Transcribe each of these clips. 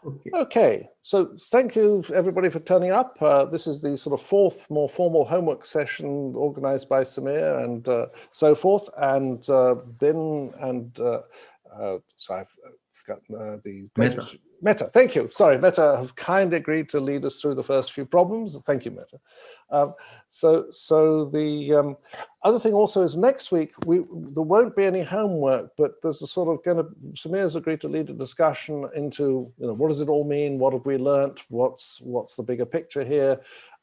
Okay. Okay, so thank you everybody for turning up. This is the sort of fourth more formal homework session organized by Samir and so forth, and Bin and sorry, I've forgotten the Meta. Thank you. Sorry, Meta have kindly agreed to lead us through the first few problems. Thank you, Meta. So the other thing also is next week there won't be any homework, but there's a sort of Samir's agreed to lead a discussion into what does it all mean, what have we learnt, what's the bigger picture here,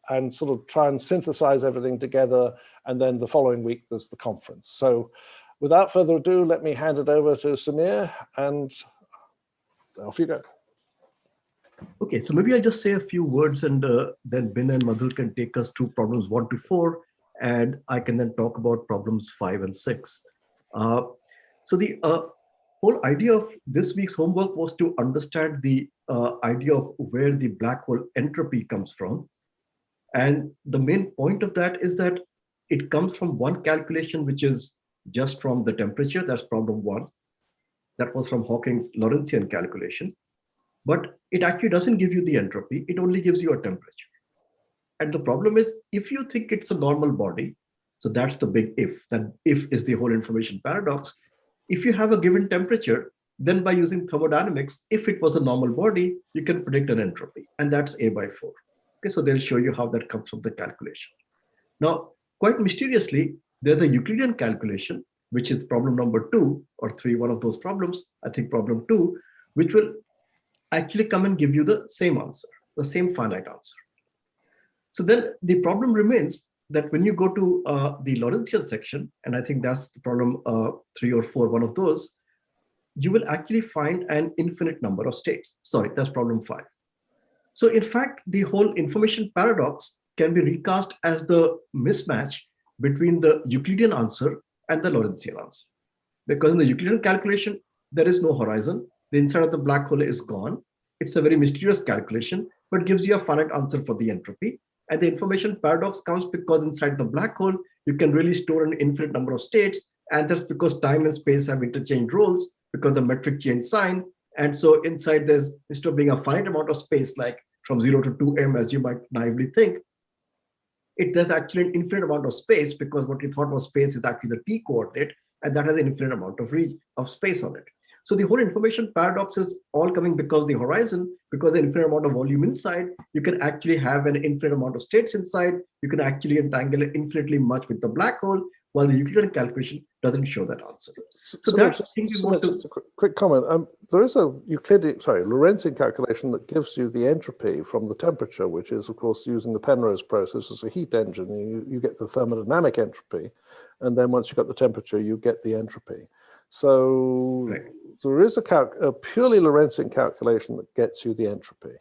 and sort of try and synthesize everything together. And then the following week there's the conference. So without further ado, let me hand it over to Samir, and off you go. Okay, so maybe I'll just say a few words, and then Bin and Mathur can take us through problems 1 to 4, and I can then talk about problems 5 and 6. So the whole idea of this week's homework was to understand the idea of where the black hole entropy comes from. And the main point of that is that it comes from one calculation, which is just from the temperature. That's problem 1. That was from Hawking's Lorentzian calculation. But it actually doesn't give you the entropy. It only gives you a temperature. And the problem is, if you think it's a normal body, so that's the big if. That if is the whole information paradox. If you have a given temperature, then by using thermodynamics, if it was a normal body, you can predict an entropy. And that's A by 4. Okay, so they'll show you how that comes from the calculation. Now, quite mysteriously, there's a Euclidean calculation, which is problem number 2 or 3, one of those problems, I think problem 2, which will actually come and give you the same answer, the same finite answer. So then the problem remains that when you go to the Lorentzian section, and I think that's the problem 3 or 4, one of those, you will actually find an infinite number of states. Sorry, that's problem 5. So in fact, the whole information paradox can be recast as the mismatch between the Euclidean answer and the Lorentzian answer. Because in the Euclidean calculation, there is no horizon. The inside of the black hole is gone. It's a very mysterious calculation, but gives you a finite answer for the entropy. And the information paradox comes because inside the black hole, you can really store an infinite number of states. And that's because time and space have interchanged roles because the metric change sign. And so inside there's, instead of being a finite amount of space, like from 0 to 2m, as you might naively think, there's actually an infinite amount of space because what you thought was space is actually the t coordinate, and that has an infinite amount of space on it. So the whole information paradox is all coming because the horizon, because the infinite amount of volume inside, you can actually have an infinite amount of states inside. You can actually entangle it infinitely much with the black hole, while the Euclidean calculation doesn't show that answer. So that's just a quick comment. There is a Lorentzian calculation that gives you the entropy from the temperature, which is, of course, using the Penrose process as a heat engine. You get the thermodynamic entropy, and then once you've got the temperature, you get the entropy. So right. There is a purely Lorentzian calculation that gets you the entropy.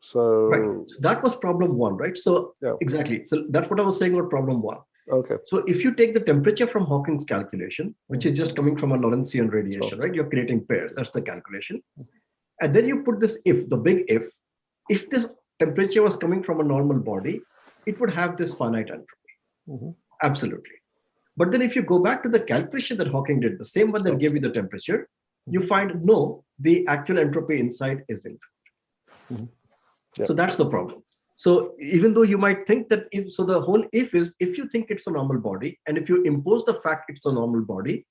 So, right. So that was problem 1, right? So yeah. Exactly. So that's what I was saying about problem 1. Okay. So if you take the temperature from Hawking's calculation, which is just coming from a Lorentzian radiation, right? You're creating pairs. That's the calculation. And then you put this if, the big if this temperature was coming from a normal body, it would have this finite entropy. Absolutely. But then if you go back to the calculation that Hawking did, the same one that gave you the temperature, you find no, the actual entropy inside is infinite. Yeah. So that's the problem. So even though you might think that the whole if is, if you think it's a normal body, and if you impose the fact it's a normal body,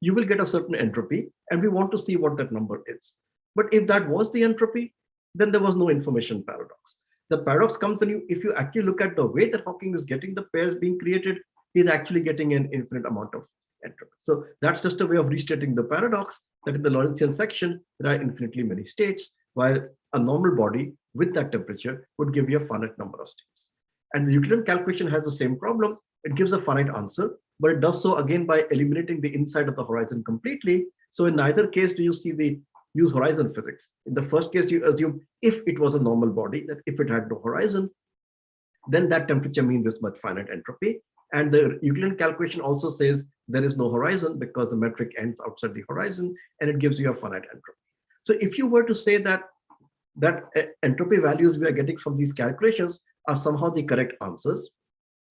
you will get a certain entropy, and we want to see what that number is. But if that was the entropy, then there was no information paradox. The paradox comes when if you actually look at the way that Hawking is getting the pairs being created, he's actually getting an infinite amount of entropy. So that's just a way of restating the paradox, that in the Lorentzian section, there are infinitely many states, while a normal body with that temperature would give you a finite number of states. And the Euclidean calculation has the same problem. It gives a finite answer, but it does so again by eliminating the inside of the horizon completely. So in neither case do you see the use horizon physics. In the first case, you assume if it was a normal body, that if it had no horizon, then that temperature means this much finite entropy. And the Euclidean calculation also says there is no horizon because the metric ends outside the horizon, and it gives you a finite entropy. So if you were to say that entropy values we are getting from these calculations are somehow the correct answers,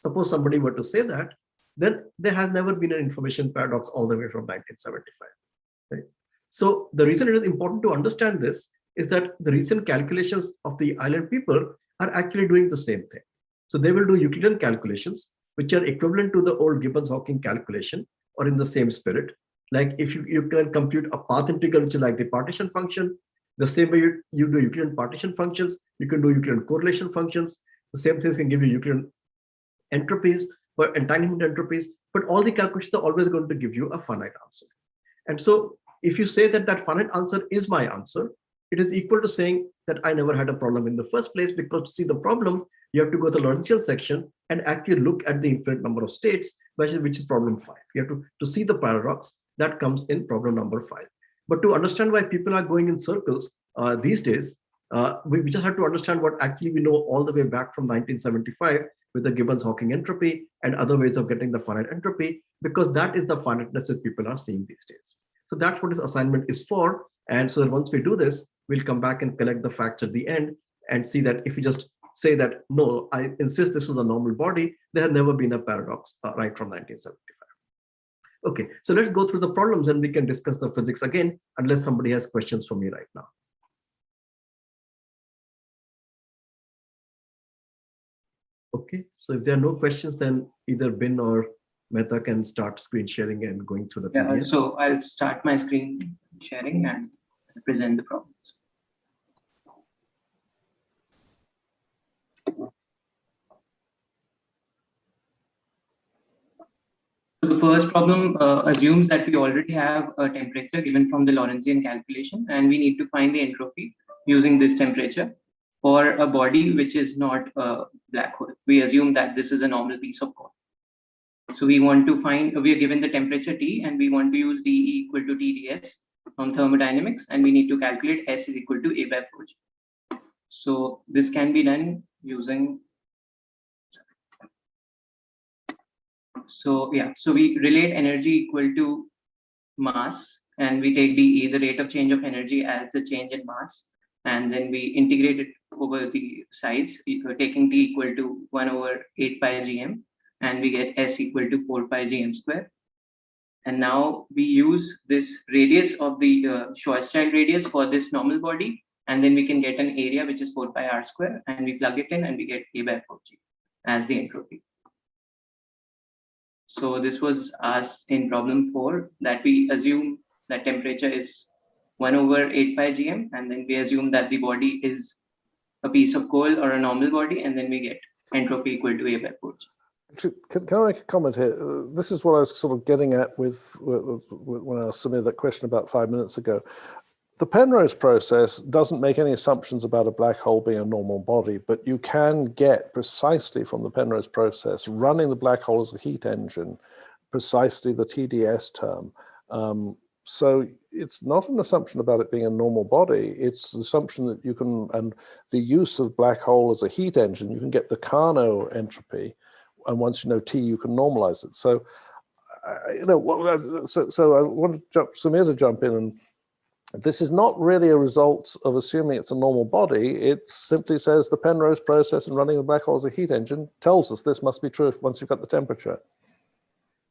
suppose somebody were to say that, then there has never been an information paradox all the way from 1975. Right? So the reason it is important to understand this is that the recent calculations of the island people are actually doing the same thing. So they will do Euclidean calculations, which are equivalent to the old Gibbons-Hawking calculation, or in the same spirit. Like if you can compute a path integral, which is like the partition function, the same way you do Euclidean partition functions, you can do Euclidean correlation functions. The same things can give you Euclidean entropies, or entanglement entropies, but all the calculations are always going to give you a finite answer. And so if you say that that finite answer is my answer, it is equal to saying that I never had a problem in the first place, because to see the problem, you have to go to the Lorentzian section and actually look at the infinite number of states, which is problem 5. You have to see the paradox that comes in problem number 5. But to understand why people are going in circles these days, we just have to understand what actually we know all the way back from 1975 with the Gibbons-Hawking entropy and other ways of getting the finite entropy, because that is the finiteness that people are seeing these days. So that's what this assignment is for. And so once we do this, we'll come back and collect the facts at the end and see that if you just say that, no, I insist this is a normal body, there has never been a paradox right from 1975. Okay, so let's go through the problems and we can discuss the physics again, unless somebody has questions for me right now. Okay, so if there are no questions, then either Bin or Mathur can start screen sharing and going through the PDF. So I'll start my screen sharing and present the problems. So the first problem assumes that we already have a temperature given from the Lorentzian calculation, and we need to find the entropy using this temperature for a body which is not a black hole. We assume that this is a normal piece of coal. So we want to find, we are given the temperature T, and we want to use dE equal to TdS from thermodynamics, and we need to calculate S is equal to A by 4G. So this can be done using, so we relate energy equal to mass, and we take dE, the rate of change of energy, as the change in mass, and then we integrate it over the sides, taking T equal to 1 over 8 pi gm, and we get S equal to 4 pi gm square. And now we use this radius of the Schwarzschild radius for this normal body, and then we can get an area which is 4 pi r square, and we plug it in and we get A by 4G as the entropy. So this was asked in problem 4, that we assume that temperature is 1 over 8 pi gm, and then we assume that the body is a piece of coal or a normal body, and then we get entropy equal to A by 4G. Actually, can I make a comment here? This is what I was sort of getting at with when I asked Samir that question about 5 minutes ago. The Penrose process doesn't make any assumptions about a black hole being a normal body, but you can get precisely from the Penrose process, running the black hole as a heat engine, precisely the TdS term. So it's not an assumption about it being a normal body. It's an assumption that you can, and the use of black hole as a heat engine, you can get the Carnot entropy. And once you know T, you can normalize it. So, so I want Samir to jump in, and this is not really a result of assuming it's a normal body. It simply says the Penrose process and running the black hole as a heat engine tells us this must be true once you've got the temperature.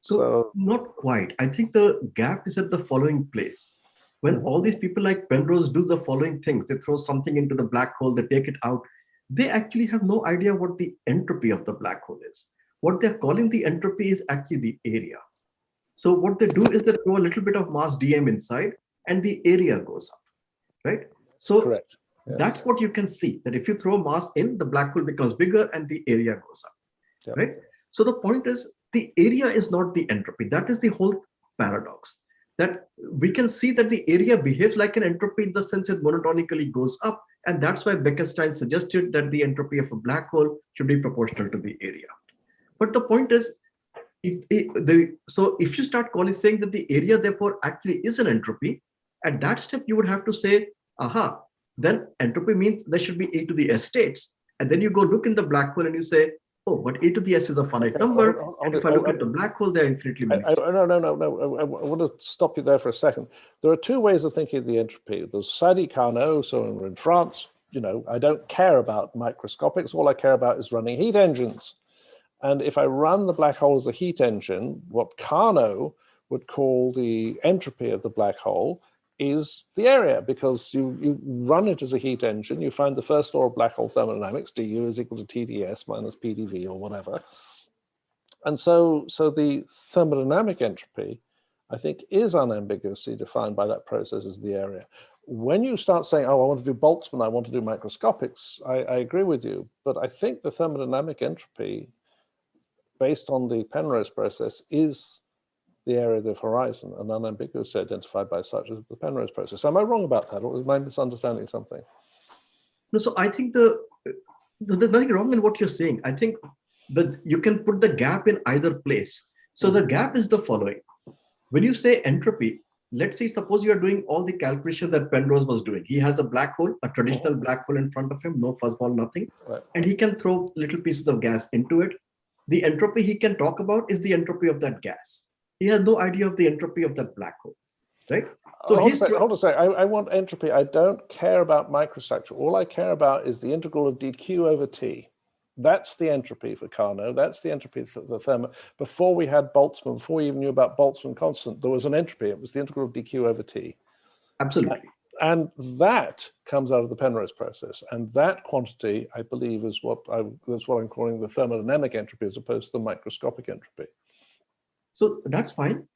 So not quite. I think the gap is at the following place. When all these people like Penrose do the following things, they throw something into the black hole, they take it out, they actually have no idea what the entropy of the black hole is. What they're calling the entropy is actually the area. So what they do is they throw a little bit of mass dm inside and the area goes up, right? So correct. Yes. That's what you can see, that if you throw mass in, the black hole becomes bigger and the area goes up, yep. Right? So the point is, the area is not the entropy. That is the whole paradox. That we can see that the area behaves like an entropy in the sense it monotonically goes up. And that's why Bekenstein suggested that the entropy of a black hole should be proportional to the area. But the point is, so if you start saying that the area therefore actually is an entropy, at that step you would have to say, aha, then entropy means there should be A to the S states. And then you go look in the black hole and you say, oh, but A to the S is a finite number. And if I look at the black hole, they're infinitely many states. No. I want to stop you there for a second. There are two ways of thinking of the entropy. There's Sadi-Carnot, so we're in France, I don't care about microscopics. All I care about is running heat engines. And if I run the black hole as a heat engine, what Carnot would call the entropy of the black hole is the area, because you run it as a heat engine. You find the first law of black hole thermodynamics, du is equal to TdS minus PdV or whatever. And so the thermodynamic entropy, I think, is unambiguously defined by that process as the area. When you start saying, oh, I want to do Boltzmann, I want to do microscopics, I agree with you. But I think the thermodynamic entropy, based on the Penrose process, is the area of the horizon and unambiguously identified by such as the Penrose process. Am I wrong about that, or am I misunderstanding something? No, so I think there's nothing wrong in what you're saying. I think that you can put the gap in either place. So the gap is the following. When you say entropy, let's say, suppose you are doing all the calculation that Penrose was doing. He has a black hole, a traditional black hole in front of him, no fuzzball, nothing. Right. And he can throw little pieces of gas into it. The entropy he can talk about is the entropy of that gas. He has no idea of the entropy of that black hole, right? So hold on a sec. I want entropy. I don't care about microstructure. All I care about is the integral of dq over t. That's the entropy for Carnot. That's the entropy for the thermo. Before we had Boltzmann, before we even knew about Boltzmann constant, there was an entropy. It was the integral of dq over t. Absolutely. And that comes out of the Penrose process. And that quantity, I believe, is that's what I'm calling the thermodynamic entropy as opposed to the microscopic entropy. So that's fine.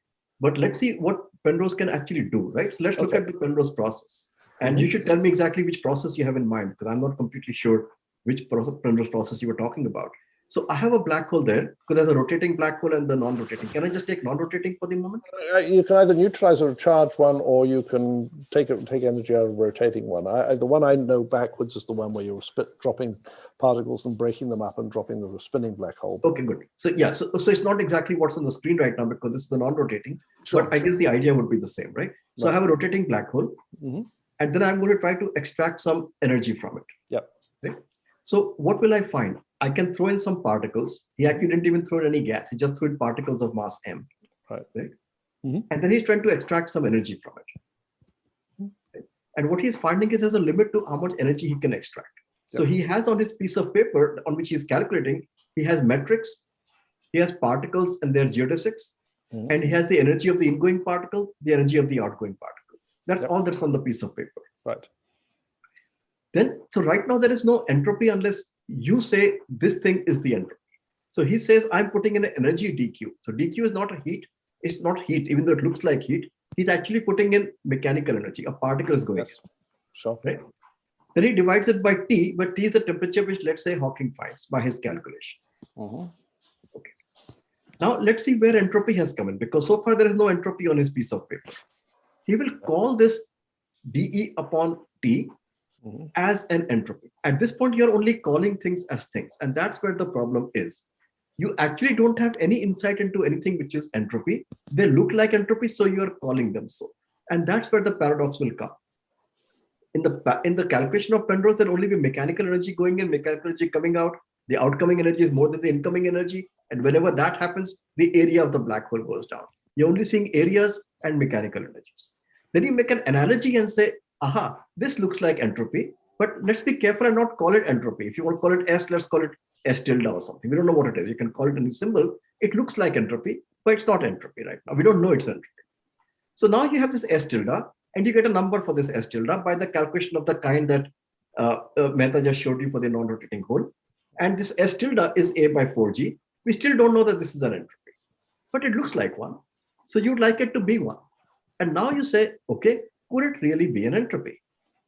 But let's see what Penrose can actually do, right? So let's look at the Penrose process. And you should tell me exactly which process you have in mind, because I'm not completely sure which Penrose process you were talking about. So I have a black hole there, because there's a rotating black hole and the non-rotating. Can I just take non-rotating for the moment? You can either neutralize or charge one, or you can take energy out of a rotating one. The one I know backwards is the one where you're dropping particles and breaking them up and dropping the spinning black hole. Okay, good. So yeah, so it's not exactly what's on the screen right now, because this is the non-rotating, but I guess the idea would be the same, right? So I have a rotating black hole, and then I'm going to try to extract some energy from it. Yep. Right? So what will I find? I can throw in some particles. He actually didn't even throw in any gas. He just threw in particles of mass m. Right. And then he's trying to extract some energy from it. Right? And what he's finding is there's a limit to how much energy he can extract. Yep. So he has on his piece of paper on which he's calculating, he has metrics, he has particles and their geodesics, and he has the energy of the ingoing particle, the energy of the outgoing particle. That's all that's on the piece of paper. Right. Then, so right now there is no entropy unless you say this thing is the entropy. So he says, I'm putting in an energy dq. So dq is not a heat. It's not heat, even though it looks like heat. He's actually putting in mechanical energy. A particle is going in. Sure. Right? Then he divides it by T, but T is the temperature which, let's say, Hawking finds by his calculation. Okay. Now let's see where entropy has come in, because so far there is no entropy on his piece of paper. He will call this dE upon T as an entropy. At this point, you're only calling things as things, and that's where the problem is. You actually don't have any insight into anything which is entropy. They look like entropy, so you're calling them so. And that's where the paradox will come. In the calculation of Penrose, there'll only be mechanical energy going in, mechanical energy coming out. The outgoing energy is more than the incoming energy. And whenever that happens, the area of the black hole goes down. You're only seeing areas and mechanical energies. Then you make an analogy and say, aha, this looks like entropy, but let's be careful and not call it entropy. If you want to call it S, let's call it S tilde or something. We don't know what it is. You can call it any symbol. It looks like entropy, but it's not entropy right now. We don't know it's entropy. So now you have this S tilde, and you get a number for this S tilde by the calculation of the kind that Mathur just showed you for the non-rotating hole. And this S tilde is A by 4G. We still don't know that this is an entropy, but it looks like one. So you'd like it to be one. And now you say, okay, could it really be an entropy?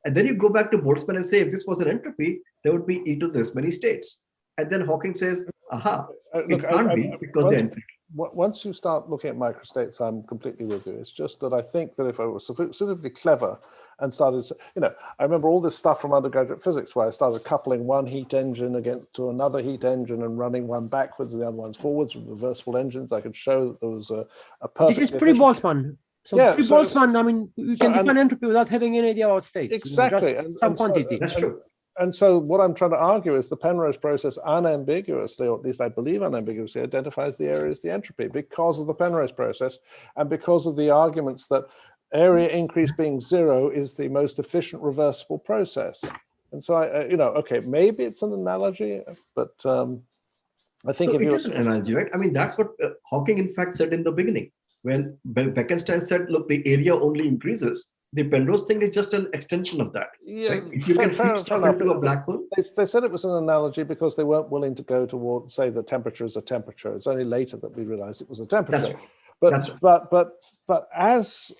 And then you go back to Boltzmann and say, if this was an entropy, there would be e to this many states. And then Hawking says, aha, it can't be because they're infinite. Once you start looking at microstates, I'm completely with you. It's just that I think that if I was sufficiently clever and started, I remember all this stuff from undergraduate physics where I started coupling one heat engine against to another heat engine and running one backwards and the other one's forwards with reversible engines. I could show that there was a perfect. This is pre-Boltzmann. So yeah, pre-Boltzmann, I mean, you can define entropy without having any idea about states. Exactly. Some quantity. That's true. And so what I'm trying to argue is the Penrose process unambiguously, or at least I believe unambiguously, identifies the area as the entropy because of the Penrose process and because of the arguments that area increase being 0 is the most efficient reversible process. And so okay, maybe it's an analogy, but I think so it is an analogy, right? I mean, that's what Hawking in fact said in the beginning. When Bekenstein said, look, the area only increases, the Penrose thing is just an extension of that. Yeah, right? If you can feed stuff into a black hole. They said it was an analogy because they weren't willing to go toward, say, the temperature is a temperature. It's only later that we realized it was a temperature. That's right. But as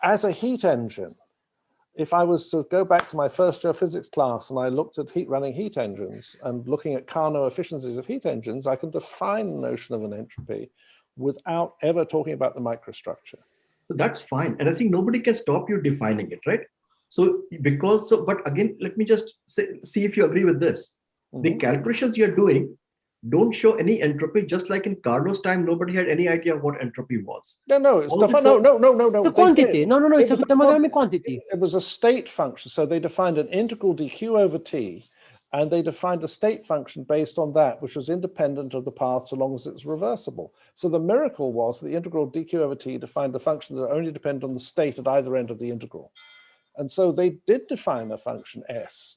as a heat engine, if I was to go back to my first year physics class and I looked at running heat engines and looking at Carnot efficiencies of heat engines, I can define the notion of an entropy without ever talking about the microstructure. So that's fine. And I think nobody can stop you defining it, right? So but again, let me just see if you agree with this. Mm-hmm. The calculations you're doing don't show any entropy, just like in Carnot's time, nobody had any idea what entropy was. No, it's no. The quantity. No, it's a thermodynamic quantity. It was a state function. So they defined an integral dq over t, and they defined a state function based on that, which was independent of the path so long as it's reversible. So the miracle was the integral dq over t defined a function that only depended on the state at either end of the integral. And so they did define a function S,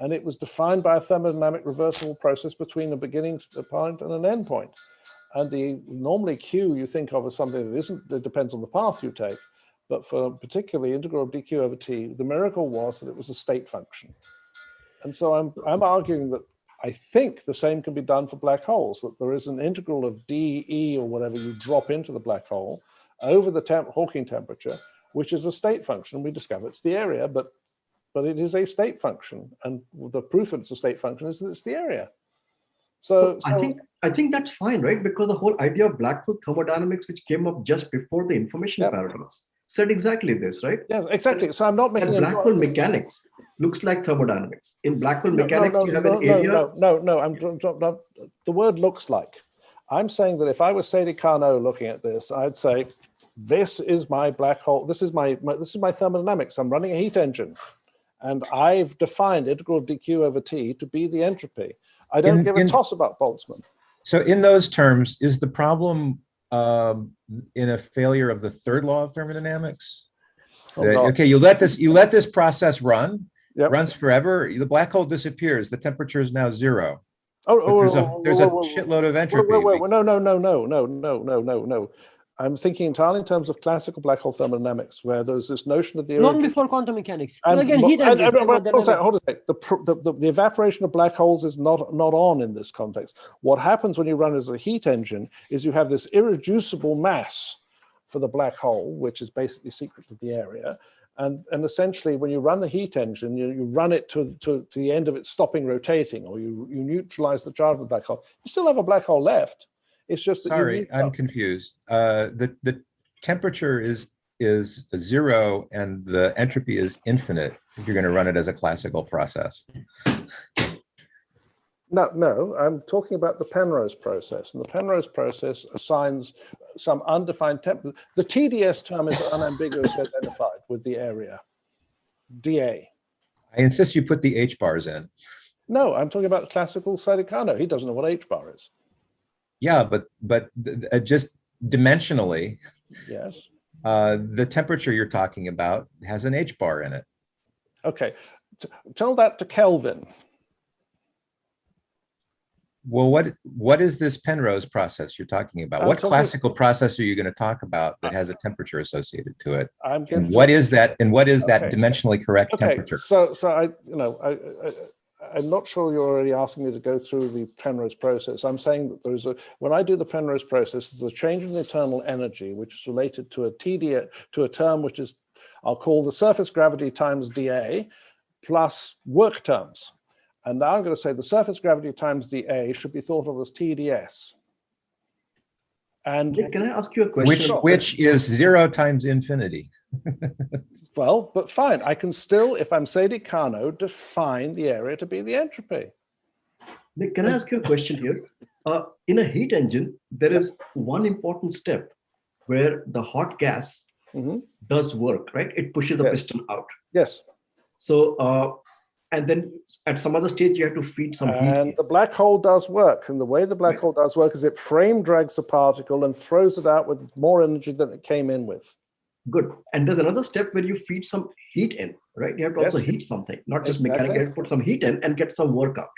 and it was defined by a thermodynamic reversible process between a beginning point and an end point. And normally Q you think of as something that depends on the path you take, but for particularly integral dq over t, the miracle was that it was a state function. And so I'm arguing that I think the same can be done for black holes, that there is an integral of dE or whatever you drop into the black hole over the Hawking temperature, which is a state function. We discover it's the area, but it is a state function. And the proof that it's a state function is that it's the area. So I think that's fine, right? Because the whole idea of black hole thermodynamics, which came up just before the information paradox, said exactly this, right? Yeah, exactly. So I'm not making black hole mechanics looks like thermodynamics. In black hole mechanics, you have an area. No. The word looks like. I'm saying that if I was Sadie Carnot looking at this, I'd say, this is my black hole. This is my thermodynamics. I'm running a heat engine, and I've defined integral dq over t to be the entropy. I don't give a toss about Boltzmann. So in those terms, is the problem in a failure of the third law of thermodynamics? Okay, you let this process run, runs forever. The black hole disappears. The temperature is now 0. There's a shitload of entropy. No. I'm thinking entirely in terms of classical black hole thermodynamics, where there's this notion of the long before quantum mechanics. And again, heat engine. Hold on a sec. The evaporation of black holes is not on in this context. What happens when you run as a heat engine is you have this irreducible mass for the black hole, which is basically secret to the area. And essentially, when you run the heat engine, you run it to the end of it stopping rotating, or you neutralize the charge of the black hole. You still have a black hole left. It's just that I'm confused. The temperature is 0 and the entropy is infinite if you're going to run it as a classical process. No, I'm talking about the Penrose process, and the Penrose process assigns some undefined temperature. The TDS term is unambiguously identified with the area, dA. I insist you put the H bars in. No, I'm talking about classical Sadie Carnot. He doesn't know what H bar is. Yeah, but just dimensionally, yes, the temperature you're talking about has an H bar in it. Okay, tell that to Kelvin. Well, what is this Penrose process you're talking about? What classical process are you going to talk about that has a temperature associated to it? And what is that dimensionally correct temperature? So I'm not sure you're already asking me to go through the Penrose process. I'm saying that when I do the Penrose process, there's a change in the internal energy, which is related to a term which is, I'll call the surface gravity times dA plus work terms. And now I'm going to say the surface gravity times dA should be thought of as TDS. And can I ask you a question? Which is 0 times infinity. Well, but fine. I can still, if I'm Sadie Carnot, define the area to be the entropy. Nick, can I ask you a question here? In a heat engine, there is one important step where the hot gas does work, right? It pushes the piston out. Yes. So, and then at some other stage, you have to feed some heat. And the black hole does work. And the way the black hole does work is it frame drags a particle and throws it out with more energy than it came in with. Good. And there's another step where you feed some heat in, right? You have to also heat something, not just mechanically. You have to put some heat in and get some work out.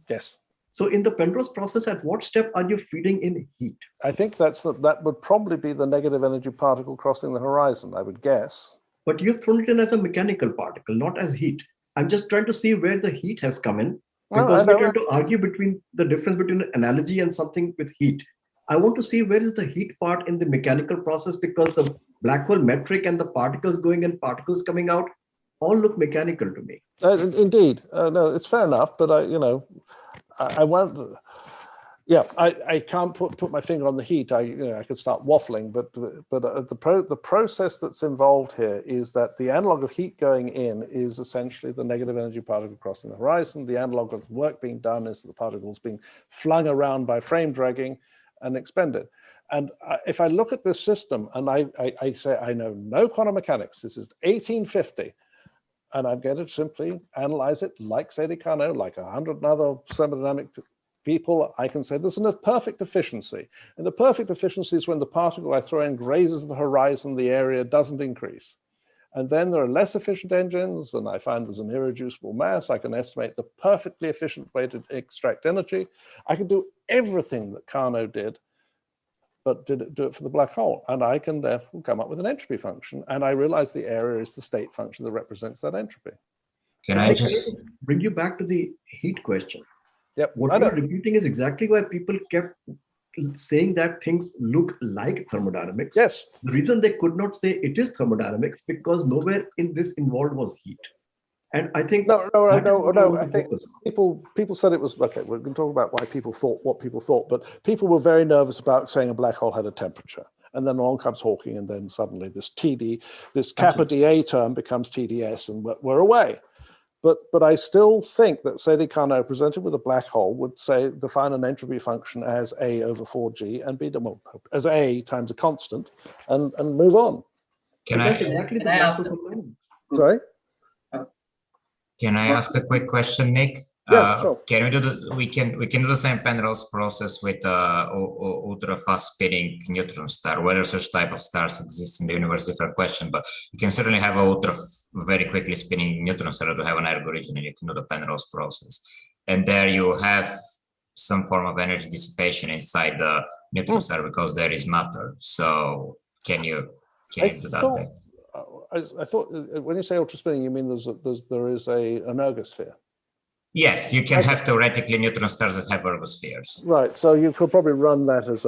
Yes. So in the Penrose process, at what step are you feeding in heat? I think that would probably be the negative energy particle crossing the horizon, I would guess. but you've thrown it in as a mechanical particle, not as heat. I'm just trying to see where the heat has come in, because we're trying to argue between the difference between an analogy and something with heat. I want to see where is the heat part in the mechanical process, because the black hole metric and the particles going in, particles coming out, all look mechanical to me. Indeed, no, it's fair enough, but I want. Yeah, I can't put my finger on the heat. I could start waffling, but the process that's involved here is that the analog of heat going in is essentially the negative energy particle crossing the horizon. The analog of work being done is the particles being flung around by frame dragging and expended. And if I look at this system and I say I know no quantum mechanics, this is 1850, and I'm going to simply analyze it like Sadie Carnot, like 100 other thermodynamic people, I can say there's a perfect efficiency. And the perfect efficiency is when the particle I throw in grazes the horizon, the area doesn't increase. And then there are less efficient engines, and I find there's an irreducible mass. I can estimate the perfectly efficient way to extract energy. I can do everything that Carnot did, but do it for the black hole. And I can therefore come up with an entropy function. And I realize the area is the state function that represents that entropy. Can I just bring you back to the heat question? Yep. What you're repeating is exactly why people kept saying that things look like thermodynamics. Yes. The reason they could not say it is thermodynamics, because nowhere in this involved was heat. And I think no. I think people said it was okay. We're going to talk about why people thought what people thought, but people were very nervous about saying a black hole had a temperature. And then along comes Hawking, and then suddenly this kappa dA term becomes TDS, and we're away. But I still think that Sadie Carnot presented with a black hole would say define an entropy function as A over 4G and B as A times a constant and move on. Sorry? Can I ask a quick question, Nick? Yeah, sure. Can we do we can do the same Penrose process with ultra fast spinning neutron star? Whether such type of stars exist in the universe is a question, but you can certainly have a very quickly spinning neutron star to have an ergo region, and you can do the Penrose process. And there you have some form of energy dissipation inside the neutron star because there is matter. So can you do that? I thought when you say ultra spinning, you mean there is an ergosphere. Yes, you can have theoretically neutron stars that have ergospheres. Right, so you could probably run that as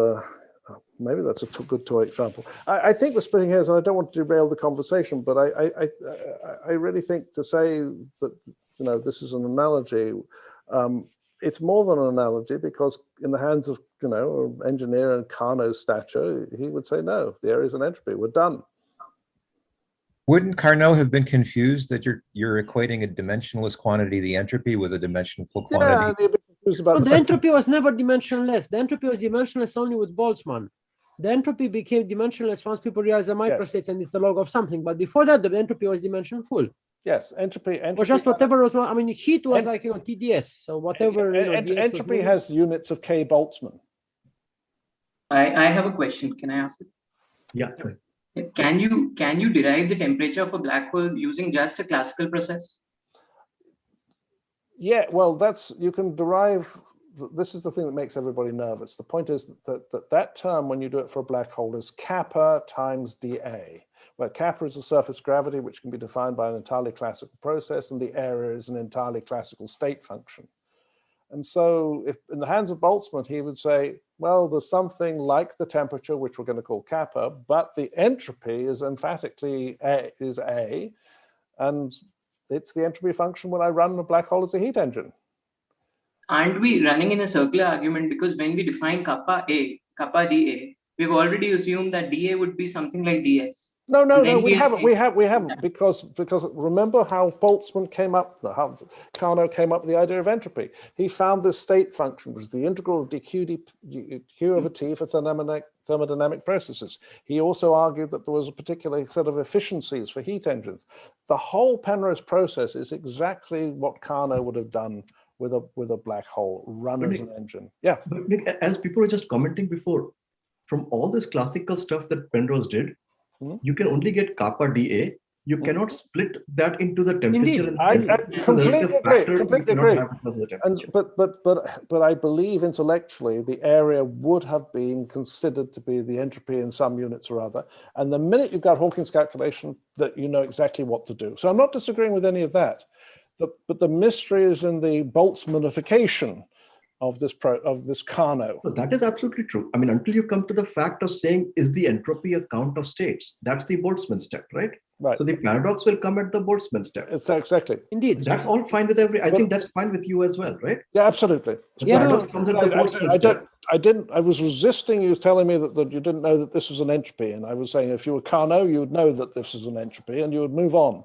maybe that's a good toy example. I think the splitting hairs, and I don't want to derail the conversation, but I really think to say that this is an analogy, it's more than an analogy, because in the hands of an engineer in Carnot's stature, he would say no, the area is an entropy, we're done. Wouldn't Carnot have been confused that you're equating a dimensionless quantity, the entropy, with a dimensional quantity? Yeah, the entropy was never dimensionless. The entropy was dimensionless only with Boltzmann. The entropy became dimensionless once people realized the microstate and it's the log of something. But before that, the entropy was dimension full. Yes, entropy or just whatever was. I mean, heat was like TDS. So whatever. Entropy has units of K Boltzmann. I have a question. Can I ask it? Yeah. Can you derive the temperature of a black hole using just a classical process? Yeah, well, you can derive. This is the thing that makes everybody nervous. The point is that term, when you do it for a black hole, is kappa times dA, where kappa is the surface gravity, which can be defined by an entirely classical process, and the area is an entirely classical state function. And so if in the hands of Boltzmann, he would say, well, there's something like the temperature, which we're going to call kappa, but the entropy is emphatically A, and it's the entropy function when I run a black hole as a heat engine. Aren't we running in a circular argument? Because when we define kappa dA, we've already assumed that dA would be something like ds. No, we haven't, because remember how Boltzmann came up, how Carnot came up with the idea of entropy. He found this state function, which is the integral of dq over t for thermodynamic processes. He also argued that there was a particular set of efficiencies for heat engines. The whole Penrose process is exactly what Carnot would have done with a black hole, run as an engine. Yeah. But Nick, as people were just commenting before, from all this classical stuff that Penrose did, you can only get kappa dA you cannot split that into the temperature. Indeed. I completely agree. Completely agree. But I believe intellectually the area would have been considered to be the entropy in some units or other. And the minute you've got Hawking's calculation, that you know exactly what to do. So I'm not disagreeing with any of that. But the mystery is in the Boltzmannification of this Carnot. So that is absolutely true. I mean, until you come to the fact of saying, is the entropy a count of states? That's the Boltzmann step, right? Right. So the paradox will come at the Boltzmann step. It's exactly. Indeed. That's all fine with I think that's fine with you as well, right? Yeah, absolutely. The paradox comes at the Boltzmann step. I was resisting you telling me that you didn't know that this was an entropy. And I was saying if you were Carnot, you would know that this is an entropy and you would move on.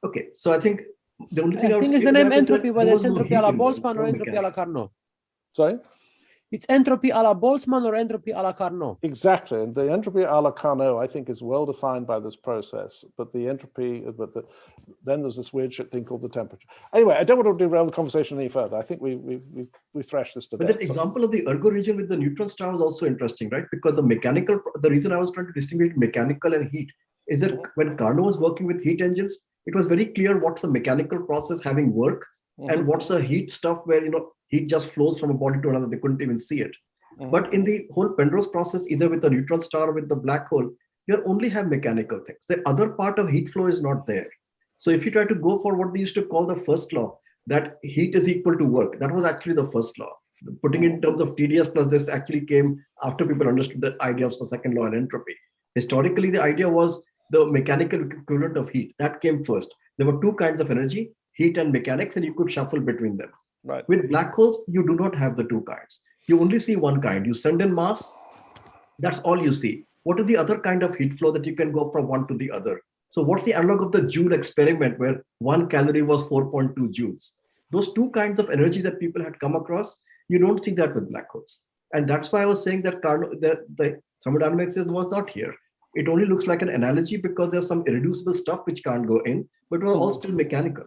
Okay, so I think the only thing I think it's the name entropy, whether it's entropy a la Boltzmann or entropy a la mechanics. Carnot. Sorry? It's entropy a la Boltzmann or entropy a la Carnot. Exactly. And the entropy a la Carnot, I think, is well defined by this process. But the entropy, then there's this weird shit thing called the temperature. Anyway, I don't want to derail the conversation any further. I think we thrashed this to death. But that example of the ergo region with the neutron star was also interesting, right? Because the reason I was trying to distinguish mechanical and heat is that when Carnot was working with heat engines, it was very clear what's a mechanical process having work and what's a heat stuff where, heat just flows from a body to another. They couldn't even see it. But in the whole Penrose process, either with the neutron star or with the black hole, you only have mechanical things. The other part of heat flow is not there. So if you try to go for what they used to call the first law, that heat is equal to work, that was actually the first law. Putting it in terms of TDS plus this actually came after people understood the idea of the second law and entropy. Historically, the idea was the mechanical equivalent of heat. That came first. There were two kinds of energy, heat and mechanics, and you could shuffle between them. Right. With black holes, you do not have the two kinds. You only see one kind. You send in mass, that's all you see. What is the other kind of heat flow that you can go from one to the other? So what's the analog of the Joule experiment where 1 calorie was 4.2 joules? Those two kinds of energy that people had come across, you don't see that with black holes. And that's why I was saying that the thermodynamics was not here. It only looks like an analogy because there's some irreducible stuff which can't go in, but we're all still mechanical.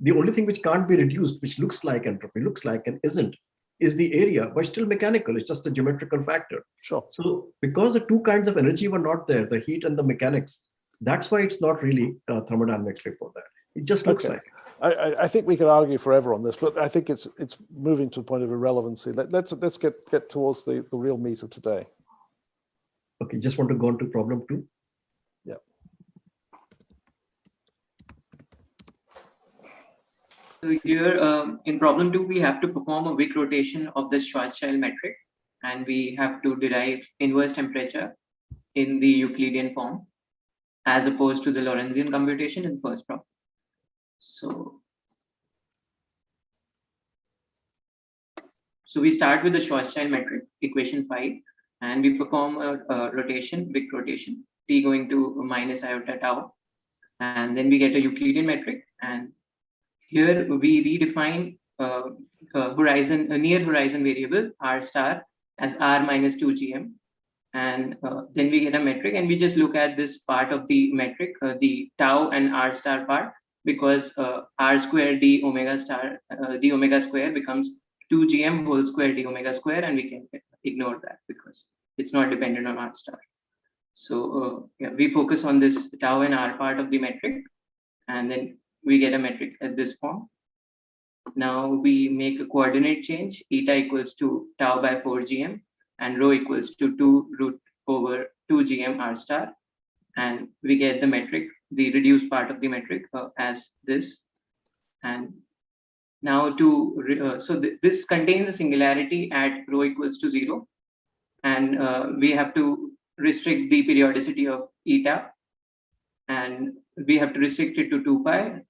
The only thing which can't be reduced, which looks like entropy, looks like and isn't, is the area, but still mechanical. It's just a geometrical factor. Sure. So because the two kinds of energy were not there, the heat and the mechanics, that's why it's not really thermodynamics before that. It just looks like it. I think we could argue forever on this, but I think it's moving to a point of irrelevancy. Let's get towards the real meat of today. Okay, just want to go on to problem 2. Yeah. So here in problem 2, we have to perform a Wick rotation of the Schwarzschild metric, and we have to derive inverse temperature in the Euclidean form, as opposed to the Lorentzian computation in first problem. So we start with the Schwarzschild metric, equation 5, and we perform a rotation, Wick rotation, t going to minus iota tau, and then we get a Euclidean metric, and here we redefine a near horizon variable r star as r minus 2 gm, and then we get a metric, and we just look at this part of the metric, the tau and r star part, because r square d omega star d omega square becomes 2 gm whole square d omega square, and we can ignore that because it's not dependent on r star. So we focus on this tau and r part of the metric, and then we get a metric at this form. Now we make a coordinate change, eta equals to tau by 4 gm and rho equals to 2 root over 2 gm r star, and we get the metric, the reduced part of the metric as this. And now this contains a singularity at rho equals to 0, and we have to restrict the periodicity of eta, and we have to restrict it to 2 pi.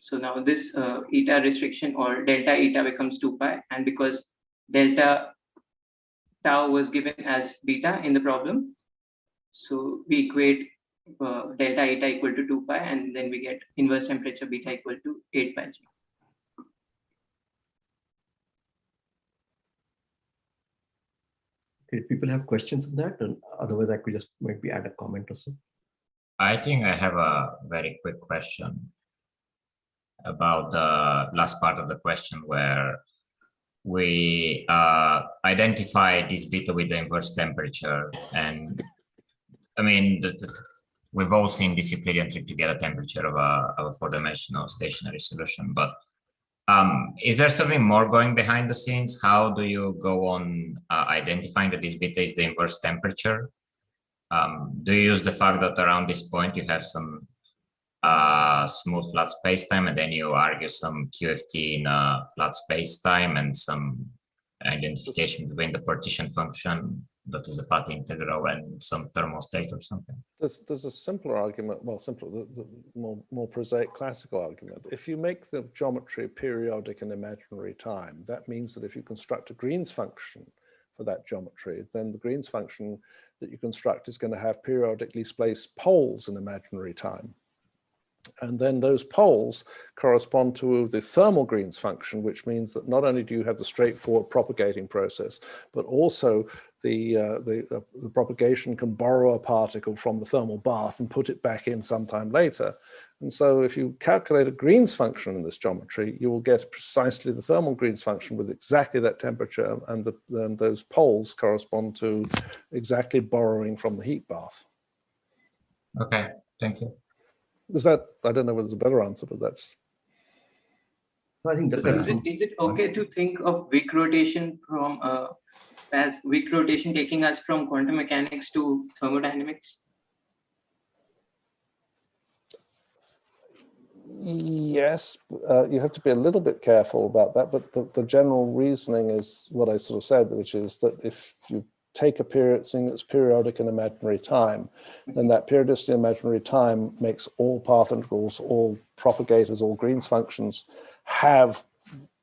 So now this eta restriction or delta eta becomes 2 pi, and because delta tau was given as beta in the problem, so we equate delta eta equal to 2 pi, and then we get inverse temperature beta equal to 8 pi g. Okay, people have questions on that, and otherwise I could just maybe add a comment or so. I think I have a very quick question about the last part of the question where we identify this beta with the inverse temperature. And I mean, we've all seen this Euclidean trick to get a temperature of a four-dimensional stationary solution, but is there something more going behind the scenes? How do you go on identifying that this beta is the inverse temperature? Do you use the fact that around this point you have some smooth flat spacetime, and then you argue some QFT in a flat spacetime and some identification between the partition function that is a path integral and some thermal state or something? There's a simpler argument, well, simpler, the more prosaic classical argument. If you make the geometry periodic and imaginary time, that means that if you construct a Green's function for that geometry, then the Green's function that you construct is going to have periodically spaced poles in imaginary time. And then those poles correspond to the thermal Green's function, which means that not only do you have the straightforward propagating process, but also the propagation can borrow a particle from the thermal bath and put it back in sometime later. And so if you calculate a Green's function in this geometry, you will get precisely the thermal Green's function with exactly that temperature, and those poles correspond to exactly borrowing from the heat bath. Okay, thank you. Is that, I don't know whether there's a better answer, but that's. I think Is it okay to think of Wick rotation from as Wick rotation taking us from quantum mechanics to thermodynamics? Yes, you have to be a little bit careful about that, but the general reasoning is what I sort of said, which is that if you take a period thing that's periodic in imaginary time, then that periodicity in imaginary time makes all path integrals, all propagators, all Green's functions have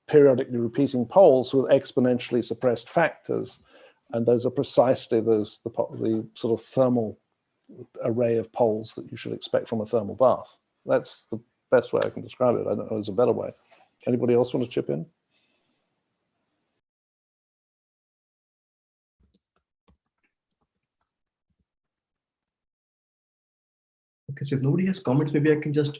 periodically repeating poles with exponentially suppressed factors, and those are precisely the sort of thermal array of poles that you should expect from a thermal bath. That's the best way I can describe it. I don't know if there's a better way. Anybody else want to chip in? Okay, so if nobody has comments, maybe I can just,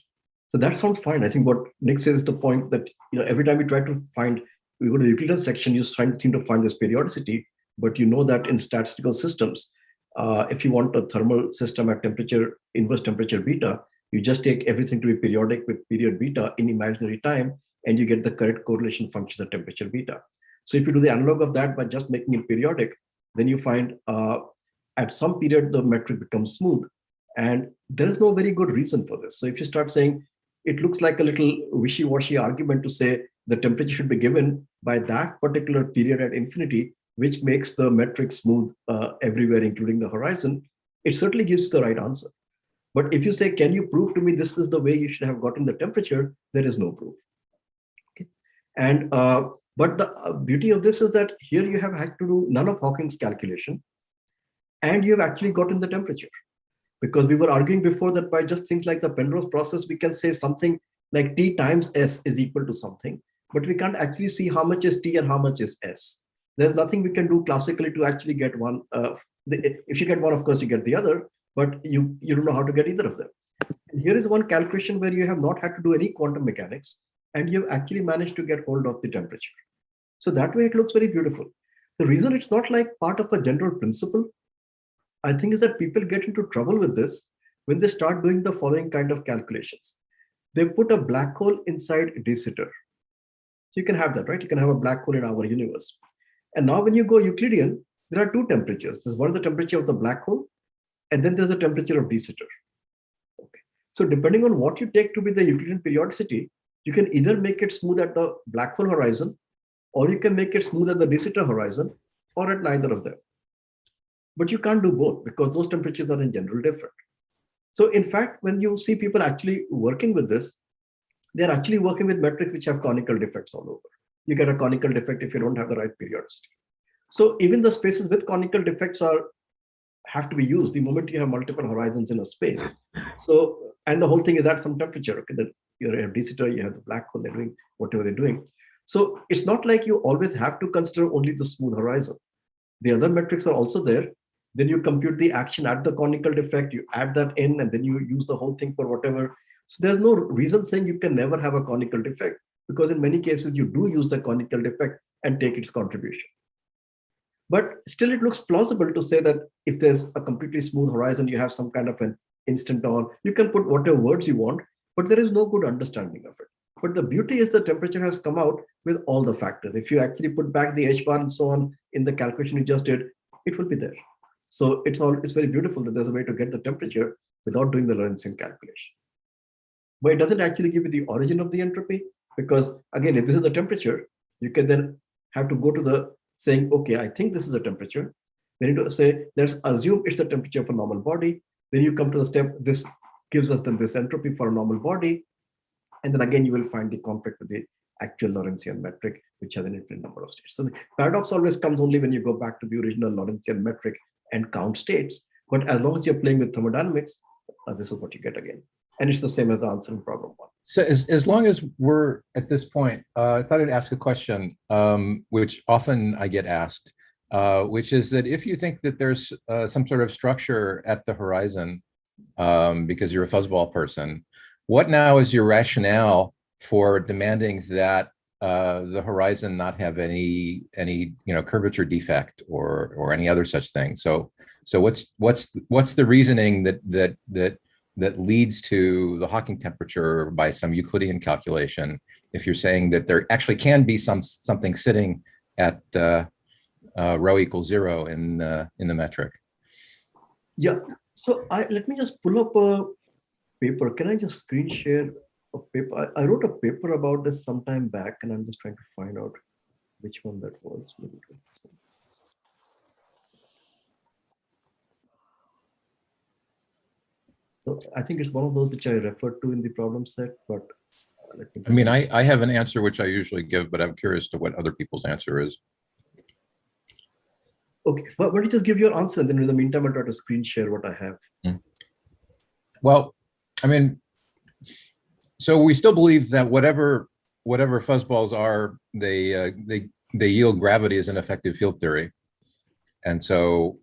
so that sounds fine. I think what Nick says is the point that, you know, every time we try to find, we go to the Euclidean section, you seem to find this periodicity, but you know that in statistical systems, if you want a thermal system at temperature, inverse temperature beta, you just take everything to be periodic with period beta in imaginary time, and you get the correct correlation function at temperature beta. So if you do the analog of that by just making it periodic, then you find at some period, the metric becomes smooth. And there is no very good reason for this. So if you start saying, it looks like a little wishy-washy argument to say the temperature should be given by that particular period at infinity, which makes the metric smooth everywhere, including the horizon, it certainly gives the right answer. But if you say, can you prove to me this is the way you should have gotten the temperature, there is no proof. Okay. And but the beauty of this is that here you have had to do none of Hawking's calculation, and you have actually gotten the temperature. Because we were arguing before that by just things like the Penrose process, we can say something like T times S is equal to something, but we can't actually see how much is T and how much is S. There's nothing we can do classically to actually get one. If you get one, of course, you get the other, but you don't know how to get either of them. And here is one calculation where you have not had to do any quantum mechanics, and you've actually managed to get hold of the temperature. So that way it looks very beautiful. The reason it's not like part of a general principle, I think, is that people get into trouble with this when they start doing the following kind of calculations. They put a black hole inside de Sitter. So you can have that, right? You can have a black hole in our universe. And now when you go Euclidean, there are two temperatures. There's one, the temperature of the black hole, and then there's the temperature of de Sitter. Okay. So depending on what you take to be the Euclidean periodicity, you can either make it smooth at the black hole horizon, or you can make it smooth at the de Sitter horizon, or at neither of them. But you can't do both because those temperatures are in general different. So in fact, when you see people actually working with this, they're actually working with metrics which have conical defects all over. You get a conical defect if you don't have the right periodicity. So even the spaces with conical defects have to be used the moment you have multiple horizons in a space. So, and the whole thing is at some temperature. Okay, then you have de Sitter, you have the black hole, they're doing whatever they're doing. So it's not like you always have to consider only the smooth horizon. The other metrics are also there. Then you compute the action at the conical defect, you add that in, and then you use the whole thing for whatever. So there's no reason saying you can never have a conical defect, because in many cases you do use the conical defect and take its contribution. But still it looks plausible to say that if there's a completely smooth horizon, you have some kind of an instant on. You can put whatever words you want, but there is no good understanding of it. But the beauty is the temperature has come out with all the factors. If you actually put back the H bar and so on in the calculation you just did, it will be there. So it's very beautiful that there's a way to get the temperature without doing the Lorentzian calculation. But it doesn't actually give you the origin of the entropy, because again, if this is the temperature, you can then have to go to the saying, okay, I think this is the temperature. Then you say, let's assume it's the temperature of a normal body. Then you come to the step, this gives us then this entropy for a normal body. And then again, you will find the conflict with the actual Lorentzian metric, which has an infinite number of states. So the paradox always comes only when you go back to the original Lorentzian metric and count states. But as long as you're playing with thermodynamics, this is what you get again. And it's the same as the answer in problem 1. So as long as we're at this point, I thought I'd ask a question, which often I get asked, which is that if you think that there's some sort of structure at the horizon, because you're a fuzzball person, what now is your rationale for demanding that the horizon not have any curvature defect or any other such thing? So what's the reasoning that leads to the Hawking temperature by some Euclidean calculation, if you're saying that there actually can be something sitting at rho equals 0 in the metric? Yeah, so let me just pull up a paper. Can I just screen share a paper? I wrote a paper about this some time back, and I'm just trying to find out which one that was. So I think it's one of those which I referred to in the problem set, but let me. I mean, I have an answer which I usually give, but I'm curious to what other people's answer is. Okay, well, why don't you just give your answer, and then in the meantime, I'll try to screen share what I have. Well, I mean, so we still believe that whatever fuzzballs are, they yield gravity as an effective field theory, and so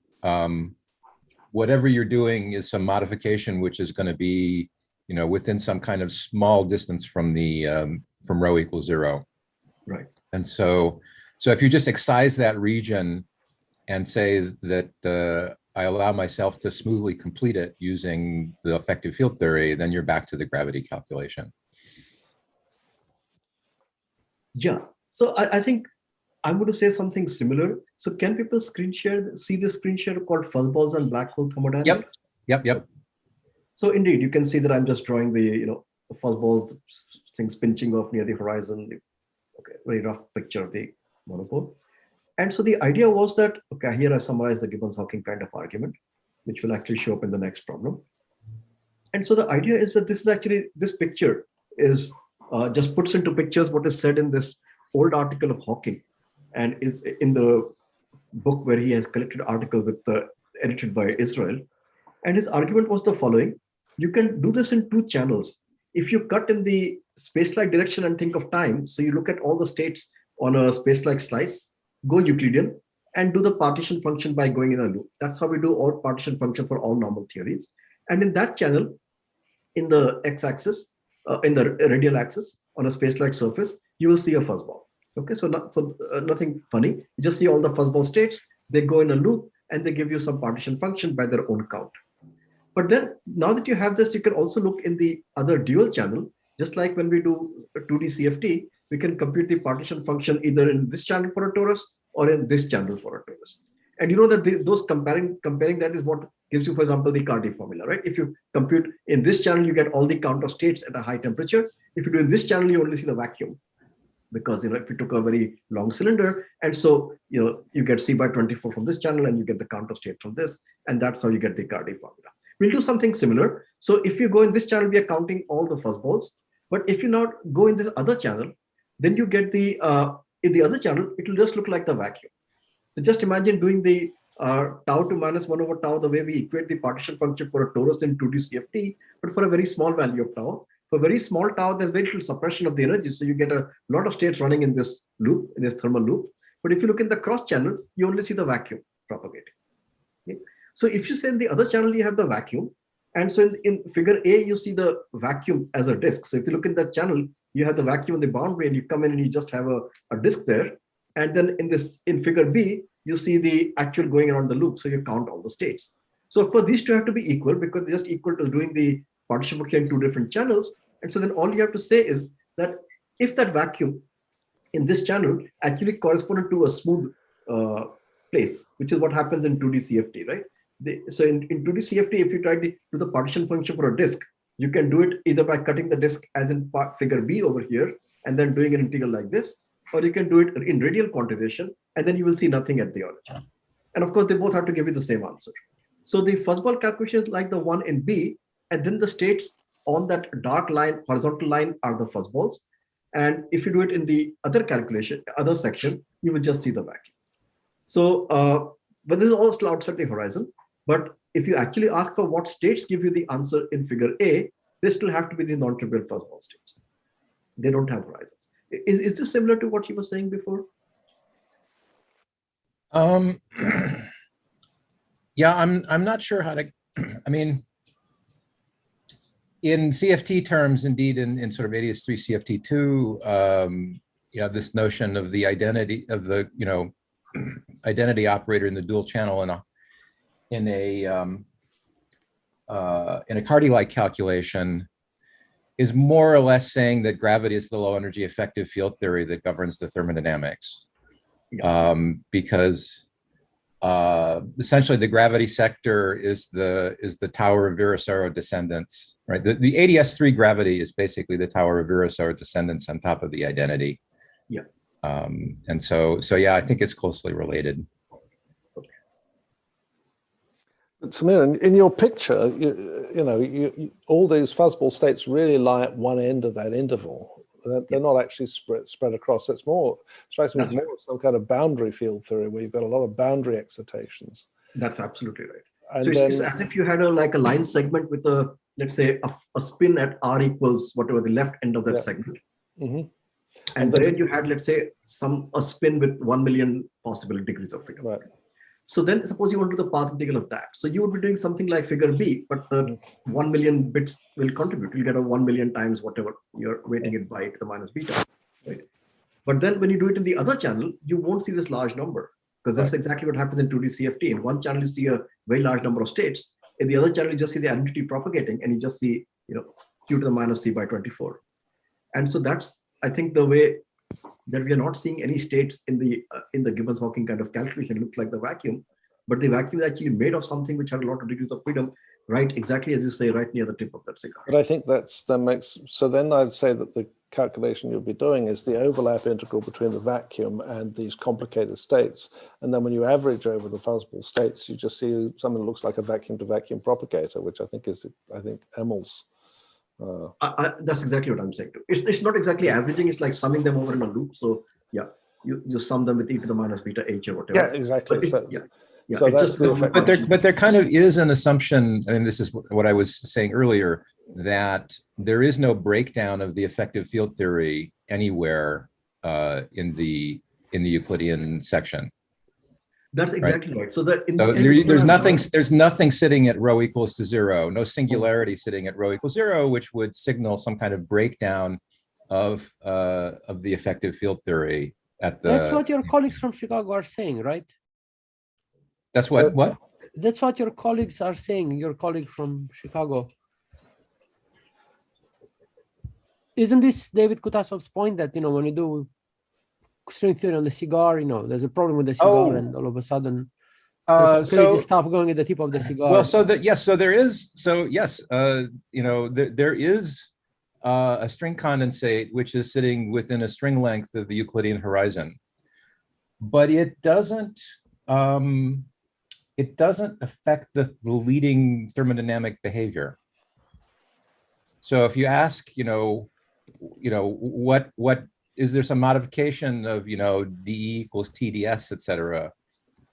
whatever you're doing is some modification which is going to be, within some kind of small distance from the from rho equals 0. Right. And so if you just excise that region and say that I allow myself to smoothly complete it using the effective field theory, then you're back to the gravity calculation. Yeah. So I think I'm going to say something similar. So can people see this screen share called fuzzballs and black hole thermodynamics? Yep. So indeed, you can see that I'm just drawing the the fuzzballs things pinching off near the horizon. Okay, very rough picture of the monopole. And so the idea was that, okay, here I summarize the Gibbons-Hawking kind of argument, which will actually show up in the next problem. And so the idea is that this picture is just puts into pictures what is said in this old article of Hawking, and is in the book where he has collected articles edited by Israel. And his argument was the following: you can do this in 2 channels. If you cut in the space-like direction and think of time, so you look at all the states on a space-like slice, go Euclidean, and do the partition function by going in a loop. That's how we do all partition function for all normal theories. And in that channel, in the x-axis, in the radial axis, on a space-like surface, you will see a fuzzball. Okay, so nothing funny. You just see all the fuzzball states. They go in a loop, and they give you some partition function by their own count. But then, now that you have this, you can also look in the other dual channel. Just like when we do a 2D CFT, we can compute the partition function either in this channel for a torus or in this channel for a torus. And you know that those comparing that is what gives you, for example, the Cardi formula, right? If you compute in this channel, you get all the count of states at a high temperature. If you do in this channel, you only see the vacuum, because if you took a very long cylinder, and so you get C by 24 from this channel, and you get the count of states from this, and that's how you get the Cardi formula. We'll do something similar. So if you go in this channel, we are counting all the fuzzballs. But if you now go in this other channel, then you get the in the other channel, it will just look like the vacuum. So just imagine doing the tau to minus 1 over tau, the way we equate the partition function for a torus in 2D CFT, but for a very small value of tau. For very small tau, there's very little suppression of the energy. So you get a lot of states running in this loop, in this thermal loop. But if you look in the cross channel, you only see the vacuum propagating. Okay? So if you say in the other channel, you have the vacuum. And so in figure A, you see the vacuum as a disk. So if you look in that channel, you have the vacuum in the boundary, and you come in and you just have a disk there. And then in figure B, you see the actual going around the loop. So you count all the states. So of course, these two have to be equal because they're just equal to doing the partition function in two different channels. And so then all you have to say is that if that vacuum in this channel actually corresponded to a smooth place, which is what happens in 2D CFT, right? So in 2D CFT, if you try to do the partition function for a disk, you can do it either by cutting the disk as in figure B over here, and then doing an integral like this, or you can do it in radial quantization, and then you will see nothing at the origin. And of course, they both have to give you the same answer. So the fuzzball calculation is like the one in B, and then the states on that dark line, horizontal line, are the fuzzballs. And if you do it in the other calculation, other section, you will just see the vacuum. So, but this is all still outside the horizon. But if you actually ask for what states give you the answer in figure A, they still have to be the non-trivial fuzzball states. They don't have horizons. Is this similar to what you were saying before? Yeah, I'm not sure how to, I mean, in CFT terms, indeed, in sort of ADS3 CFT2, yeah, this notion of the identity of the, identity operator in the dual channel in a Cardi-like calculation is more or less saying that gravity is the low energy effective field theory that governs the thermodynamics. Yeah. Because essentially the gravity sector is the Tower of Virasoro descendants, right? The ADS3 gravity is basically the Tower of Virasoro descendants on top of the identity. Yeah. And so yeah, I think it's closely related. Samir, in your picture, all these fuzzball states really lie at one end of that interval. They're not actually spread across. It's more, strikes me as more some kind of boundary field theory where you've got a lot of boundary excitations. That's absolutely right. And so it's as if you had a line segment with let's say a spin at r equals whatever the left end of that segment. Mm-hmm. And then you had, let's say, a spin with 1 million possible degrees of freedom. Right. So then suppose you want to do the path integral of that. So you would be doing something like figure B, but the 1 million bits will contribute. You'll get a 1 million times whatever you're weighting it by to the minus beta, right? But then when you do it in the other channel, you won't see this large number because that's exactly what happens in 2D CFT. In one channel, you see a very large number of states. In the other channel, you just see the identity propagating and you just see, q to the minus c by 24. And so that's, I think, the way that we are not seeing any states in the Gibbons-Hawking kind of calculation. It looks like the vacuum, but the vacuum is actually made of something which had a lot of degrees of freedom, right? Exactly as you say, right near the tip of that cigar. But I think so then I'd say that the calculation you'll be doing is the overlap integral between the vacuum and these complicated states. And then when you average over the fuzzball states, you just see something that looks like a vacuum to vacuum propagator, which I think is, Emil's. That's exactly what I'm saying too. It's not exactly averaging, it's like summing them over in a loop. So yeah, you sum them with e to the minus beta h or whatever. Yeah, exactly. Yeah, so that's the effect. But there kind of is an assumption, and this is what I was saying earlier, that there is no breakdown of the effective field theory anywhere in the Euclidean section. That's exactly right. So that there's nothing sitting at rho equals to 0, no singularity sitting at rho equals 0, which would signal some kind of breakdown of the effective field theory at the. That's what your colleagues from Chicago are saying, right? That's what? That's what your colleagues are saying. Your colleague from Chicago. Isn't this David Kutasov's point that when you do string theory on the cigar, there's a problem with the cigar, and all of a sudden there's stuff going at the tip of the cigar. Well, there is a string condensate which is sitting within a string length of the Euclidean horizon, but it doesn't affect the leading thermodynamic behavior. So if you ask, what is there some modification of, dE equals TdS, et cetera?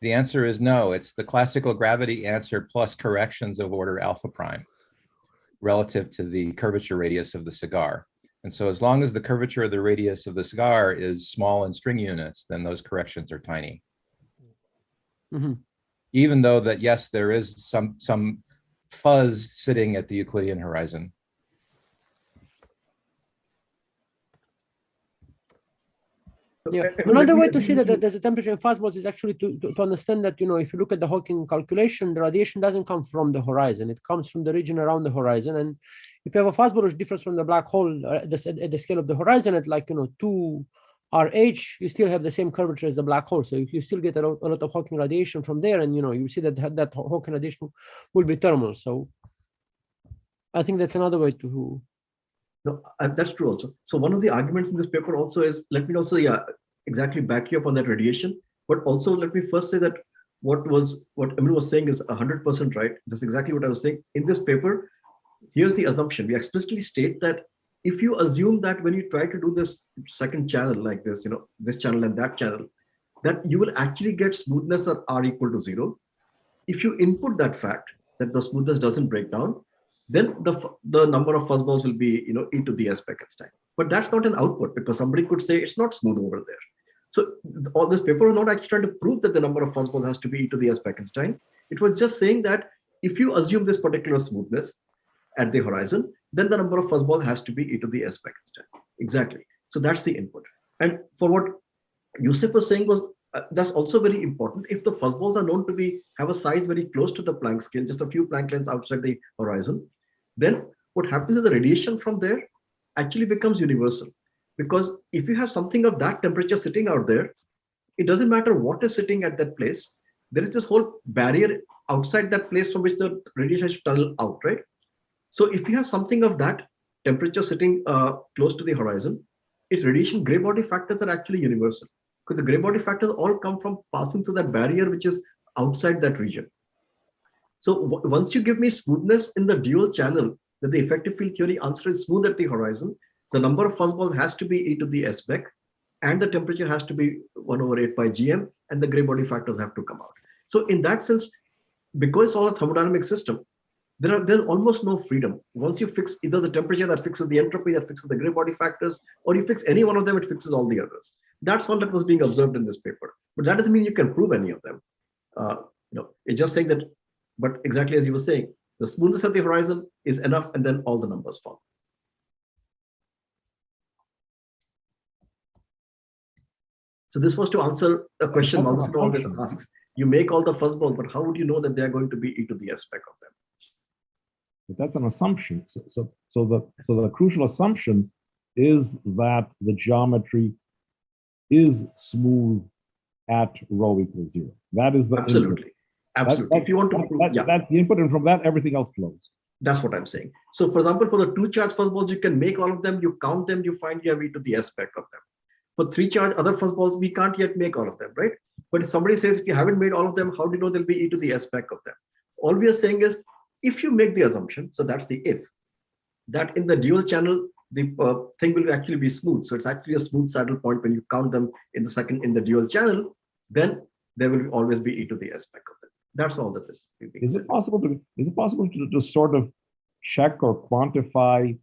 The answer is no. It's the classical gravity answer plus corrections of order alpha prime relative to the curvature radius of the cigar. And so as long as the curvature of the radius of the cigar is small in string units, then those corrections are tiny. Mm-hmm. Even though that, yes, there is some fuzz sitting at the Euclidean horizon. Yeah. Another way to see that there's a temperature in fastballs is actually to understand that, if you look at the Hawking calculation, the radiation doesn't come from the horizon. It comes from the region around the horizon. And if you have a fastball which differs from the black hole at the scale of the horizon at 2 RH, you still have the same curvature as the black hole. So you still get a lot of Hawking radiation from there. And, you see that Hawking radiation will be thermal. So I think that's another way to... No, that's true also. So one of the arguments in this paper also is, let me also, exactly back you up on that radiation. But also let me first say that what Amir was saying is 100% right. That's exactly what I was saying. In this paper, here's the assumption. We explicitly state that if you assume that when you try to do this second channel like this, this channel and that channel, that you will actually get smoothness at R equal to 0. If you input that fact that the smoothness doesn't break down, then the number of fuzzballs will be, e to the s Bekenstein. But that's not an output, because somebody could say it's not smooth over there. So all this paper was not actually trying to prove that the number of fuzzballs has to be e to the s Bekenstein. It was just saying that if you assume this particular smoothness at the horizon, then the number of fuzzballs has to be e to the s Bekenstein. Exactly. So that's the input. And for what Yusuf was saying was, that's also very important. If the fuzzballs are known to have a size very close to the Planck scale, just a few Planck lengths outside the horizon, then what happens is the radiation from there actually becomes universal. Because if you have something of that temperature sitting out there, it doesn't matter what is sitting at that place. There is this whole barrier outside that place from which the radiation has to tunnel out, right? So if you have something of that temperature sitting close to the horizon, its radiation gray body factors are actually universal. Because the gray body factors all come from passing through that barrier which is outside that region. So once you give me smoothness in the dual channel, that the effective field theory answer is smooth at the horizon, the number of fuzzballs has to be e to the s Beck, and the temperature has to be 1/8 pi gm, and the gray body factors have to come out. So in that sense, because it's all a thermodynamic system, there's almost no freedom. Once you fix either the temperature, that fixes the entropy, that fixes the gray body factors, or you fix any one of them, it fixes all the others. That's all that was being observed in this paper. But that doesn't mean you can prove any of them. It's just saying that, but exactly as you were saying, the smoothness at the horizon is enough, and then all the numbers follow. So this was to answer a question Mathur always asks. You make all the fuzzballs, but how would you know that they are going to be e to the s Beck of them? But that's an assumption. So the crucial assumption is that the geometry is smooth at rho equals 0. That is the absolutely input. Absolutely. If you want to prove, that's the input, and from that everything else flows. That's what I'm saying. So for example, for the 2 charge fuzzballs, you can make all of them, you count them, you find you have e to the s Beck of them. For 3 charge other fuzzballs, we can't yet make all of them, right? But if somebody says, if you haven't made all of them, how do you know there'll be e to the s Beck of them? All we are saying is, if you make the assumption, so that's the if, that in the dual channel, the thing will actually be smooth. So it's actually a smooth saddle point when you count them in the dual channel, then there will always be e to the s Beck of them. That's all that is. Is it possible to sort of check or quantify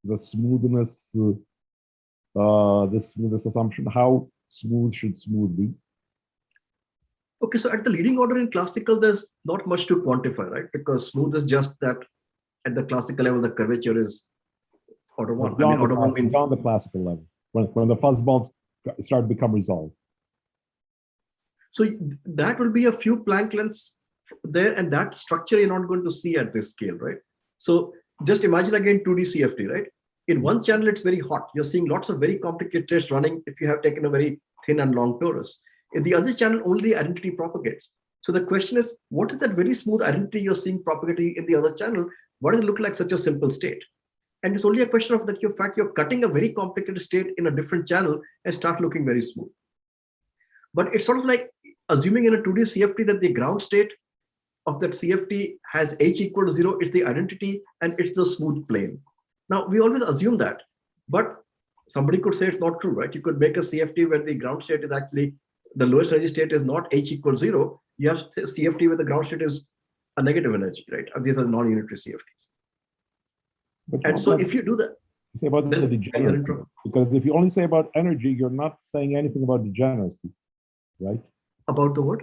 the smoothness, this smoothness assumption? How smooth should smooth be? Okay, so at the leading order in classical, there's not much to quantify, right? Because smooth is just that at the classical level, the curvature is order 1. I mean, order 1 means beyond the classical level, when the fuzzballs start to become resolved. So that will be a few Planck lengths there, and that structure you're not going to see at this scale, right? So just imagine again 2D CFT, right? In one channel, it's very hot. You're seeing lots of very complicated tests running if you have taken a very thin and long torus. In the other channel, only the identity propagates. So the question is, what is that very smooth identity you're seeing propagating in the other channel? What does it look like such a simple state? And it's only a question of that you're cutting a very complicated state in a different channel and start looking very smooth. But it's sort of like assuming in a 2D CFT that the ground state of that CFT has h equal to 0, it's the identity and it's the smooth plane. Now, we always assume that, but somebody could say it's not true, right? You could make a CFT where the ground state is actually, the lowest energy state is not h equals 0. You have CFT where the ground state is a negative energy, right? These are non-unitary CFTs. And so if you do that, you say about the degeneracy, because if you only say about energy, you're not saying anything about degeneracy, right? About the what?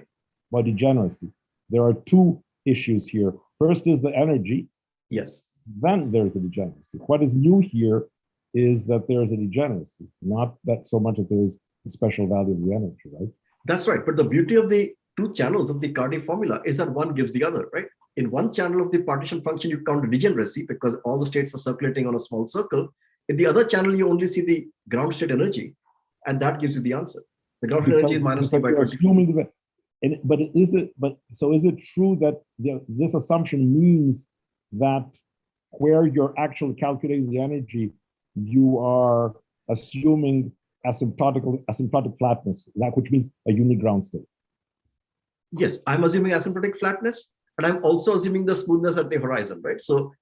About degeneracy. There are 2 issues here. First is the energy. Yes. Then there's the degeneracy. What is new here is that there's a degeneracy, not that so much that there's the special value of the energy, right? That's right. But the beauty of the two channels of the Cardi formula is that one gives the other, right? In one channel of the partition function, you count the degeneracy because all the states are circulating on a small circle. In the other channel, you only see the ground state energy, and that gives you the answer. The ground state energy is minus C by 24. So is it true that this assumption means that where you're actually calculating the energy, you are assuming asymptotic flatness, which means a unique ground state? Yes, I'm assuming asymptotic flatness, and I'm also assuming the smoothness at the horizon, right? So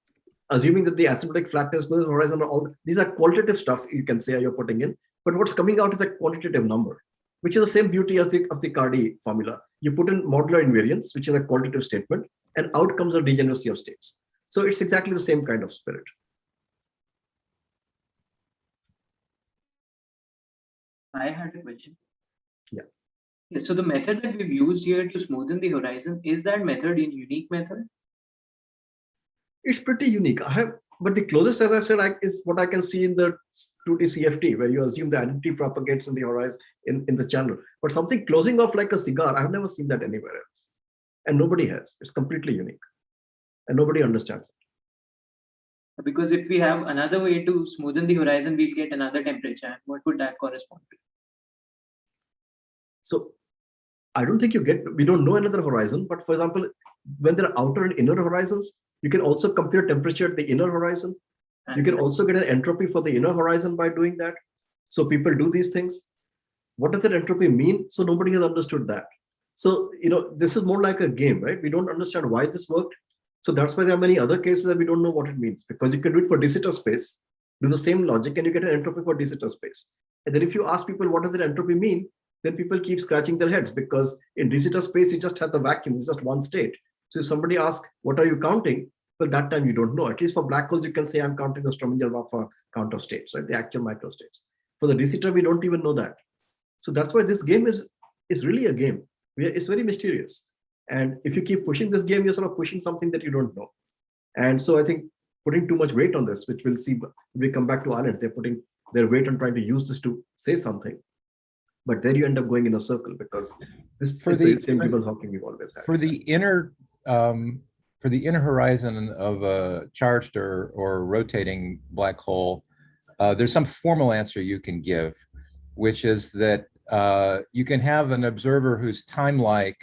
assuming that the asymptotic flatness, smoothness, horizon, these are qualitative stuff you can say you're putting in, but what's coming out is a quantitative number, which is the same beauty of the Cardi formula. You put in modular invariance, which is a qualitative statement, and out comes a degeneracy of states. So it's exactly the same kind of spirit. I had a question. Yeah. So the method that we've used here to smoothen the horizon, is that method a unique method? It's pretty unique. But the closest, as I said, is what I can see in the 2D CFT, where you assume the identity propagates in the horizon in the channel. But something closing off like a cigar, I've never seen that anywhere else. And nobody has. It's completely unique. And nobody understands it. Because if we have another way to smoothen the horizon, we'll get another temperature. What would that correspond to? So I don't think we don't know another horizon, but for example, when there are outer and inner horizons, you can also compare temperature at the inner horizon. You can also get an entropy for the inner horizon by doing that. So people do these things. What does that entropy mean? So nobody has understood that. So, this is more like a game, right? We don't understand why this worked. So that's why there are many other cases that we don't know what it means, because you can do it for de Sitter space, do the same logic, and you get an entropy for de Sitter space. And then if you ask people, what does that entropy mean? Then people keep scratching their heads, because in de Sitter space, you just have the vacuum, it's just one state. So if somebody asks, what are you counting? Well, that time you don't know. At least for black holes, you can say, I'm counting the Strominger-Vafa count of states, right? The actual microstates. For the de Sitter, we don't even know that. So that's why this game is really a game. It's very mysterious. And if you keep pushing this game, you're sort of pushing something that you don't know. And so I think putting too much weight on this, which we'll see when we come back to Ireland, they're putting their weight on trying to use this to say something. But then you end up going in a circle, because this is the same Gibbons Hawking we've always had. For the inner horizon of a charged or rotating black hole, there's some formal answer you can give, which is that you can have an observer who's time-like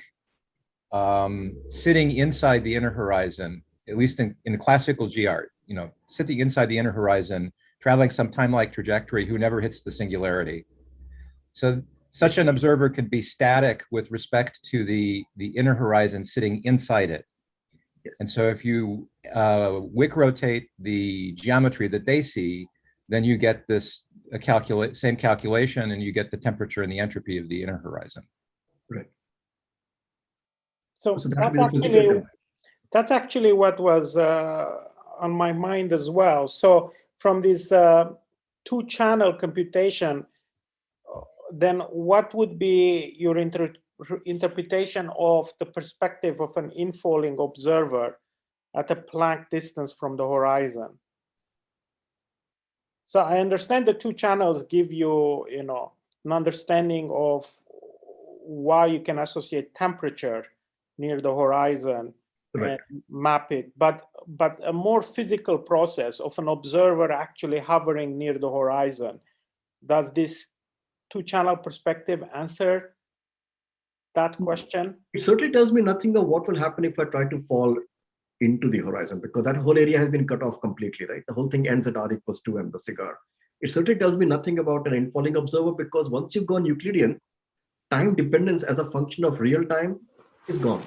sitting inside the inner horizon, at least in classical GR, sitting inside the inner horizon, traveling some time-like trajectory, who never hits the singularity. So such an observer could be static with respect to the inner horizon sitting inside it. And so if you Wick rotate the geometry that they see, then you get this same calculation, and you get the temperature and the entropy of the inner horizon. Right. So that's actually what was on my mind as well. So from this two-channel computation, then what would be your interpretation of the perspective of an infalling observer at a Planck distance from the horizon? So I understand the two channels give you, an understanding of why you can associate temperature near the horizon, right, and map it, but a more physical process of an observer actually hovering near the horizon. Does this two-channel perspective answer that question? It certainly tells me nothing of what will happen if I try to fall into the horizon, because that whole area has been cut off completely, right? The whole thing ends at r equals 2m, the cigar. It certainly tells me nothing about an infalling observer, because once you've gone Euclidean, time dependence as a function of real time is gone.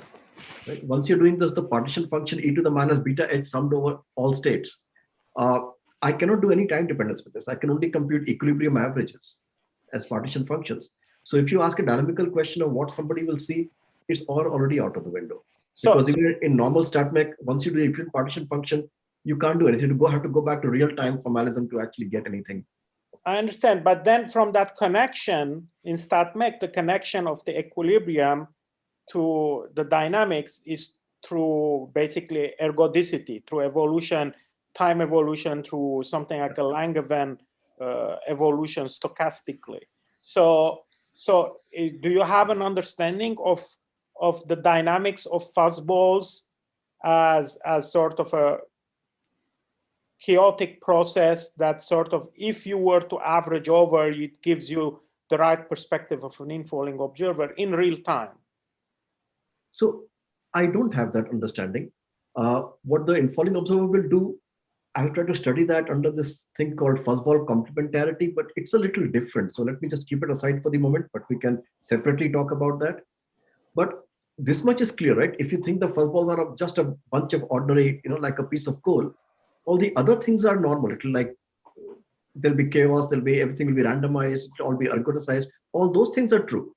Right? Once you're doing this, the partition function e to the minus beta h summed over all states, I cannot do any time dependence with this. I can only compute equilibrium averages as partition functions. So if you ask a dynamical question of what somebody will see, it's all already out of the window. Because even in normal StatMech, once you do the Euclidean partition function, you can't do anything. You have to go back to real-time formalism to actually get anything. I understand, but then from that connection in StatMech, the connection of the equilibrium to the dynamics is through basically ergodicity, through evolution, time evolution, through something like a Langevin evolution stochastically. So do you have an understanding of the dynamics of fuzzballs as sort of a chaotic process that sort of, if you were to average over, it gives you the right perspective of an infalling observer in real time? So I don't have that understanding. What the infalling observer will do, I'll try to study that under this thing called fuzzball complementarity, but it's a little different. So let me just keep it aside for the moment, but we can separately talk about that. But this much is clear, right? If you think the fuzzballs are just a bunch of ordinary, like a piece of coal, all the other things are normal. It'll like, there'll be chaos, everything will be randomized, it'll all be ergodicized. All those things are true.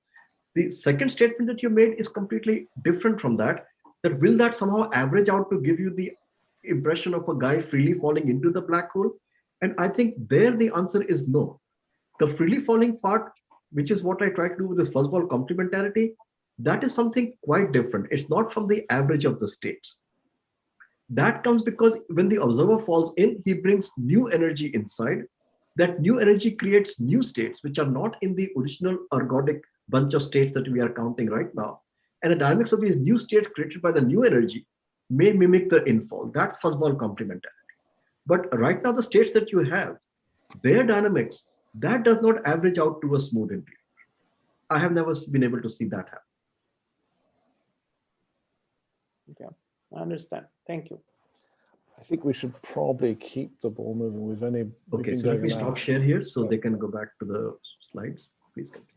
The second statement that you made is completely different from that. That will that somehow average out to give you the impression of a guy freely falling into the black hole? And I think there the answer is no. The freely falling part, which is what I try to do with this fuzzball complementarity, that is something quite different. It's not from the average of the states. That comes because when the observer falls in, he brings new energy inside. That new energy creates new states, which are not in the original ergodic bunch of states that we are counting right now. And the dynamics of these new states created by the new energy may mimic the infall. That's fuzzball complementarity. But right now, the states that you have, their dynamics, that does not average out to a smooth interior. I have never been able to see that happen. Okay, I understand. Thank you. I think we should probably keep the ball moving. Okay, so let me stop share here so they can go back to the slides. Please continue.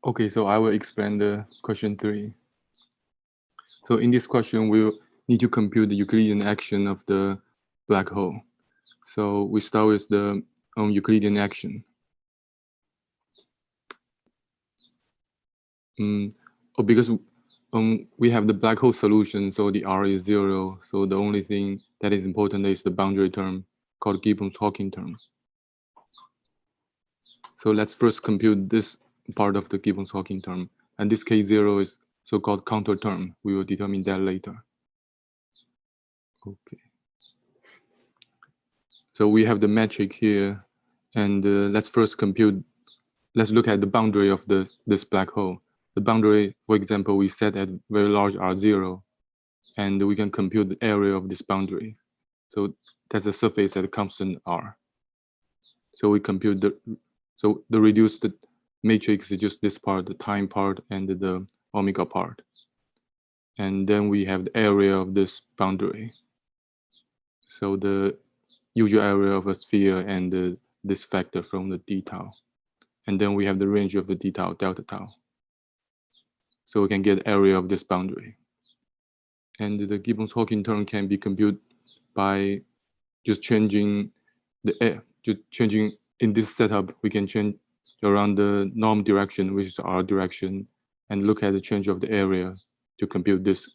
Okay, so I will explain the question 3. So in this question, we will need to compute the Euclidean action of the black hole. So we start with the Euclidean action. Because we have the black hole solution, so the R is 0. So the only thing that is important is the boundary term called Gibbons-Hawking term. So let's first compute this part of the Gibbons-Hawking term. And this K0 is so-called counter term. We will determine that later. Okay. So we have the metric here. And let's first let's look at the boundary of this black hole. The boundary, for example, we set at very large R0. And we can compute the area of this boundary. So that's a surface at a constant R. So we compute the reduced matrix is just this part, the time part and the omega part. And then we have the area of this boundary. So the usual area of a sphere and this factor from the d tau. And then we have the range of the d tau, delta tau. So we can get area of this boundary. And the Gibbons-Hawking term can be computed by just changing in this setup, we can change around the norm direction, which is R direction, and look at the change of the area to compute this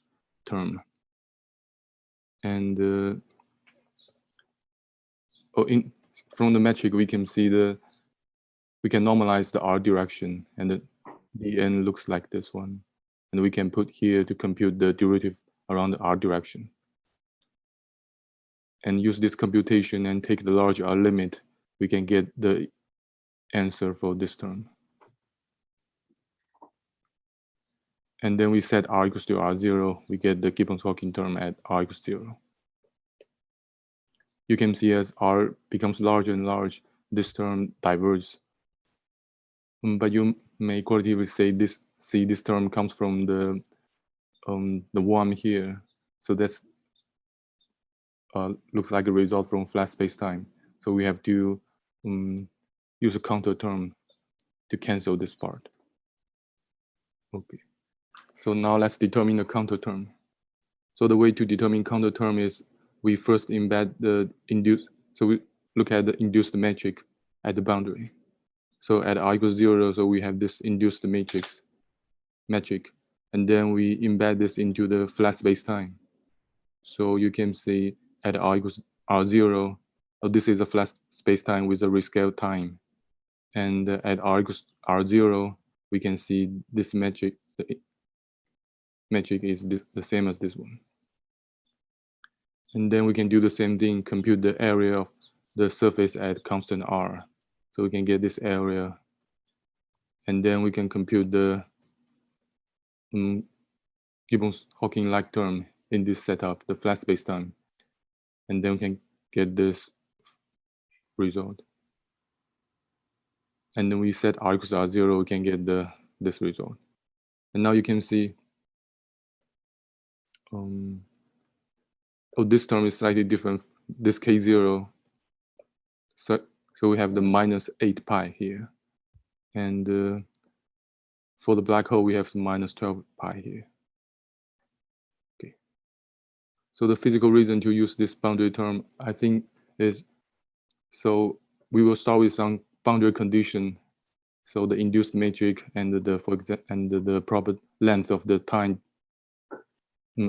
term. And from the metric, we can see we can normalize the R direction, and the end looks like this one. And we can put here to compute the derivative around the R direction. And use this computation and take the large R limit, we can get the answer for this term. And then we set R equals to R0, we get the Gibbons-Hawking term at R equals 0. You can see as R becomes larger and large, this term diverges. But you may qualitatively say this term comes from the one here. So that's looks like a result from flat space-time. So we have to use a counter term to cancel this part. Okay. So now let's determine the counter term. So the way to determine counter term is we first embed the induced. So we look at the induced metric at the boundary. So at R equals 0, so we have this induced matrix metric, and then we embed this into the flat space-time. So you can see at R equals R0, this is a flat space-time with a rescaled time. And at R equals R0, we can see this metric, metric is the same as this one. And then we can do the same thing, compute the area of the surface at constant r. So we can get this area. And then we can compute the Gibbons-Hawking-like term in this setup, the flat spacetime. And then we can get this result. And then we set r equals to r0, we can get this result. And now you can see, this term is slightly different. This k0, so we have the minus 8 pi here. And for the black hole, we have some minus 12 pi here. Okay. So the physical reason to use this boundary term, I think, is, so we will start with some boundary condition. So the induced matrix and the proper length of the time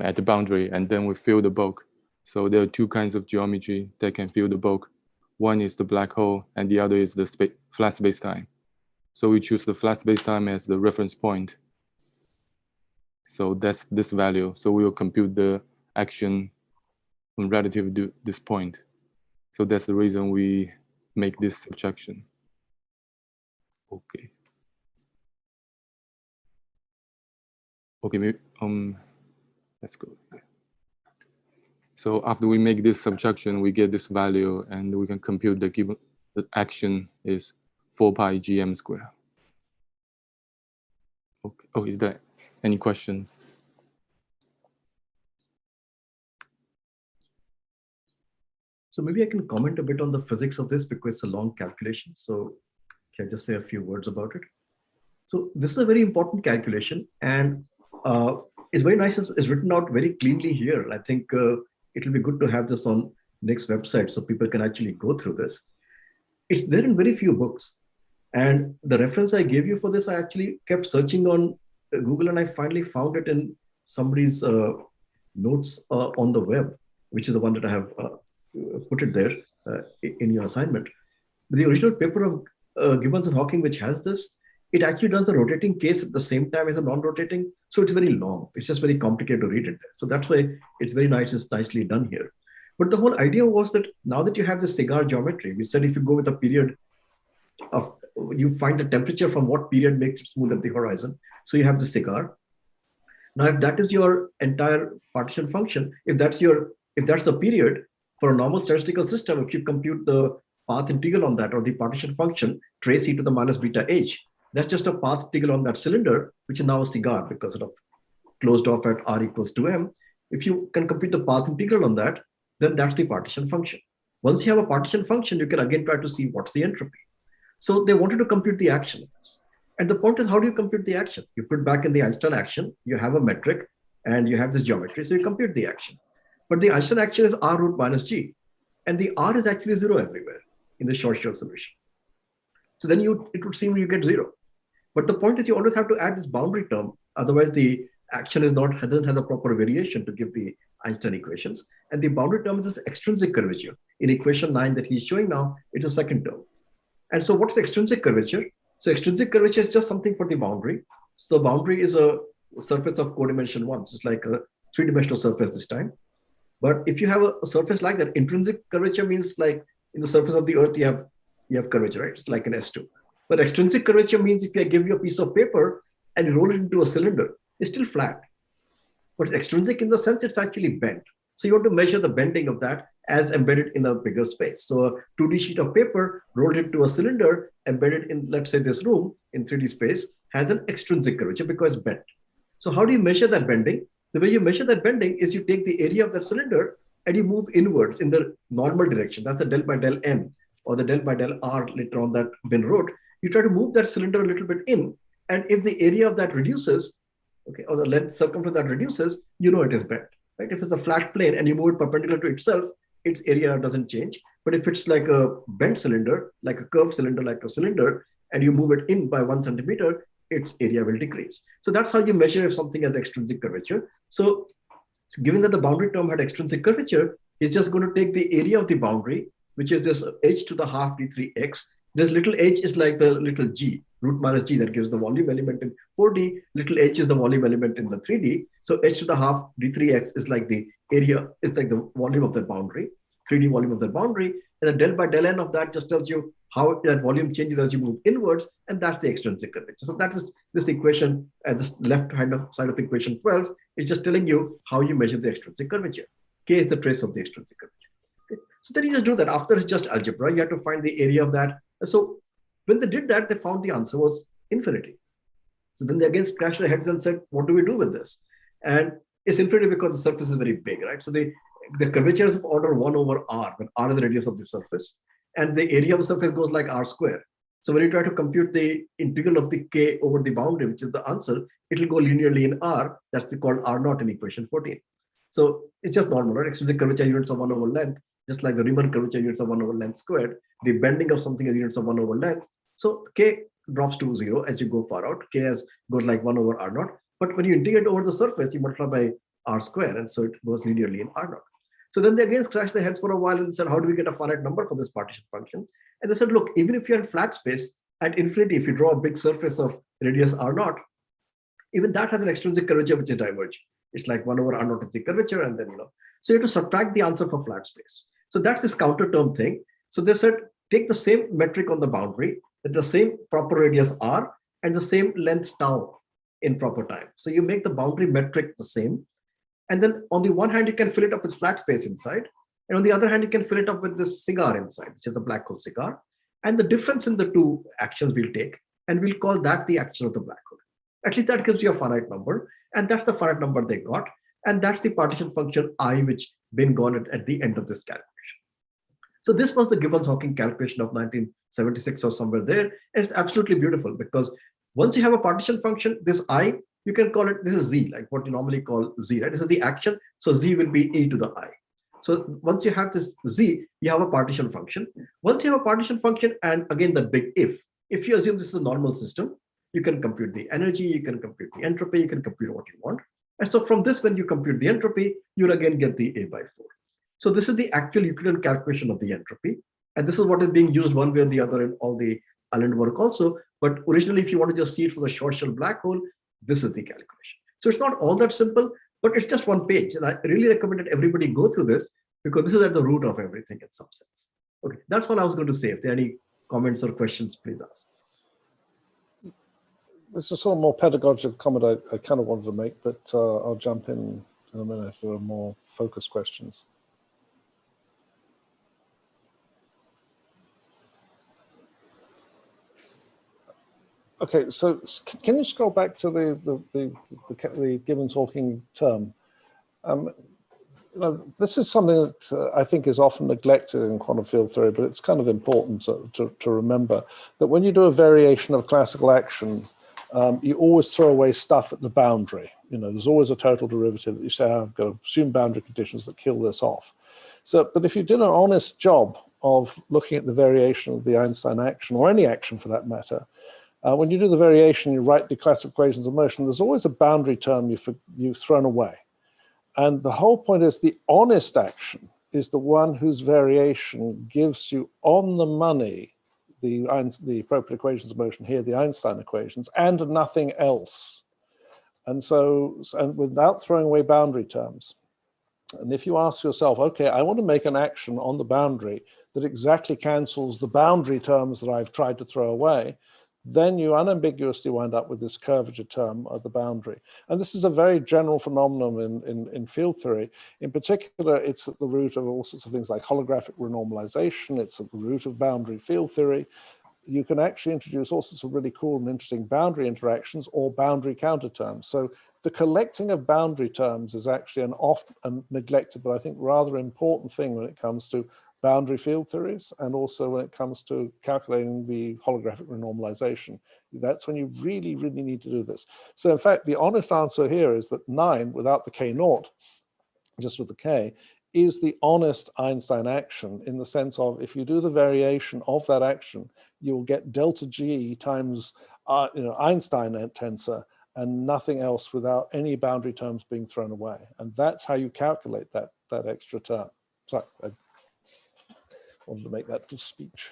at the boundary, and then we fill the bulk. So there are two kinds of geometry that can fill the bulk. One is the black hole, and the other is the flat spacetime. So we choose the flat spacetime as the reference point. So that's this value. So we will compute the action relative to this point. So that's the reason we make this subtraction. Okay. Okay, maybe, let's go. So after we make this subtraction, we get this value, and we can compute the action is 4 pi gm squared. Okay. Oh, is there any questions? So maybe I can comment a bit on the physics of this because it's a long calculation. So can I just say a few words about it? So this is a very important calculation, and it's very nice. It's written out very cleanly here. I think it will be good to have this on Nick's website so people can actually go through this. It's there in very few books. And the reference I gave you for this, I actually kept searching on Google, and I finally found it in somebody's notes on the web, which is the one that I have put it there in your assignment. The original paper of Gibbons and Hawking, which has this, it actually does the rotating case at the same time as a non-rotating. So it's very long. It's just very complicated to read it there. So that's why it's very nice. It's nicely done here. But the whole idea was that now that you have the cigar geometry, we said if you go with a period of, you find the temperature from what period makes it smooth at the horizon. So you have the cigar. Now, if that is your entire partition function, if that's the period for a normal statistical system, if you compute the path integral on that, or the partition function, trace e to the minus beta h, that's just a path integral on that cylinder, which is now a cigar because it closed off at r equals to m. If you can compute the path integral on that, then that's the partition function. Once you have a partition function, you can again try to see what's the entropy. So they wanted to compute the action of this. And the point is, how do you compute the action? You put back in the Einstein action, you have a metric, and you have this geometry, so you compute the action. But the Einstein action is r root minus g, and the r is actually 0 everywhere in the Schwarzschild solution. So then it would seem you get 0. But the point is, you always have to add this boundary term. Otherwise, the action doesn't have a proper variation to give the Einstein equations. And the boundary term is this extrinsic curvature. In equation 9 that he's showing now, it's a second term. And so what's extrinsic curvature? So extrinsic curvature is just something for the boundary. So the boundary is a surface of codimension 1. So it's like a 3-dimensional surface this time. But if you have a surface like that, intrinsic curvature means like in the surface of the earth, you have curvature, right? It's like an S2. But extrinsic curvature means if I give you a piece of paper and you roll it into a cylinder, it's still flat. But extrinsic in the sense it's actually bent. So you want to measure the bending of that as embedded in a bigger space. So a 2D sheet of paper rolled into a cylinder embedded in, let's say, this room in 3D space has an extrinsic curvature because it's bent. So how do you measure that bending? The way you measure that bending is you take the area of that cylinder and you move inwards in the normal direction. That's the del by del n, or the del by del r later on that Ben wrote. You try to move that cylinder a little bit in, and if the area of that reduces, okay, or the length circumference that reduces, you know it is bent, right? If it's a flat plane and you move it perpendicular to itself, its area doesn't change. But if it's like a bent cylinder, like a curved cylinder, like a cylinder, and you move it in by 1 centimeter, its area will decrease. So that's how you measure if something has extrinsic curvature. So given that the boundary term had extrinsic curvature, it's just going to take the area of the boundary, which is this h to the half d3x. This little h is like the little g. root minus g, that gives the volume element in 4D, little h is the volume element in the 3D. So h to the half d3x is like the area, it's like the volume of the boundary, 3D volume of the boundary. And the del by del n of that just tells you how that volume changes as you move inwards, and that's the extrinsic curvature. So that is this equation at this left hand side of equation 12. It's just telling you how you measure the extrinsic curvature. K is the trace of the extrinsic curvature. Okay. So then you just do that. After it's just algebra, you have to find the area of that. So when they did that, they found the answer was infinity. So then they again scratched their heads and said, what do we do with this? And it's infinity because the surface is very big, right? So the curvature is of order 1 over r, when r is the radius of the surface. And the area of the surface goes like r squared. So when you try to compute the integral of the k over the boundary, which is the answer, it will go linearly in r. That's called r naught in equation 14. So it's just normal, right? Extrinsic curvature units of 1 over length, just like the Riemann curvature units of 1 over length squared. The bending of something is units of 1 over length. So k drops to 0 as you go far out. K goes like 1 over r naught. But when you integrate over the surface, you multiply by r squared, and so it goes linearly in r naught. So then they again scratched their heads for a while and said, how do we get a finite number for this partition function? And they said, look, even if you're in flat space, at infinity, if you draw a big surface of radius r naught, even that has an extrinsic curvature which is divergent. It's like 1 over r naught is the curvature, and then, so you have to subtract the answer for flat space. So that's this counter term thing. So they said, take the same metric on the boundary, with the same proper radius r, and the same length tau in proper time. So you make the boundary metric the same. And then on the one hand, you can fill it up with flat space inside. And on the other hand, you can fill it up with this cigar inside, which is the black hole cigar. And the difference in the two actions we'll take, and we'll call that the action of the black hole. At least that gives you a finite number. And that's the finite number they got. And that's the partition function I, which been gone at the end of this calculation. So this was the Gibbons-Hawking calculation of 1976 or somewhere there. And it's absolutely beautiful because once you have a partition function, this I, you can call it, this is Z, like what you normally call Z, right? This is the action. So Z will be e to the I. So once you have this Z, you have a partition function. Once you have a partition function, and again, the big if you assume this is a normal system, you can compute the energy, you can compute the entropy, you can compute what you want. And so from this, when you compute the entropy, you'll again get the A by 4. So this is the actual Euclidean calculation of the entropy. And this is what is being used one way or the other in all the Island work also. But originally, if you want to just see it for the short shell black hole, this is the calculation. So it's not all that simple, but it's just one page. And I really recommend that everybody go through this because this is at the root of everything in some sense. Okay, that's all I was going to say. If there are any comments or questions, please ask. This is a sort of more pedagogical comment I kind of wanted to make, but I'll jump in a minute if there are more focused questions. Okay, so can you scroll back to the Gibbons-Hawking term? This is something that I think is often neglected in quantum field theory, but it's kind of important to remember that when you do a variation of classical action, you always throw away stuff at the boundary. There's always a total derivative that you say, I've got to assume boundary conditions that kill this off. So, but if you did an honest job of looking at the variation of the Einstein action, or any action for that matter, when you do the variation, you write the classical equations of motion, there's always a boundary term you've thrown away. And the whole point is the honest action is the one whose variation gives you on the money the appropriate equations of motion here, the Einstein equations, and nothing else. And so, and without throwing away boundary terms. And if you ask yourself, okay, I want to make an action on the boundary that exactly cancels the boundary terms that I've tried to throw away, then you unambiguously wind up with this curvature term at the boundary. And this is a very general phenomenon in field theory. In particular, it's at the root of all sorts of things like holographic renormalization. It's at the root of boundary field theory. You can actually introduce all sorts of really cool and interesting boundary interactions or boundary counter terms. So the collecting of boundary terms is actually an often neglected, but I think rather important thing when it comes to boundary field theories, and also when it comes to calculating the holographic renormalization. That's when you really, really need to do this. So in fact, the honest answer here is that 9, without the k naught, just with the k, is the honest Einstein action, in the sense of if you do the variation of that action, you'll get delta G times Einstein tensor and nothing else without any boundary terms being thrown away. And that's how you calculate that extra term. Sorry, I wanted to make that speech.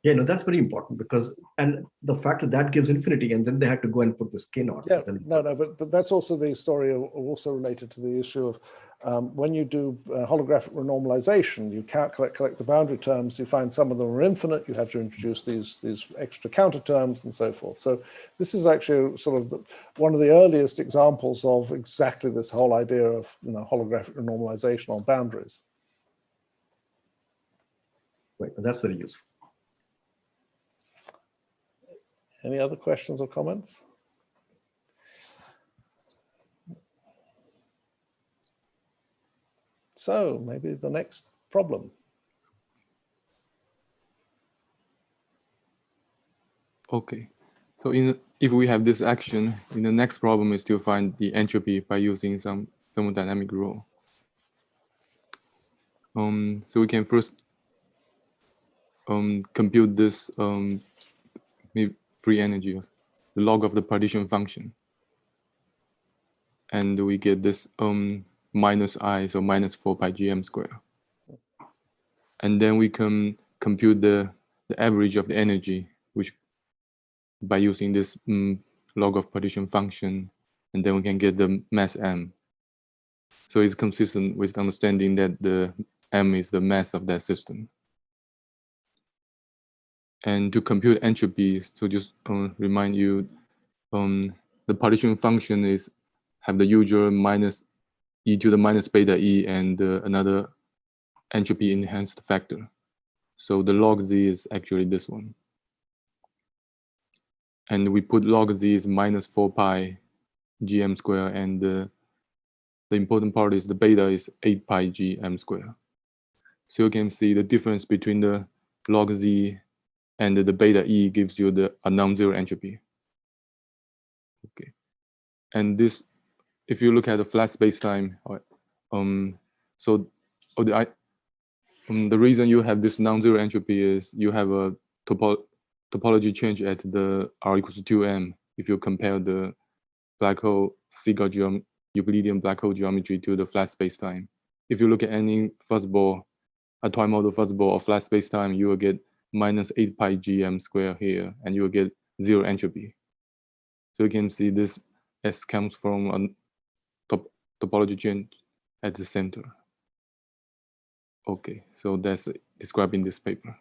Yeah, no, that's very important because, and the fact that that gives infinity, and then they had to go and put this k naught. Yeah, but that's also the story also related to the issue of when you do holographic renormalization, you collect the boundary terms, you find some of them are infinite, you have to introduce these extra counter terms and so forth. So this is actually sort of one of the earliest examples of exactly this whole idea of holographic renormalization on boundaries. Right, that's very useful. Any other questions or comments? So maybe the next problem. Okay, so if we have this action, in the next problem is to find the entropy by using some thermodynamic rule. So we can first compute this free energy, the log of the partition function, and we get this minus I, so minus 4 pi gm square. And then we can compute the average of the energy, which by using this log of partition function, and then we can get the mass m. So it's consistent with understanding that the m is the mass of that system. And to compute entropy, so just remind you, the partition function have the usual minus e to the minus beta e and another entropy enhanced factor. So the log z is actually this one. And we put log z is minus 4 pi gm square, and the important part is the beta is 8 pi gm square. So you can see the difference between the log z and the beta e gives you a non-zero entropy. Okay, and this, if you look at the flat spacetime, so the reason you have this non-zero entropy is you have a topology change at the r equals to 2m if you compare the black hole Euclidean black hole geometry to the flat spacetime. If you look at any fuzzball, a toy model fuzzball or flat spacetime, you will get minus 8 pi gm square here, and you will get 0 entropy. So you can see this S comes from a topology change at the center. Okay, so that's described in this paper.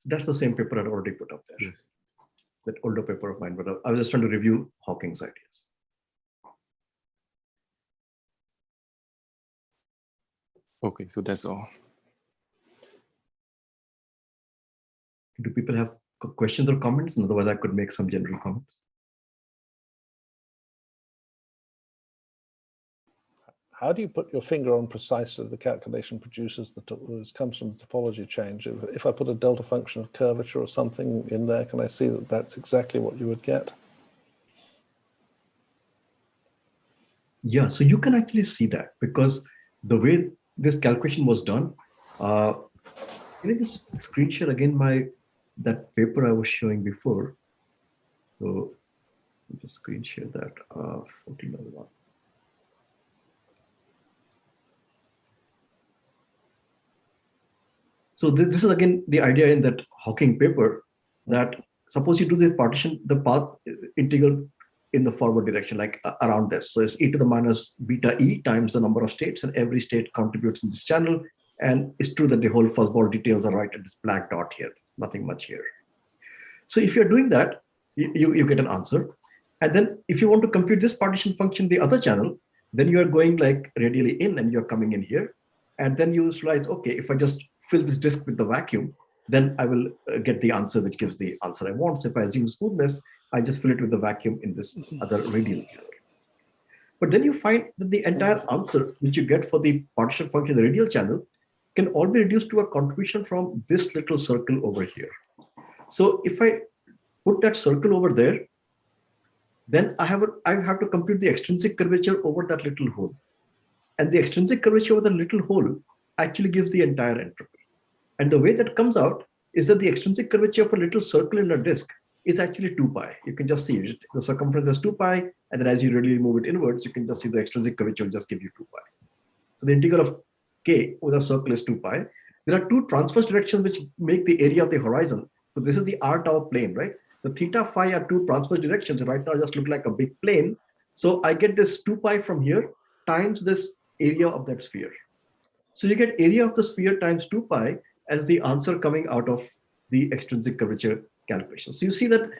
That's the same paper I'd already put up there. Yes. That older paper of mine, but I was just trying to review Hawking's ideas. Okay, so that's all. Do people have questions or comments? Otherwise, I could make some general comments. How do you put your finger on precisely the calculation produces comes from the topology change? If I put a delta function of curvature or something in there, can I see that that's exactly what you would get? Yeah, so you can actually see that because the way this calculation was done, can I just screen share again that paper I was showing before? So just screen share that 1401. So this is again the idea in that Hawking paper that suppose you do the partition, the path integral in the forward direction, like around this. So it's e to the minus beta e times the number of states, and every state contributes in this channel. And it's true that the whole fuzzball details are right at this black dot here. Nothing much here. So if you're doing that, you get an answer. And then if you want to compute this partition function, the other channel, then you are going like radially in and you're coming in here. And then you realize, okay, if I just fill this disk with the vacuum, then I will get the answer which gives the answer I want. So if I assume smoothness, I just fill it with the vacuum in this other radial channel. But then you find that the entire answer which you get for the partition function in the radial channel can all be reduced to a contribution from this little circle over here. So if I put that circle over there, then I have to compute the extrinsic curvature over that little hole. And the extrinsic curvature over the little hole actually gives the entire entropy. And the way that comes out is that the extrinsic curvature of a little circle in a disk is actually 2 pi. You can just see it. The circumference is 2 pi, and then as you really move it inwards, you can just see the extrinsic curvature will just give you 2 pi. So the integral of k over the circle is 2 pi. there are two transverse directions which make the area of the horizon. So this is the r tau plane, right? The theta phi are two transverse directions. Right now, just look like a big plane. So I get this 2 pi from here times this area of that sphere. So you get area of the sphere times 2 pi as the answer coming out of the extrinsic curvature calculation. So you see that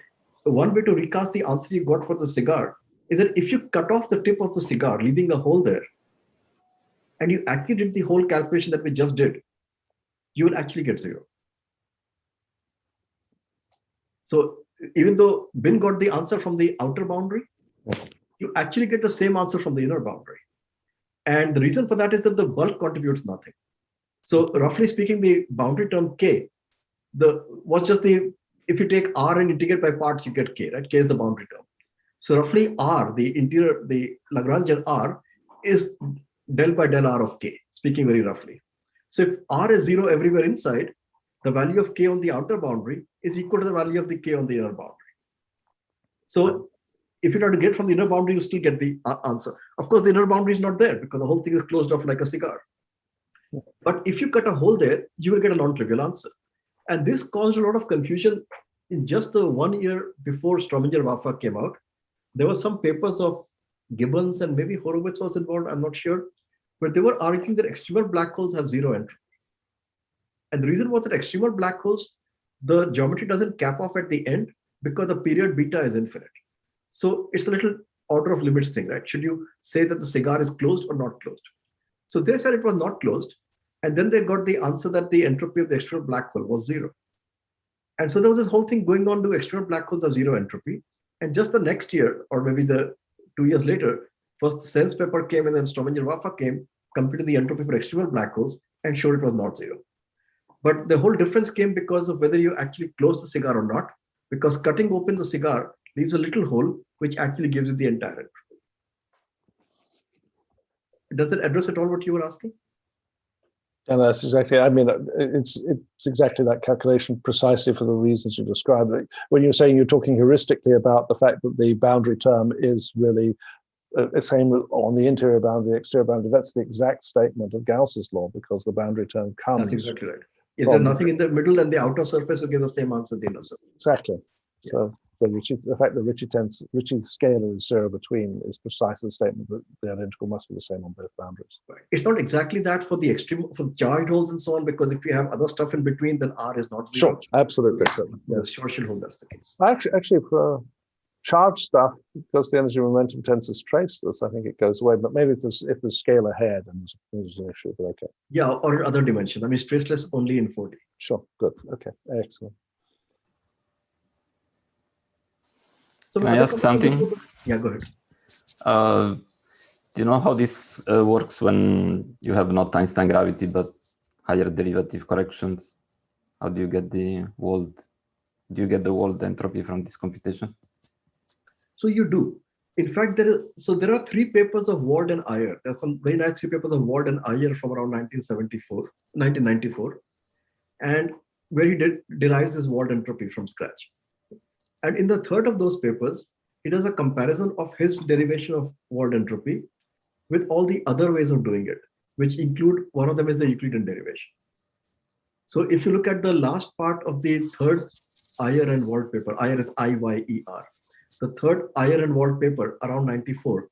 one way to recast the answer you got for the cigar is that if you cut off the tip of the cigar, leaving a hole there, and you actually did the whole calculation that we just did, you will actually get 0. So even though Bin got the answer from the outer boundary, you actually get the same answer from the inner boundary. And the reason for that is that the bulk contributes nothing. So roughly speaking, the boundary term k, if you take r and integrate by parts, you get k, right? K is the boundary term. So roughly r, the Lagrangian r, is del by del r of k, speaking very roughly. So if r is 0 everywhere inside, the value of k on the outer boundary is equal to the value of the k on the inner boundary. So if you try to get from the inner boundary, you still get the answer. Of course, the inner boundary is not there because the whole thing is closed off like a cigar. But if you cut a hole there, you will get a non-trivial answer. And this caused a lot of confusion in just the 1 year before Strominger-Waffa came out. There were some papers of Gibbons and maybe Horowitz was involved, I'm not sure, but they were arguing that extremal black holes have 0 entropy. And the reason was that extremal black holes, the geometry doesn't cap off at the end because the period beta is infinite. So it's a little order of limits thing, right? Should you say that the cigar is closed or not closed? So they said it was not closed. And then they got the answer that the entropy of the external black hole was 0. And so there was this whole thing going on to external black holes have 0 entropy. And just the next year, or maybe the 2 years later, first the Sense paper came and then Strominger-Waffa came, computed the entropy for external black holes and showed it was not 0. But the whole difference came because of whether you actually close the cigar or not, because cutting open the cigar leaves a little hole, which actually gives you the entire entropy. Does it address at all what you were asking? And that's exactly, I mean, it's exactly that calculation precisely for the reasons you described. When you're saying you're talking heuristically about the fact that the boundary term is really the same on the interior boundary, exterior boundary, that's the exact statement of Gauss's law because the boundary term comes. That's exactly right. If there's nothing in the middle, then the outer surface will give the same answer as the inner surface. Exactly. Yeah. So the fact that Ritchie scalar is 0 between is precisely the statement that the identical must be the same on both boundaries. Right. It's not exactly that for the extreme, for charged holes and so on, because if you have other stuff in between, then R is not 0. Sure, absolutely. The Schwarzschild hole, that's the case. Actually, for charged stuff, because the energy momentum tensor is traceless, I think it goes away. But maybe if there's scalar here, then there's an issue. But okay. Yeah, or in other dimensions. I mean, it's traceless only in 4D. Sure. Good. Okay. Excellent. So can I ask something? Yeah, go ahead. Do you know how this works when you have not Einstein gravity but higher derivative corrections? How do you get the world? Do you get the world entropy from this computation? So you do. In fact, there are 3 papers of Ward and Iyer. There's some very nice 3 papers of Ward and Iyer from around 1994, and where he derives his Ward entropy from scratch. And in the third of those papers, he does a comparison of his derivation of Ward entropy with all the other ways of doing it, which include, one of them is the Euclidean derivation. So if you look at the last part of the third Iyer and Ward paper, Iyer is IYER, the third Iyer and Ward paper around 94,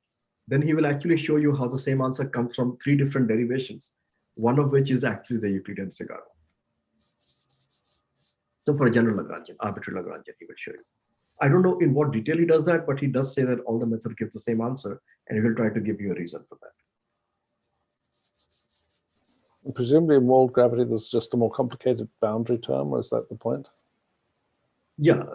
then he will actually show you how the same answer comes from 3 different derivations, one of which is actually the Euclidean cigar. So for a general Lagrangian, arbitrary Lagrangian, he will show you. I don't know in what detail he does that, but he does say that all the methods give the same answer, and he will try to give you a reason for that. And presumably in world gravity, there's just a more complicated boundary term, or is that the point? Yeah,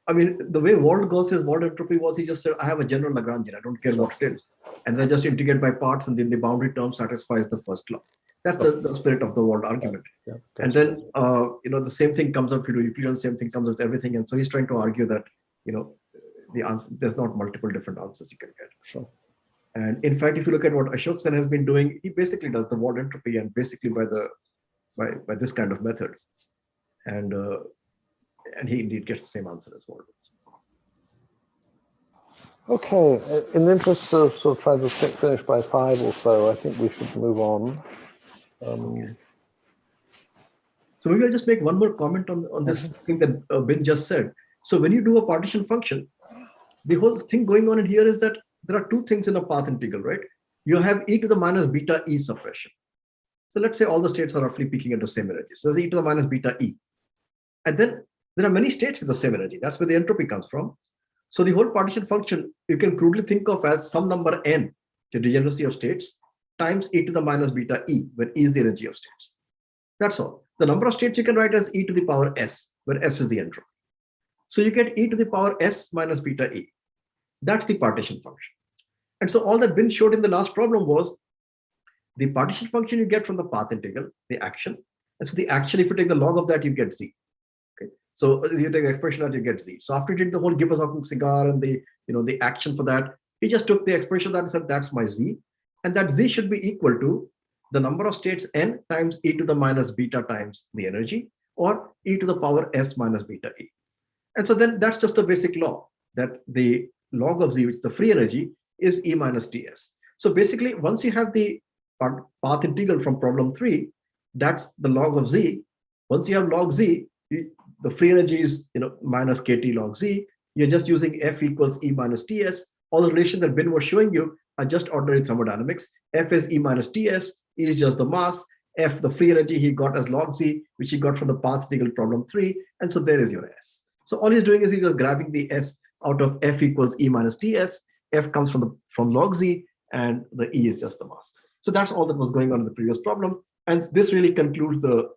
I mean, the way Wald goes, his Wald entropy was, he just said, I have a general Lagrangian, I don't care what it is. And then just integrate by parts, and then the boundary term satisfies the first law. That's the spirit of the Wald argument. Yeah, and then, the same thing comes up to Euclidean, same thing comes up with everything. And so he's trying to argue that, the answer, there's not multiple different answers you can get. Sure. And in fact, if you look at what Ashok Sen has been doing, he basically does the Wald entropy and basically by this kind of method. And he indeed gets the same answer as Wald. Okay, in the interest of sort of trying to finish by 5 or so, I think we should move on. So maybe I'll just make one more comment on this thing that Ben just said. So when you do a partition function, the whole thing going on in here is that there are two things in a path integral, right? You have e to the minus beta e suppression. So let's say all the states are roughly peaking at the same energy. So there's e to the minus beta e. And then there are many states with the same energy. That's where the entropy comes from. So the whole partition function, you can crudely think of as some number n, the degeneracy of states, times e to the minus beta e, where e is the energy of states. That's all. The number of states you can write as e to the power s, where s is the entropy. So you get e to the power s minus beta e. That's the partition function. And so all that Ben showed in the last problem was the partition function you get from the path integral, the action. And so the action, if you take the log of that, you get z. Okay. So you take the expression that you get z. So after you did the whole Gibbons-Hawking cigar and the action for that, he just took the expression that and said that's my z. And that z should be equal to the number of states n times e to the minus beta times the energy, or e to the power s minus beta e. And so then that's just a basic law, that the log of z, which is the free energy, is e minus ts. So basically, once you have the path integral from problem 3, that's the log of z. Once you have log z, the free energy is minus kt log z. You're just using f equals e minus ts. All the relations that Ben was showing you are just ordinary thermodynamics. F is e minus ts, e is just the mass, f the free energy he got as log z, which he got from the path integral problem 3, and so there is your s. So all he's doing is he's just grabbing the s out of f equals e minus ts. F comes from log z, and the e is just the mass. So that's all that was going on in the previous problem, and this really concludes the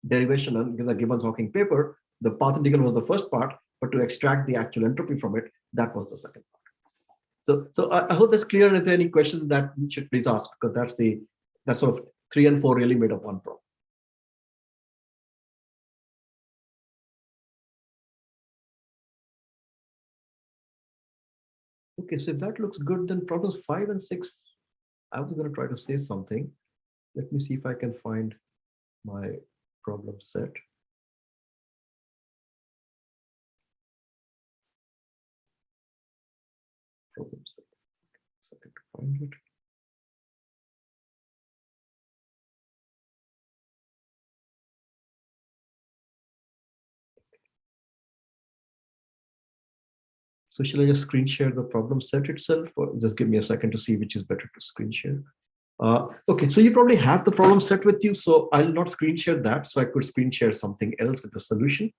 derivation in the Gibbons-Hawking paper. The path integral was the first part, but to extract the actual entropy from it, that was the second part. So I hope that's clear. And if there are any questions that you should please ask, because that's sort of 3 and 4 really made up one problem. Okay, so if that looks good, then problems 5 and 6, I was going to try to say something. Let me see if I can find my problem set. Problem set. Second to find it. So shall I just screen share the problem set itself, or just give me a second to see which is better to screen share? Okay, so you probably have the problem set with you, so I'll not screen share that. So I could screen share something else with the solution.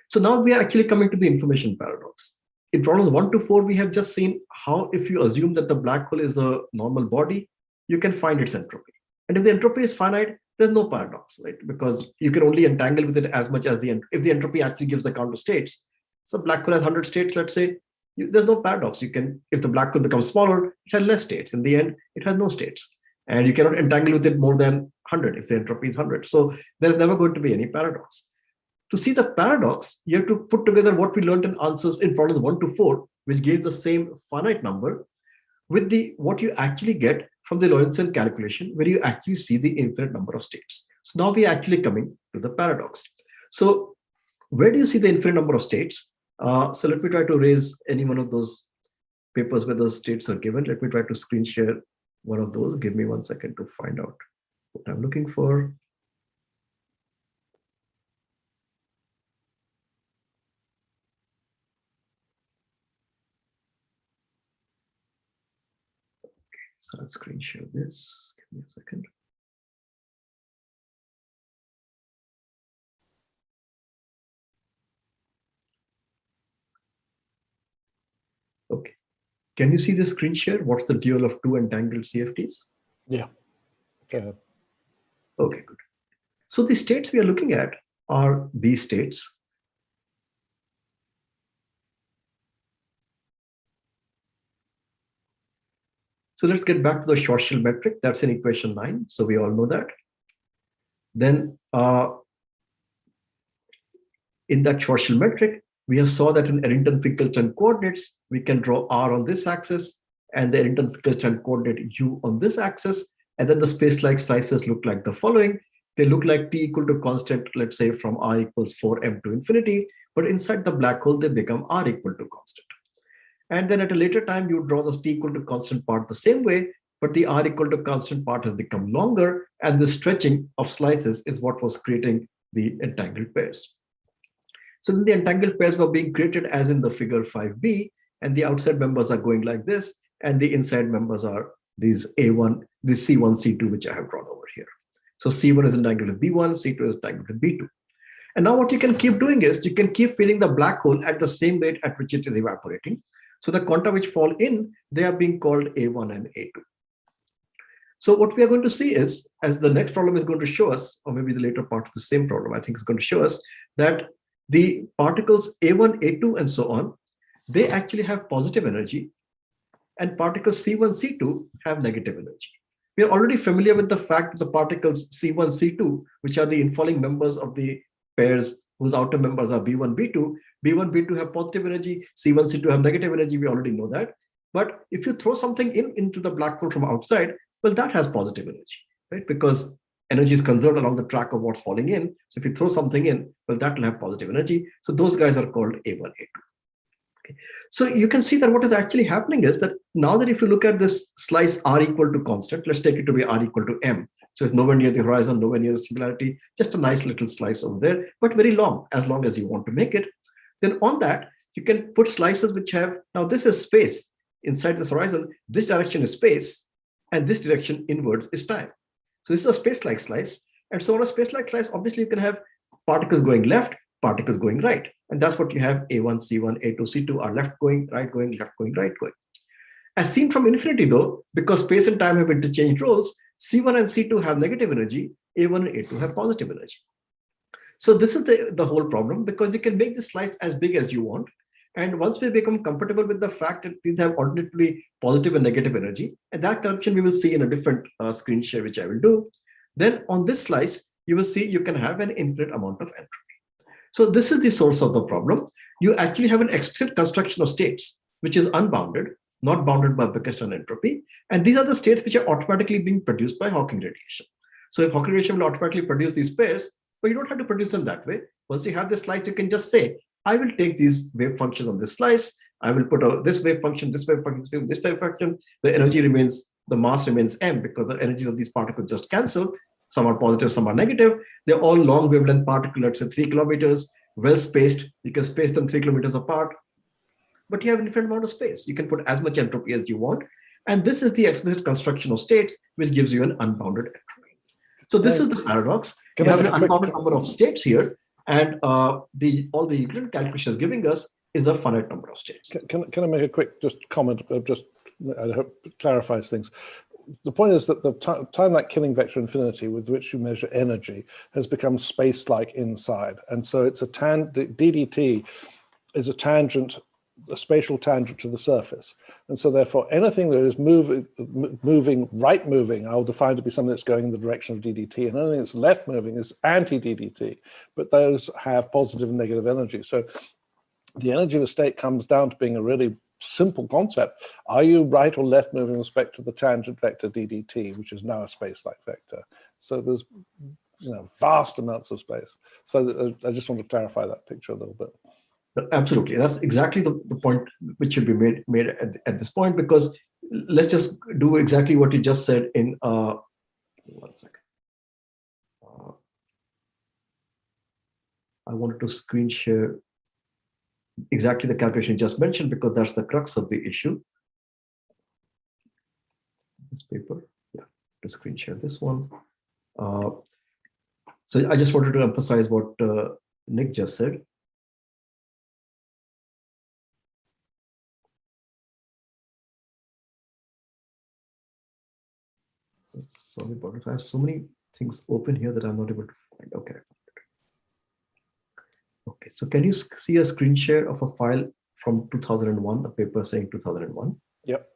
So now we are actually coming to the information paradox. In problems 1 to 4, we have just seen how if you assume that the black hole is a normal body, you can find its entropy. And if the entropy is finite, there's no paradox, right? Because you can only entangle with it as much as if the entropy actually gives the count of states. So black hole has 100 states, let's say, there's no paradox. You can, if the black hole becomes smaller, it has less states. In the end, it has no states. And you cannot entangle with it more than 100 if the entropy is 100. So there's never going to be any paradox. To see the paradox, you have to put together what we learned in answers in problems 1 to 4, which gave the same finite number, with what you actually get from the Lorentzian calculation, where you actually see the infinite number of states. So now we are actually coming to the paradox. So where do you see the infinite number of states? So let me try to raise any one of those papers where the states are given. Let me try to screen share one of those. Give me 1 second to find out what I'm looking for. So let's screen share this. Give me a second. Okay. Can you see the screen share? What's the dual of 2 entangled CFTs? Yeah. Okay. Okay, good. So the states we are looking at are these states. So let's get back to the Schwarzschild metric. That's in equation 9. So we all know that. Then in that Schwarzschild metric, we have saw that in Eddington-Finkelstein coordinates, we can draw R on this axis and the Eddington-Finkelstein coordinate U on this axis. And then the space-like slices look like the following. They look like T equal to constant, let's say from R equals 4m to infinity, but inside the black hole, they become R equal to constant. And then at a later time, you draw the T equal to constant part the same way, but the r equal to constant part has become longer, and the stretching of slices is what was creating the entangled pairs. So then the entangled pairs were being created as in the figure 5b, and the outside members are going like this, and the inside members are these A1, this C1, C2, which I have drawn over here. So C1 is entangled with B1, C2 is entangled with B2. And now what you can keep doing is you can keep filling the black hole at the same rate at which it is evaporating. So the quanta which fall in, they are being called A1 and A2. So what we are going to see is, as the next problem is going to show us, or maybe the later part of the same problem, I think is going to show us that the particles A1, A2, and so on, they actually have positive energy, and particles C1, C2 have negative energy. We are already familiar with the fact that the particles C1, C2, which are the infalling members of the pairs whose outer members are B1, B2, B1, B2 have positive energy, C1, C2 have negative energy. We already know that. But if you throw something into the black hole from outside, well, that has positive energy, right? Because energy is conserved along the track of what's falling in. So if you throw something in, well, that will have positive energy. So those guys are called A1, A2. Okay. So you can see that what is actually happening is that now that if you look at this slice r equal to constant, let's take it to be r equal to m. So it's nowhere near the horizon, nowhere near the singularity, just a nice little slice over there, but very long as you want to make it. Then on that, you can put slices which have, now this is space inside this horizon, this direction is space, and this direction inwards is time. So this is a space-like slice. And so on a space-like slice, obviously you can have particles going left, particles going right. And that's what you have. A1, C1, A2, C2 are left going, right going, left going, right going. As seen from infinity though, because space and time have interchanged roles, C1 and C2 have negative energy, A1 and A2 have positive energy. So this is the whole problem, because you can make the slice as big as you want. And once we become comfortable with the fact that these have alternatively positive and negative energy, and that connection we will see in a different screen share, which I will do. Then on this slice, you will see you can have an infinite amount of entropy. So this is the source of the problem. You actually have an explicit construction of states, which is unbounded, not bounded by Beckstein entropy. And these are the states which are automatically being produced by Hawking radiation. So if Hawking radiation will automatically produce these pairs, but you don't have to produce them that way. Once you have this slice, you can just say, I will take these wave functions on this slice. I will put this wave function, this wave function, this wave function. The energy remains, the mass remains m, because the energies of these particles just cancel. Some are positive, some are negative. They're all long wavelength particles, let's say 3 kilometers, well spaced. You can space them 3 kilometers apart. But you have an infinite amount of space. You can put as much entropy as you want. And this is the explicit construction of states, which gives you an unbounded entropy. So this is the paradox. You have an unbounded number of states here. And all the Euclidean calculation is giving us is a finite number of states. Can I make a quick comment? I hope it clarifies things. The point is that the time-like killing vector infinity with which you measure energy has become space-like inside, and so it's DDT is a tangent, a spatial tangent to the surface, and so therefore anything that is right moving, I'll define to be something that's going in the direction of DDT, and anything that's left moving is anti-DDT, but those have positive and negative energy. So the energy of a state comes down to being a really simple concept. Are you right or left moving with respect to the tangent vector DDT, which is now a space-like vector? So there't vast amounts of space. So I just want to clarify that picture a little bit. Absolutely. That's exactly the point which should be made at this point, because let's just do exactly what you just said in 1 second. I wanted to screen share exactly the calculation you just mentioned, because that's the crux of the issue. This paper, yeah, to screen share this one. So I just wanted to emphasize what Nick just said. Sorry about this. I have so many things open here that I'm not able to find. Okay. Okay, so can you see a screen share of a file from 2001, a paper saying 2001? Yep.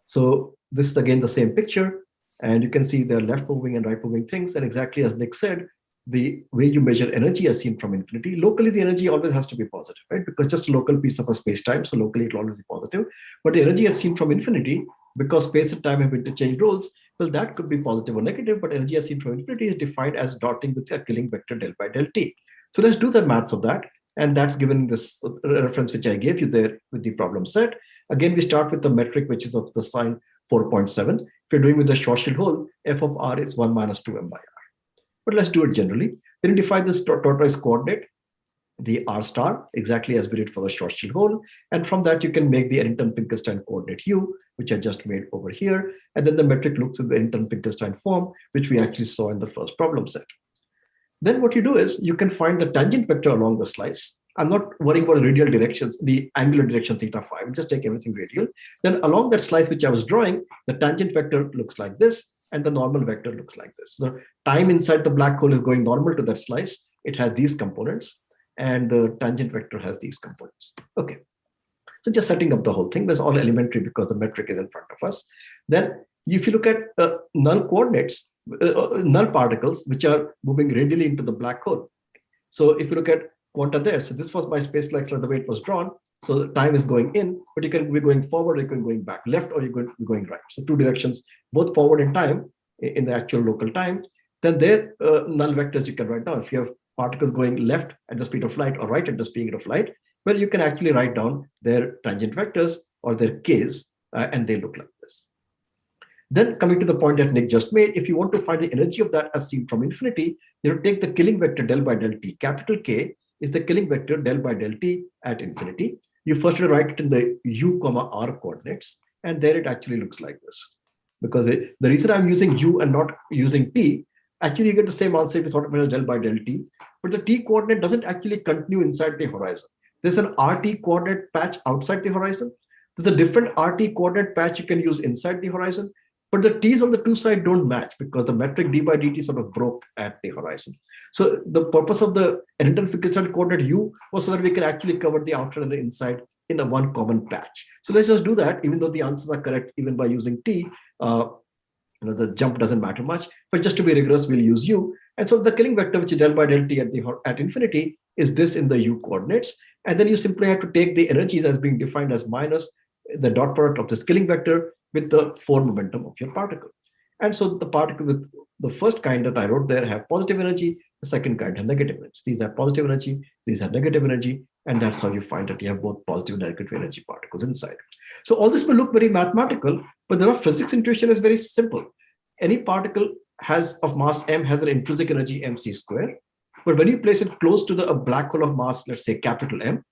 So this is again the same picture, and you can see there are left moving and right moving things. And exactly as Nick said, the way you measure energy as seen from infinity, locally the energy always has to be positive, right? Because just a local piece of a space-time, so locally it will always be positive. But the energy as seen from infinity, because space and time have interchanged roles, well, that could be positive or negative, but energy as seen from infinity is defined as dotting with a killing vector del by del t. So let's do the maths of that. And that's given this reference which I gave you there with the problem set. Again, we start with the metric, which is of the sign 4.7. If you're doing with the Schwarzschild hole, f of r is 1 minus 2m by r. But let's do it generally. Then you define this tortoise coordinate, the r star, exactly as we did for the Schwarzschild hole. And from that, you can make the Eddington-Finkelstein coordinate u, which I just made over here. And then the metric looks in the Eddington-Finkelstein form, which we actually saw in the first problem set. Then what you do is you can find the tangent vector along the slice. I'm not worrying about the radial directions, the angular direction theta phi. Just take everything radial. Then along that slice which I was drawing, the tangent vector looks like this, and the normal vector looks like this. The time inside the black hole is going normal to that slice. It has these components, and the tangent vector has these components. Okay. So just setting up the whole thing. That's all elementary because the metric is in front of us. Then if you look at null coordinates, null particles, which are moving radially into the black hole. So if you look at quanta there, so this was my space like the way it was drawn. So the time is going in, but you can be going forward, you can be going back left, or you're going right. So two directions, both forward in time, in the actual local time. Then there, null vectors you can write down. If you have particles going left at the speed of light or right at the speed of light, well, you can actually write down their tangent vectors or their k's, and they look like this. Then coming to the point that Nick just made, if you want to find the energy of that as seen from infinity, you take the killing vector del by del t. Capital K is the killing vector del by del t at infinity. You first write it in the u comma r coordinates, and there it actually looks like this. Because the reason I'm using u and not using t, actually you get the same answer if you thought of it as del by del t, but the t coordinate doesn't actually continue inside the horizon. There's an RT coordinate patch outside the horizon. There's a different RT coordinate patch you can use inside the horizon, but the t's on the two sides don't match because the metric d by dt sort of broke at the horizon. So the purpose of the Eddington-Finkelstein coordinate u was so that we can actually cover the outer and the inside in a one common patch. So let's just do that, even though the answers are correct even by using t. The jump doesn't matter much, but just to be rigorous, we'll use u. And so the killing vector, which is del by del t at infinity, is this in the u coordinates. And then you simply have to take the energies as being defined as minus the dot product of the killing vector with the forward momentum of your particle. And so the particle with the first kind that I wrote there have positive energy, the second kind have negative energy. These have positive energy, these have negative energy, and that's how you find that you have both positive and negative energy particles inside. So all this will look very mathematical, but the physics intuition is very simple. Any particle of mass m has an intrinsic energy mc square, but when you place it close to a black hole of mass, let's say capital M,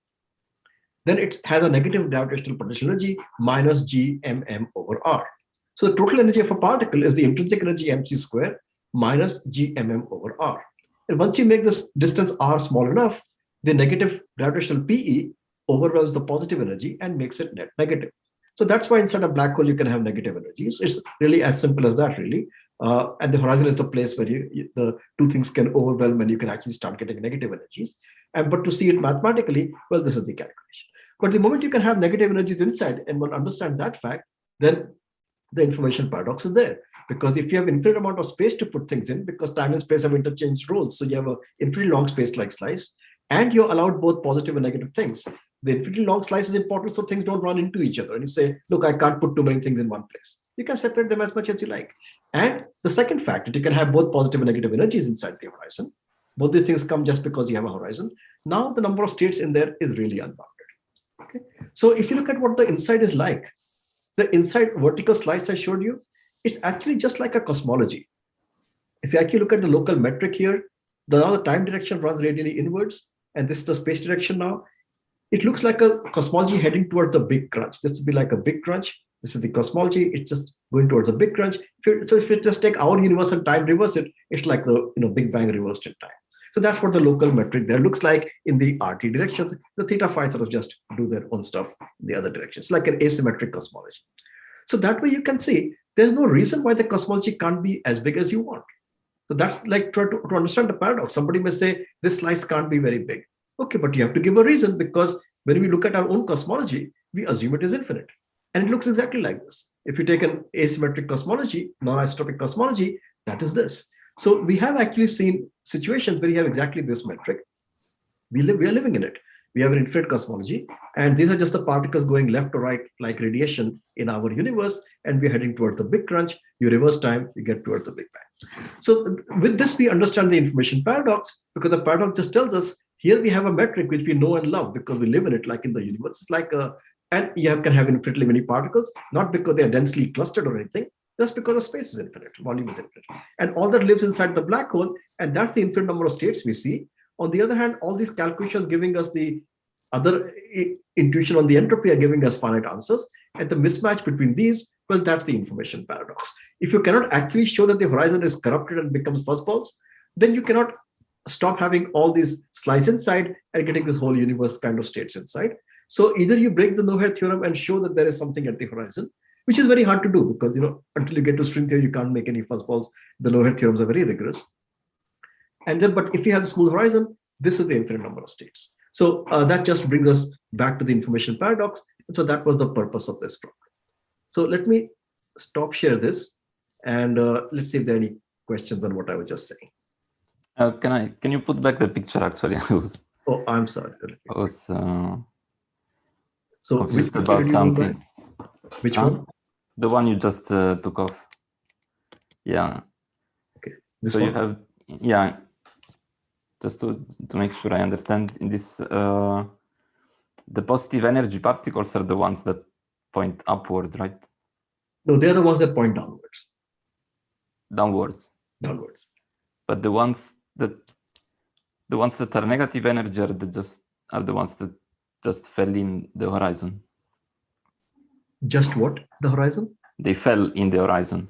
then it has a negative gravitational potential energy minus gmm over r. So the total energy of a particle is the intrinsic energy mc square minus gmm over r. And once you make this distance r small enough, the negative gravitational PE overwhelms the positive energy and makes it net negative. So that's why inside a black hole you can have negative energies. It's really as simple as that, really. And the horizon is the place where the two things can overwhelm and you can actually start getting negative energies. But to see it mathematically, well, this is the calculation. But the moment you can have negative energies inside and one understand that fact, then the information paradox is there. Because if you have infinite amount of space to put things in, because time and space have interchanged roles, so you have an infinitely long space like slice, and you're allowed both positive and negative things. The infinitely long slice is important so things don't run into each other. And you say, look, I can't put too many things in one place. You can separate them as much as you like. And the second fact that you can have both positive and negative energies inside the horizon. Both these things come just because you have a horizon. Now the number of states in there is really unbounded. Okay. So if you look at what the inside is like, the inside vertical slice I showed you, it's actually just like a cosmology. If you actually look at the local metric here, now the time direction runs radially inwards, and this is the space direction now. It looks like a cosmology heading towards the big crunch. This would be like a big crunch. This is the cosmology. It's just going towards a big crunch. So if you just take our universe and time reverse it, it's like the Big Bang reversed in time. So that's what the local metric there looks like in the RT directions. The theta phi sort of just do their own stuff in the other directions, like an asymmetric cosmology. So that way you can see there's no reason why the cosmology can't be as big as you want. So that's like to understand the paradox. Somebody may say this slice can't be very big. Okay, but you have to give a reason, because when we look at our own cosmology, we assume it is infinite. And it looks exactly like this. If you take an asymmetric cosmology, non-isotropic cosmology, that is this. So we have actually seen situations where you have exactly this metric. We are living in it. We have an infinite cosmology, and these are just the particles going left or right like radiation in our universe, and we're heading towards the big crunch. You reverse time, you get towards the Big Bang. So with this, we understand the information paradox, because the paradox just tells us here we have a metric which we know and love because we live in it, like in the universe. It's like And you can have infinitely many particles, not because they are densely clustered or anything, just because the space is infinite, volume is infinite. And all that lives inside the black hole, and that's the infinite number of states we see. On the other hand, all these calculations giving us the other intuition on the entropy are giving us finite answers. And the mismatch between these, well, that's the information paradox. If you cannot actually show that the horizon is corrupted and becomes fuzzballs, then you cannot stop having all these slices inside and getting this whole universe kind of states inside. So either you break the no-hair theorem and show that there is something at the horizon, which is very hard to do because, until you get to string theory, you can't make any fuzzballs. The no-hair theorems are very rigorous. And then, but if you have the smooth horizon, this is the infinite number of states. So that just brings us back to the information paradox. And so that was the purpose of this problem. So let me stop share this and let's see if there are any questions on what I was just saying. Can you put back the picture actually? Oh, I'm sorry. I was so confused about something. Which one? The one you just took off. Yeah. Okay. So you have, yeah. Just to make sure I understand, in this, the positive energy particles are the ones that point upward, right? No, they're the ones that point downwards. Downwards. Downwards. But the ones that are negative energy are the ones that just fell in the horizon. Just what? The horizon? They fell in the horizon.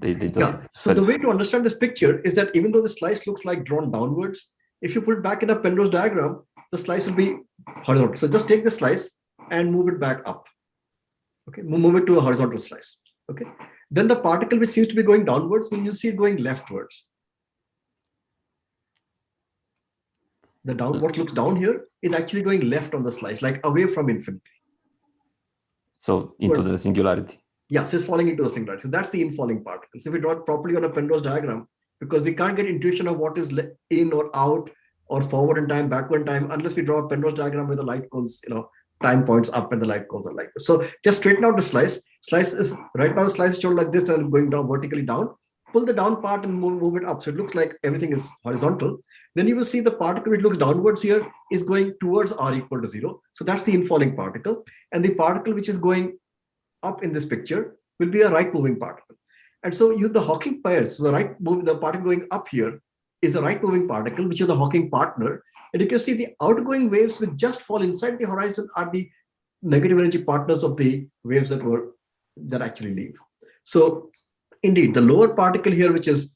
They just yeah. So the way to understand this picture is that even though the slice looks like drawn downwards, if you put it back in a Penrose diagram, the slice will be horizontal. So just take the slice and move it back up. Okay, move it to a horizontal slice. Okay, then the particle which seems to be going downwards, when you see it going leftwards. The what looks down here is actually going left on the slice, like away from infinity. So into the singularity. Yeah, so it's falling into the singularity. So that's the infalling particle. So if we draw it properly on a Penrose diagram, because we can't get intuition of what is in or out or forward in time, backward in time, unless we draw a Penrose diagram where the light cones, time points up and the light cones are like this. So just straighten out the slice. Slice is right now the slice is shown like this and going down vertically down. Pull the down part and move it up. So it looks like everything is horizontal. Then you will see the particle which looks downwards here is going towards r equal to 0. So that's the infalling particle. And the particle which is going up in this picture will be a right moving particle. And so the Hawking pairs, so the particle going up here is the right moving particle, which is the Hawking partner. And you can see the outgoing waves which just fall inside the horizon are the negative energy partners of the waves that actually leave. So indeed, the lower particle here, which is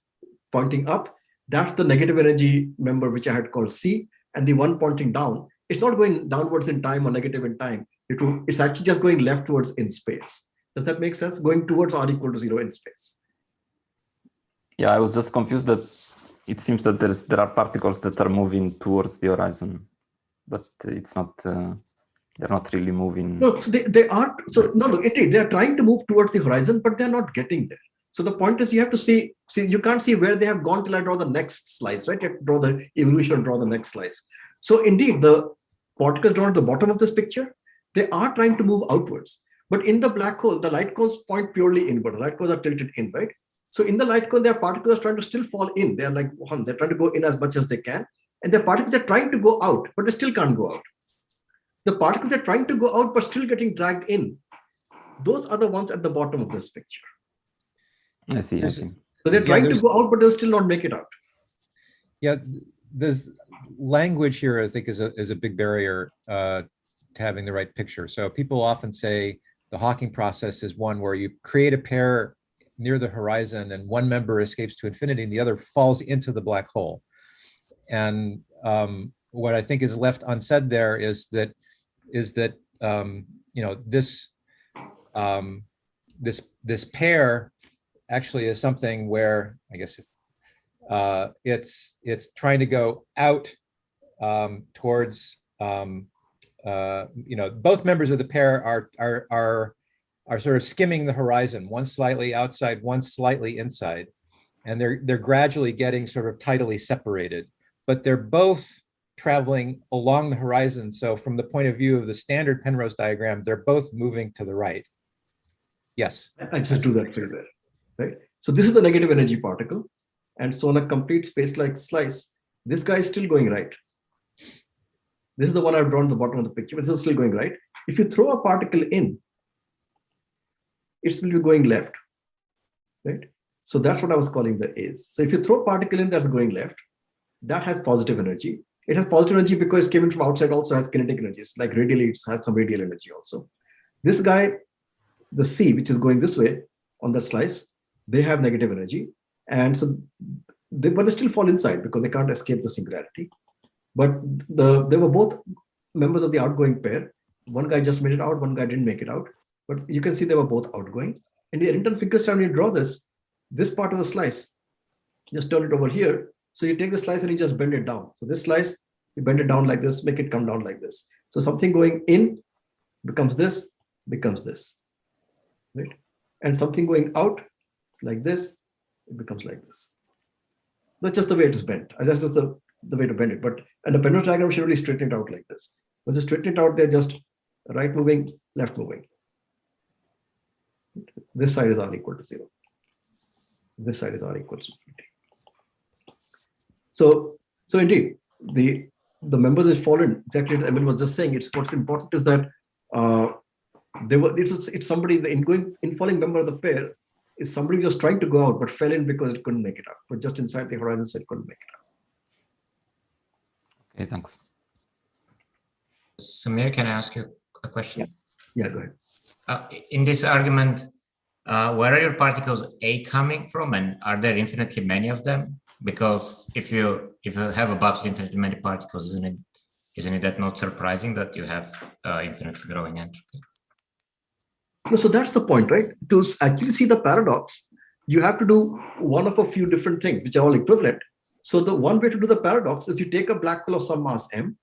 pointing up, that's the negative energy member, which I had called C, and the one pointing down, it's not going downwards in time or negative in time. It's actually just going leftwards in space. Does that make sense? Going towards r equal to 0 in space. Yeah, I was just confused that it seems that there are particles that are moving towards the horizon, but it's not. They're not really moving. No, so they are. So no, indeed, they are trying to move towards the horizon, but they're not getting there. So the point is, you have to see. You can't see where they have gone till I draw the next slice, right? You have to draw the evolution and draw the next slice. So indeed, the particles drawn at the bottom of this picture, they are trying to move outwards. But in the black hole, the light cones point purely inward. The light cones are tilted in, right? So in the light cone, there are particles trying to still fall in. They're like, they're trying to go in as much as they can. And the particles are trying to go out, but they still can't go out. The particles are trying to go out, but still getting dragged in. Those are the ones at the bottom of this picture. I see. So they're trying to go out, but they'll still not make it out. Yeah, there's language here, I think, is a big barrier to having the right picture. So people often say the Hawking process is one where you create a pair near the horizon and one member escapes to infinity and the other falls into the black hole. And what I think is left unsaid there is that this pair actually is something where I guess it's trying to go out towards both members of the pair are sort of skimming the horizon, one slightly outside, one slightly inside, and they're gradually getting sort of tidally separated, but they're both traveling along the horizon. So from the point of view of the standard Penrose diagram, they're both moving to the right. Yes. I just drew that clear there, right? So this is the negative energy particle. And so on a complete space-like slice, this guy is still going right. This is the one I've drawn at the bottom of the picture, but this is still going right. If you throw a particle in, it will be going left, right? So that's what I was calling the A's. So if you throw a particle in that's going left, that has positive energy. It has positive energy because it came in from outside, also has kinetic energies, like radially, it has some radial energy also. This guy, the C, which is going this way on that slice, they have negative energy. And so but they still fall inside because they can't escape the singularity. But they were both members of the outgoing pair. One guy just made it out, one guy didn't make it out. But you can see they were both outgoing. In the Ellington Finkelstein, when you draw this part of the slice, just turn it over here. So you take the slice and you just bend it down. So this slice, you bend it down like this, make it come down like this. So something going in becomes this, right? And something going out like this, it becomes like this. That's just the way it is bent. That's just the way to bend it. But and the Penrose diagram should really straighten it out like this. Once you straighten it out, they're just right moving, left moving. This side is R equal to 0. This side is R equal to 20. So indeed, the members have fallen exactly as Emil was just saying. It's what's important is that it's somebody, the infalling member of the pair is somebody who was trying to go out but fell in because it couldn't make it out. But just inside the horizon, so it couldn't make it out. Okay, thanks. Samir, can I ask you a question? Yeah, go ahead. In this argument, where are your particles A coming from, and are there infinitely many of them? Because if you have about infinitely many particles, isn't it not surprising that you have infinitely growing entropy? No, so that's the point, right? To actually see the paradox, you have to do one of a few different things, which are all equivalent. So the one way to do the paradox is you take a black hole of some mass m,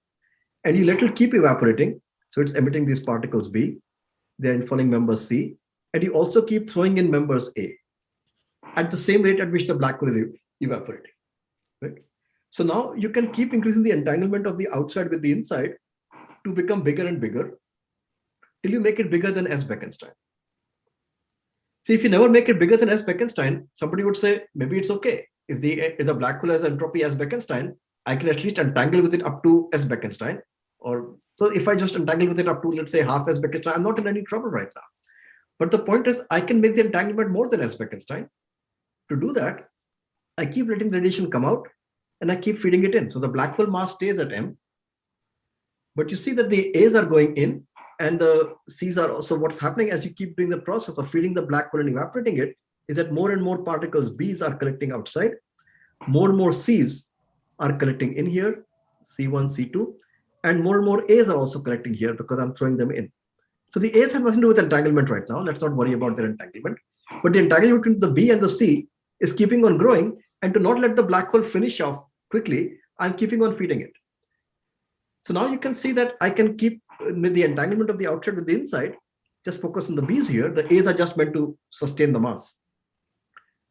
and you let it keep evaporating. So it's emitting these particles B, they're infalling members C, and you also keep throwing in members A at the same rate at which the black hole is evaporating, right? So now you can keep increasing the entanglement of the outside with the inside to become bigger and bigger till you make it bigger than S Bekenstein. See, if you never make it bigger than S Bekenstein, somebody would say, maybe it's okay. If the black hole has entropy as Bekenstein, I can at least entangle with it up to S Bekenstein. Or so if I just entangle with it up to, let's say, half S Bekenstein, I'm not in any trouble right now. But the point is, I can make the entanglement more than S Bekenstein. To do that, I keep letting radiation come out and I keep feeding it in. So the black hole mass stays at M. But you see that the A's are going in and the C's are also, what's happening as you keep doing the process of feeding the black hole and evaporating it is that more and more particles B's are collecting outside. More and more C's are collecting in here, C1, C2, and more A's are also collecting here because I'm throwing them in. So the A's have nothing to do with entanglement right now. Let's not worry about their entanglement. But the entanglement between the B and the C is keeping on growing, and to not let the black hole finish off quickly, I'm keeping on feeding it. So now you can see that I can keep with the entanglement of the outside with the inside, just focus on the B's here. The A's are just meant to sustain the mass.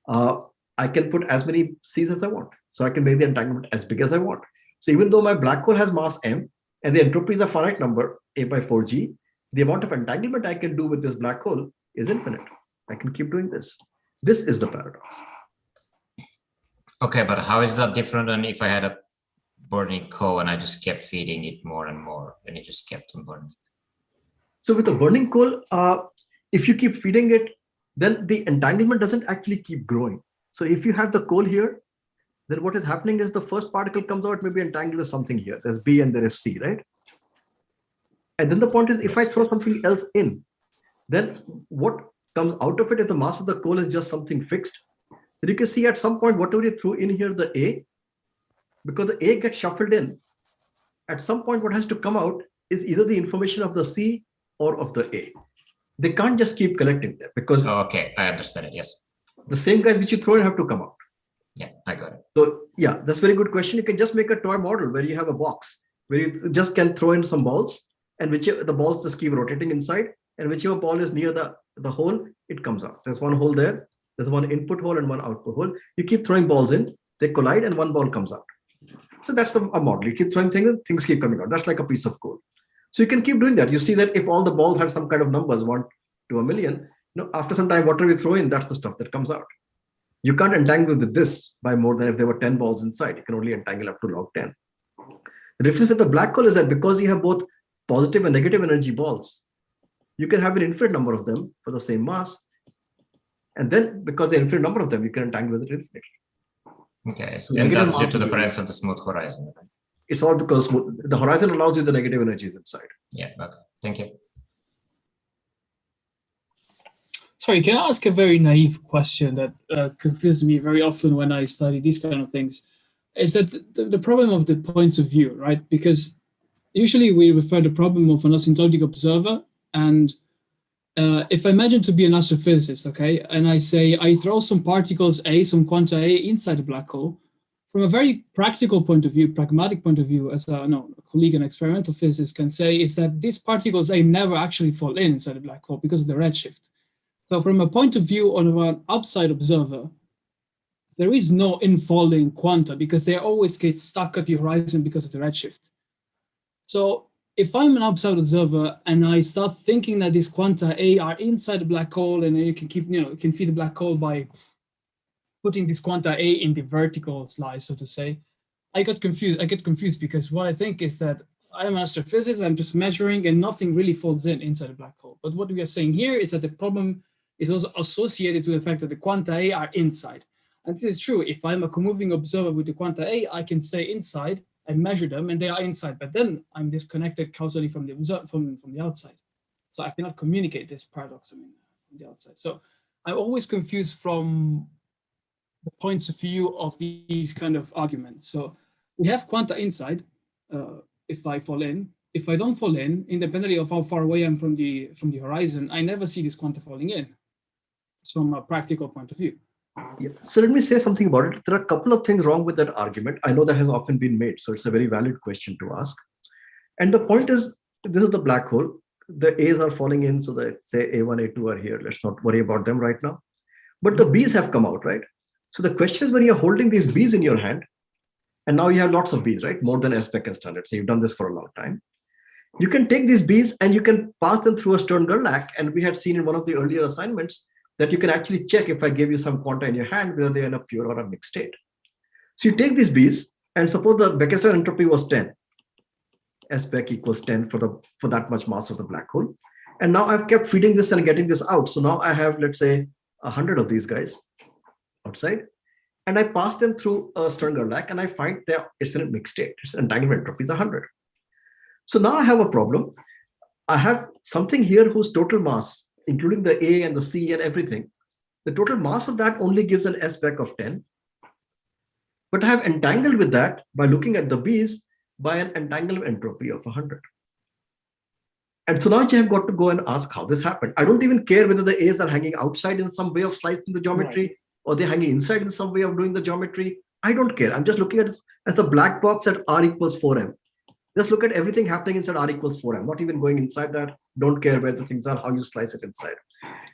I can put as many C's as I want. So I can make the entanglement as big as I want. So even though my black hole has mass M and the entropy is a finite number, A by 4G, the amount of entanglement I can do with this black hole is infinite. I can keep doing this. This is the paradox. Okay, but how is that different than if I had a burning coal and I just kept feeding it more and more and it just kept on burning? So with a burning coal, if you keep feeding it, then the entanglement doesn't actually keep growing. So if you have the coal here, then what is happening is the first particle comes out, maybe entangled with something here. There's B and there is C, right? And then the point is, if I throw something else in, then what comes out of it is the mass of the coal is just something fixed. Then you can see at some point, whatever you threw in here, the A, because the A gets shuffled in, at some point what has to come out is either the information of the C or of the A. They can't just keep collecting there because okay, I understand it, yes. The same guys which you throw in have to come out. Yeah, I got it. So yeah, that's a very good question. You can just make a toy model where you have a box where you just can throw in some balls and whichever the balls just keep rotating inside, and whichever ball is near the hole, it comes out. There's one hole there, there's one input hole and one output hole. You keep throwing balls in, they collide and one ball comes out. So that's a model. You keep throwing things keep coming out. That's like a piece of code. So you can keep doing that. You see that if all the balls have some kind of numbers, 1 to a million, after some time, whatever you throw in, that's the stuff that comes out. You can't entangle with this by more than if there were 10 balls inside. You can only entangle up to log 10. The difference with the black hole is that because you have both positive and negative energy balls, you can have an infinite number of them for the same mass. And then because there are infinite number of them, you can entangle with it infinitely. Okay, so and that's due to the presence of the smooth horizon. Right? It's all because the horizon allows you the negative energies inside. Yeah, okay. Thank you. Sorry, can I ask a very naive question that confuses me very often when I study these kind of things? Is that the problem of the points of view, right? Because usually we refer to the problem of an asymptotic observer, and if I imagine to be an astrophysicist, okay, and I say I throw some particles A, some quanta A inside a black hole, from a very practical point of view, pragmatic point of view, as a colleague and experimental physicist can say, is that these particles A never actually fall inside a black hole because of the redshift. So from a point of view of an outside observer, there is no infalling quanta because they always get stuck at the horizon because of the redshift. So if I'm an outside observer and I start thinking that these quanta A are inside the black hole, and you can keep, you can feed the black hole by putting this quanta A in the vertical slice, so to say, I get confused because what I think is that I'm an astrophysicist, I'm just measuring and nothing really falls inside the black hole. But what we are saying here is that the problem is also associated to the fact that the quanta A are inside. And this is true. If I'm a co-moving observer with the quanta A, I can stay inside and measure them, and they are inside. But then I'm disconnected causally from the outside. So I cannot communicate this paradox from the outside. So I'm always confused from the points of view of these kind of arguments. So we have quanta inside if I fall in. If I don't fall in, independently of how far away I'm from the horizon, I never see this quanta falling in. From a practical point of view. Yeah. So let me say something about it. There are a couple of things wrong with that argument. I know that has often been made, so it's a very valid question to ask. And the point is, this is the black hole. The A's are falling in, so that say A1, A2 are here. Let's not worry about them right now. But the B's have come out, right? So the question is, when you're holding these B's in your hand, and now you have lots of B's, right? More than S spec and standard. So you've done this for a long time. You can take these B's and you can pass them through a Stern-Gerlach. And we had seen in one of the earlier assignments that you can actually check if I gave you some quanta in your hand, whether they're in a pure or a mixed state. So you take these B's, and suppose the Becker entropy was 10. S spec equals 10 for that much mass of the black hole. And now I've kept feeding this and getting this out. So now I have, let's say, 100 of these guys outside. And I pass them through a Stern-Gerlach, and I find that it's in a mixed state. Its entanglement entropy is 100. So now I have a problem. I have something here whose total mass, including the A and the C and everything, the total mass of that only gives an S spec of 10. But I have entangled with that by looking at the B's by an entanglement entropy of 100. And so now you have got to go and ask how this happened. I don't even care whether the A's are hanging outside in some way of slicing the geometry, right, or they're hanging inside in some way of doing the geometry. I don't care. I'm just looking at it as a black box at R equals 4m. Just look at everything happening inside R equals 4m, not even going inside that. Don't care where the things are, how you slice it inside.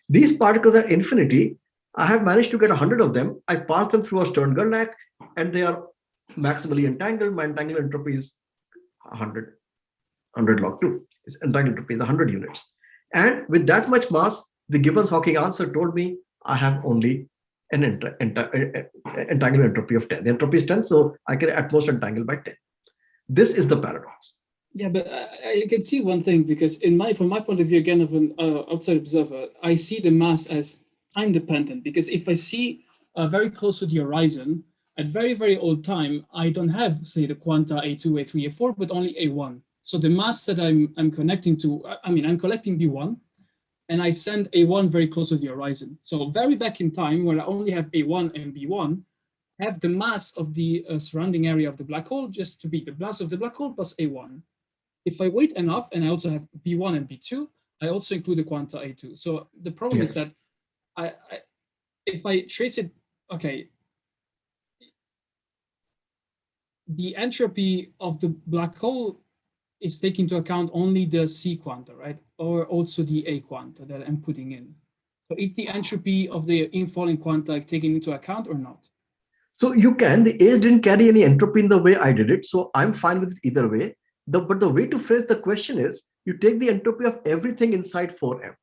These particles are infinity. I have managed to get 100 of them. I pass them through a Stern-Gerlach, and they are maximally entangled. My entanglement entropy is 100 log 2. It's entanglement entropy is 100 units. And with that much mass, the Gibbons-Hawking answer told me I have only an entanglement entropy of 10. The entropy is 10, so I can at most entangle by 10. This is the paradox. Yeah, but I can see one thing, because from my point of view, again, of an outside observer, I see the mass as time dependent, because if I see very close to the horizon at very, very old time, I don't have, say, the quanta A2, A3, A4, but only A1. So the mass that I'm connecting to, I'm collecting B1, and I send A1 very close to the horizon. So very back in time, where I only have A1 and B1, have the mass of the surrounding area of the black hole just to be the mass of the black hole plus A1. If I wait enough, and I also have B1 and B2, I also include the quanta A2. So the problem is that if I trace it, okay, the entropy of the black hole is taking into account only the C quanta, right? Or also the A quanta that I'm putting in. So is the entropy of the infalling quanta taken into account or not? So you can, the A's didn't carry any entropy in the way I did it. So I'm fine with it either way. But the way to phrase the question is, you take the entropy of everything inside 4m.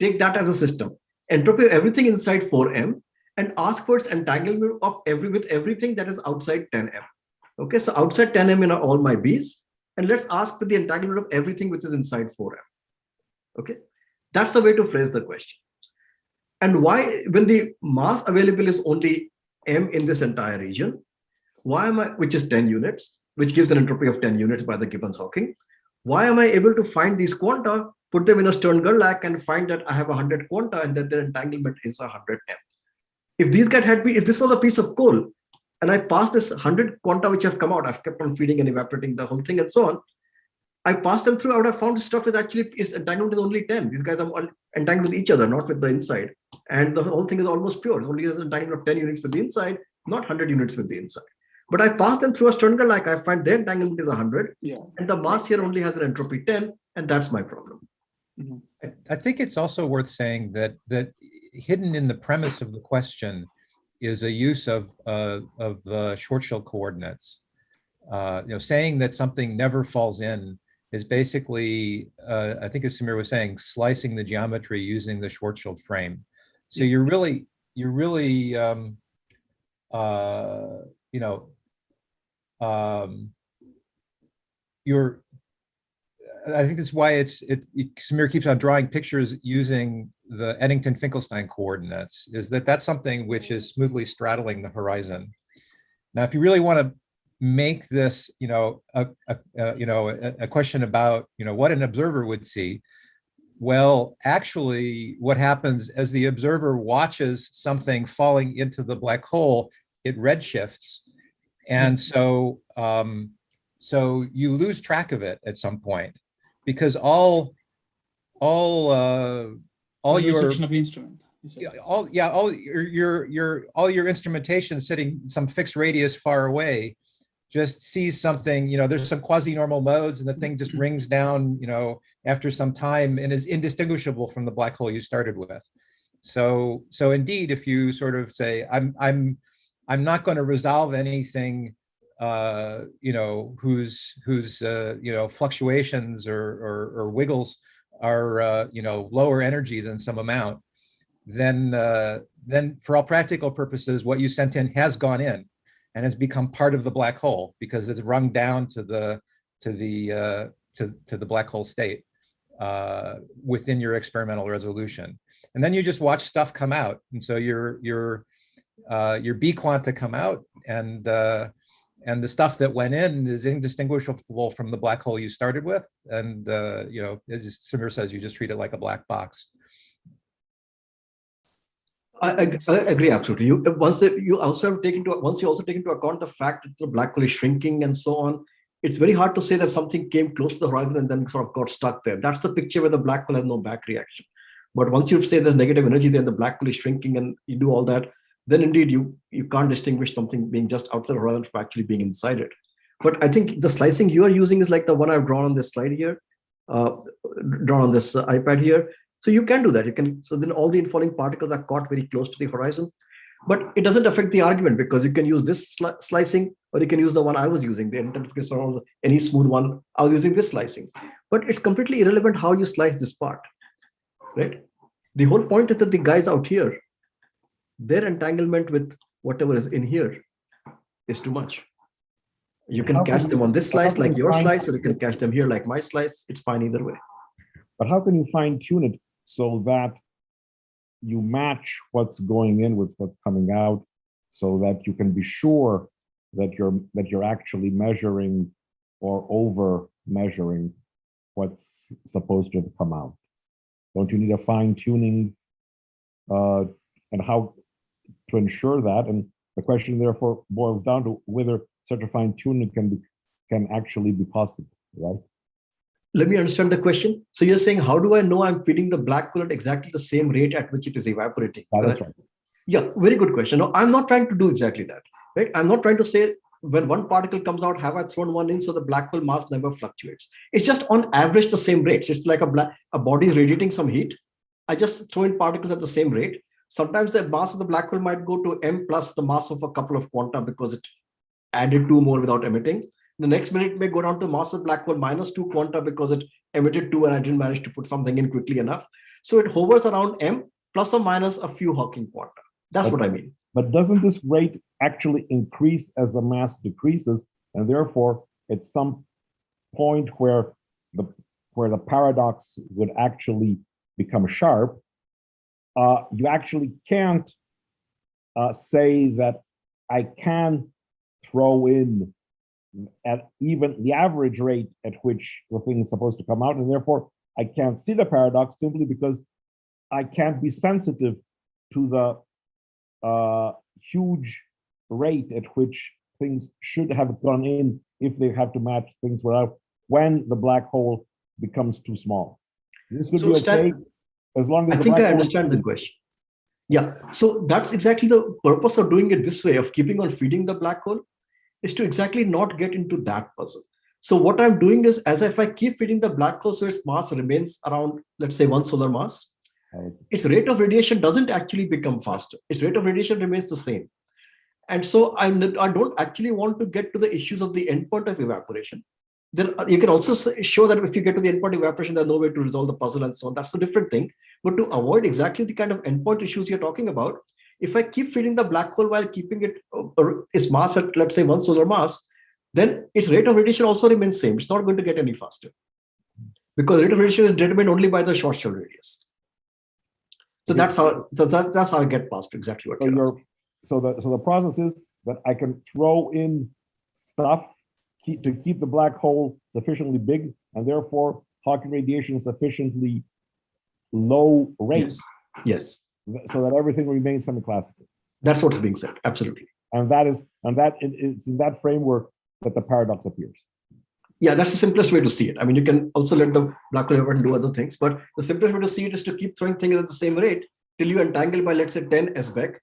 Take that as a system. Entropy of everything inside 4m, and ask for its entanglement of with everything that is outside 10m. Okay, so outside 10m are all my B's. and let's ask for the entanglement of everything which is inside 4M. Okay, that's the way to phrase the question. And why, when the mass available is only M in this entire region, why am I, which is 10 units, which gives an entropy of 10 units by the Gibbons-Hawking, why am I able to find these quanta, put them in a Stern-Gerlach and find that I have 100 quanta and that their entanglement is 100 M? If these guys had been, if this was a piece of coal, and I pass this 100 quanta which have come out, I've kept on feeding and evaporating the whole thing and so on, I passed them through, I would have found stuff is actually entangled with only 10. These guys are all entangled with each other, not with the inside. And the whole thing is almost pure. It's only an entanglement of 10 units with the inside, not 100 units with the inside. But I pass them through a Stern-Gerlach, I find their entanglement is 100. Yeah. And the mass here only has an entropy 10, and that's my problem. Mm-hmm. I think it's also worth saying that hidden in the premise of the question is a use of the Schwarzschild coordinates. Saying that something never falls in is basically, I think as Samir was saying, slicing the geometry using the Schwarzschild frame. So you're really, I think that's why Samir keeps on drawing pictures using the Eddington-Finkelstein coordinates, is that's something which is smoothly straddling the horizon. Now, if you really want to make this, a question about, what an observer would see, well, actually, what happens as the observer watches something falling into the black hole, it redshifts, and so you lose track of it at some point, because all your section of the instrument. All your instrumentation sitting some fixed radius far away just sees something, there's some quasi-normal modes and the thing just rings down, after some time and is indistinguishable from the black hole you started with. So indeed, if you sort of say, I'm not going to resolve anything, whose fluctuations or wiggles are, lower energy than some amount, then for all practical purposes, what you sent in has gone in and has become part of the black hole because it's rung down to the black hole state within your experimental resolution. And then you just watch stuff come out. And so your B quanta come out, and the stuff that went in is indistinguishable from the black hole you started with. And as Samir says, you just treat it like a black box. I agree absolutely. Once you also take into account the fact that the black hole is shrinking and so on, it's very hard to say that something came close to the horizon and then sort of got stuck there. That's the picture where the black hole has no back reaction. But once you say there's negative energy there, and the black hole is shrinking, and you do all that, then indeed you can't distinguish something being just outside the horizon from actually being inside it. But I think the slicing you are using is like the one I've drawn on this slide here, drawn on this iPad here. So you can do that. So then all the infalling particles are caught very close to the horizon, but it doesn't affect the argument because you can use this slicing, or you can use the one I was using, the intensification or any smooth one. I was using this slicing, but it's completely irrelevant how you slice this part, right? The whole point is that the guys out here, their entanglement with whatever is in here is too much. You can catch them on this slice like your slice, or you can catch them here like my slice. It's fine either way. But how can you fine tune it so that you match what's going in with what's coming out, so that you can be sure that you're actually measuring or over measuring what's supposed to come out? Don't you need a fine tuning, and how to ensure that? And the question therefore boils down to whether such a fine tuning can actually be possible, right? Let me understand the question. So you're saying, how do I know I'm feeding the black hole at exactly the same rate at which it is evaporating? That's right. Yeah, very good question. No, I'm not trying to do exactly that, right? I'm not trying to say when one particle comes out, have I thrown one in so the black hole mass never fluctuates? It's just on average the same rates. It's like a body is radiating some heat. I just throw in particles at the same rate. Sometimes the mass of the black hole might go to m plus the mass of a couple of quanta because it added 2 more without emitting. The next minute it may go down to mass of black hole minus 2 quanta because it emitted 2 and I didn't manage to put something in quickly enough. So it hovers around m plus or minus a few Hawking quanta. That's what I mean. But doesn't this rate actually increase as the mass decreases, and therefore at some point where the paradox would actually become sharp, you actually can't say that I can throw in at even the average rate at which the thing is supposed to come out, and therefore I can't see the paradox simply because I can't be sensitive to the huge rate at which things should have gone in if they have to match things without when the black hole becomes too small. This would be okay as long as I think I understand the question. Yeah, so that's exactly the purpose of doing it this way, of keeping on feeding the black hole, is to exactly not get into that puzzle. So what I'm doing is, as if I keep feeding the black hole so its mass remains around, let's say, 1 solar mass, its rate of radiation doesn't actually become faster. Its rate of radiation remains the same. And so I don't actually want to get to the issues of the endpoint of evaporation. Then you can also show that if you get to the endpoint evaporation, there's no way to resolve the puzzle and so on. That's a different thing. But to avoid exactly the kind of endpoint issues you're talking about, if I keep feeding the black hole while keeping its mass at, let's say, 1 solar mass, then its rate of radiation also remains same. It's not going to get any faster, because rate of radiation is determined only by the Schwarzschild radius. So that's how I get past exactly what you're asking. So the process is that I can throw in stuff to keep the black hole sufficiently big, and therefore Hawking radiation is sufficiently low rate. Yes. So that everything remains semi-classical. That's what's being said. Absolutely. And it's in that framework that the paradox appears. Yeah, that's the simplest way to see it. I mean, you can also let the black hole ever do other things, but the simplest way to see it is to keep throwing things at the same rate till you entangle by, let's say, 10 SBEC,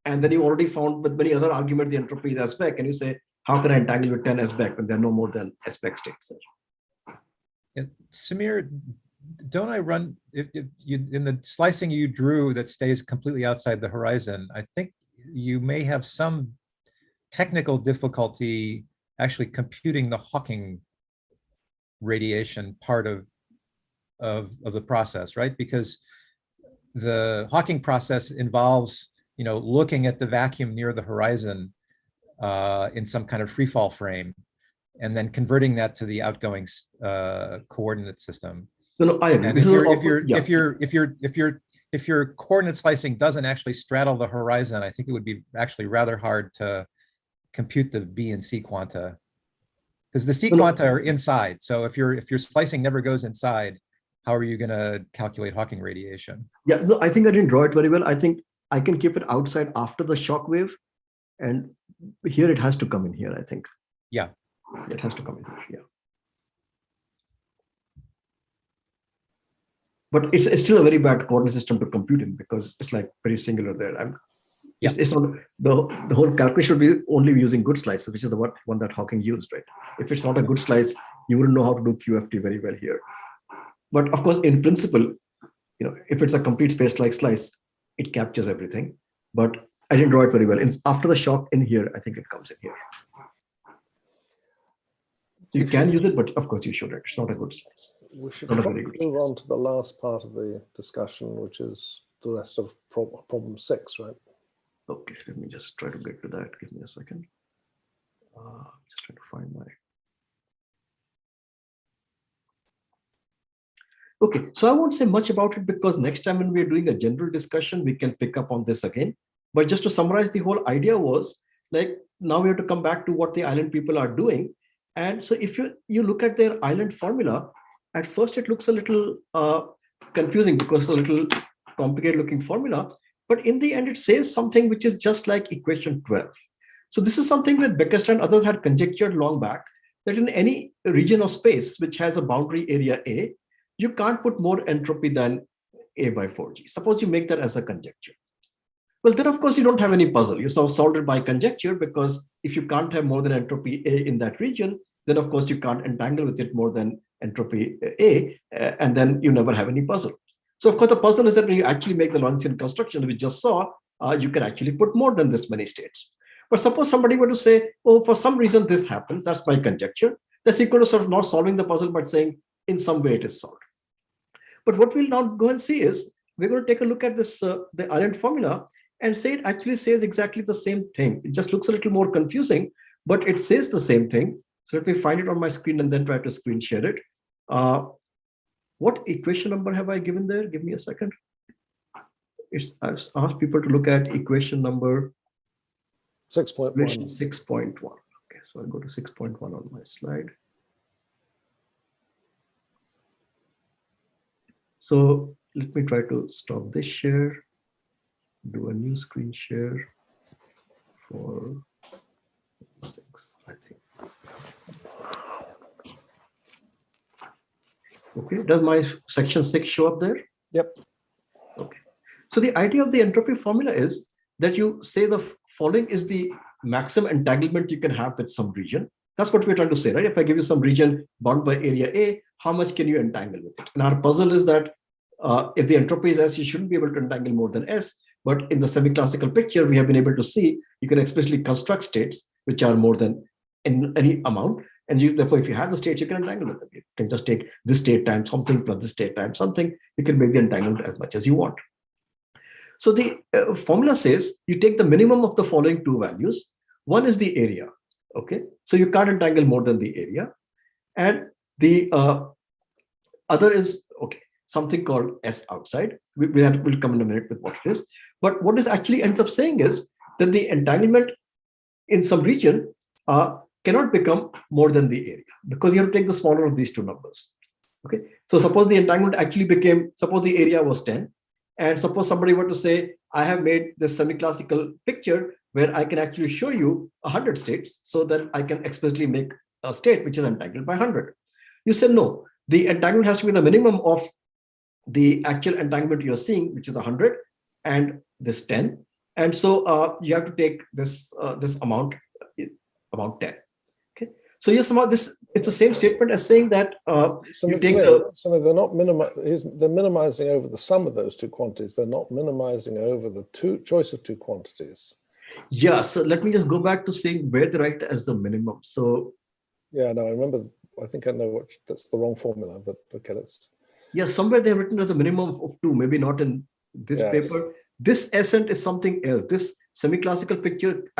and then you already found with many other arguments the entropy is SBEC, and you say, how can I entangle with 10 SBEC when there are no more than SBEC states? Yeah, Samir, don't I run, if you, in the slicing you drew that stays completely outside the horizon, I think you may have some technical difficulty actually computing the Hawking radiation part of the process, right? Because the Hawking process involves, looking at the vacuum near the horizon in some kind of free fall frame, and then converting that to the outgoing coordinate system. No, I agree. And if your coordinate slicing doesn't actually straddle the horizon, I think it would be actually rather hard to compute the B and C quanta, because the C quanta are inside. So if your slicing never goes inside, how are you going to calculate Hawking radiation? Yeah, no, I think I didn't draw it very well. I think I can keep it outside after the shock wave, and here it has to come in here, I think. Yeah. It has to come in here, yeah. But it's still a very bad coordinate system to compute in, because it's like very singular there. It's not, the whole calculation will be only using good slices, which is the one that Hawking used, right? If it's not a good slice, you wouldn't know how to do QFT very well here. But of course, in principle, if it's a complete space-like slice, it captures everything. But I didn't draw it very well. After the shock in here, I think it comes in here. So you can use it, but of course you shouldn't. It's not a good slice. We should move on to the last part of the discussion, which is the rest of problem 6, right? Okay, let me just try to get to that. Give me a second. Just trying to find my. Okay, so I won't say much about it, because next time when we're doing a general discussion, we can pick up on this again. But just to summarize, the whole idea was, like, now we have to come back to what the island people are doing. And so if you look at their island formula, at first it looks a little confusing, because it's a little complicated looking formula. But in the end, it says something which is just like equation 12. So this is something that Beckester and others had conjectured long back, that in any region of space which has a boundary area A, you can't put more entropy than A by 4G. Suppose you make that as a conjecture. Well, then of course you don't have any puzzle. You solved it by conjecture, because if you can't have more than entropy A in that region, then of course you can't entangle with it more than entropy A, and then you never have any puzzle. So of course the puzzle is that when you actually make the Lorentzian construction we just saw, you can actually put more than this many states. But suppose somebody were to say, oh, for some reason this happens, that's my conjecture. That's equal to sort of not solving the puzzle, but saying in some way it is solved. But what we'll now go and see is, we're going to take a look at this, the island formula, and say it actually says exactly the same thing. It just looks a little more confusing, but it says the same thing. So let me find it on my screen and then try to screen share it. What equation number have I given there? Give me a second. I've asked people to look at equation number 6.1. 6.1. Okay, so I'll go to 6.1 on my slide. So let me try to stop this share, do a new screen share for 6, I think. Okay, does my section 6 show up there? Yep. Okay. So the idea of the entropy formula is that you say the following is the maximum entanglement you can have with some region. That's what we're trying to say, right? If I give you some region bound by area A, how much can you entangle with it? And our puzzle is that if the entropy is S, you shouldn't be able to entangle more than S. But in the semi-classical picture, we have been able to see you can especially construct states which are more than in any amount. And therefore, if you have the states, you can entangle with them. You can just take this state times something plus this state times something. You can make the entanglement as much as you want. So the formula says you take the minimum of the following two values. One is the area. Okay, so you can't entangle more than the area. And the other is, okay, something called S outside. We'll come in a minute with what it is. But what this actually ends up saying is that the entanglement in some region cannot become more than the area because you have to take the smaller of these two numbers. Okay, so suppose the entanglement actually became, suppose the area was 10, and suppose somebody were to say, I have made this semi-classical picture where I can actually show you 100 states so that I can explicitly make a state which is entangled by 100. You say, no, the entanglement has to be the minimum of the actual entanglement you're seeing, which is 100 and this 10. And so you have to take this this amount 10. Okay, so you're somehow it's the same statement as saying that you take they're not they're minimizing over the sum of those two quantities. They're not minimizing over the choice of two quantities. Yeah, so let me just go back to saying where they write as the minimum. So yeah, no, I remember. I think I know that's the wrong formula, but okay, let's. Yeah, somewhere they've written as a minimum of 2, maybe not in this paper. This ascent is something else. This semi-classical picture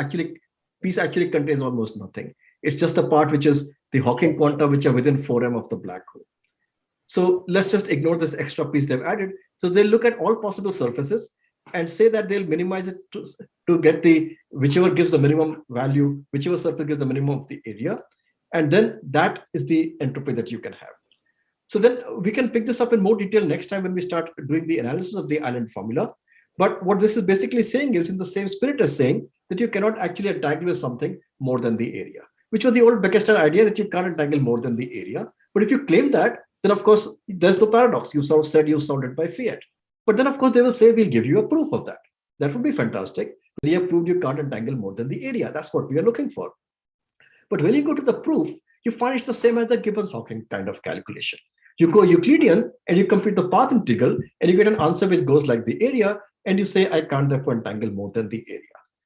piece actually contains almost nothing. It's just the part which is the Hawking quanta, which are within 4m of the black hole. So let's just ignore this extra piece they've added. So they'll look at all possible surfaces and say that they'll minimize it to get the whichever gives the minimum value, whichever surface gives the minimum of the area. And then that is the entropy that you can have. So then we can pick this up in more detail next time when we start doing the analysis of the island formula. But what this is basically saying is in the same spirit as saying that you cannot actually entangle with something more than the area, which was the old Beckstein idea that you can't entangle more than the area. But if you claim that, then of course, there's no paradox. You sort of said you solved it by fiat. But then of course, they will say, we'll give you a proof of that. That would be fantastic. We have proved you can't entangle more than the area. That's what we are looking for. But when you go to the proof, you find it's the same as the Gibbons-Hawking kind of calculation. You go Euclidean and you compute the path integral and you get an answer which goes like the area and you say, I can't therefore entangle more than the area.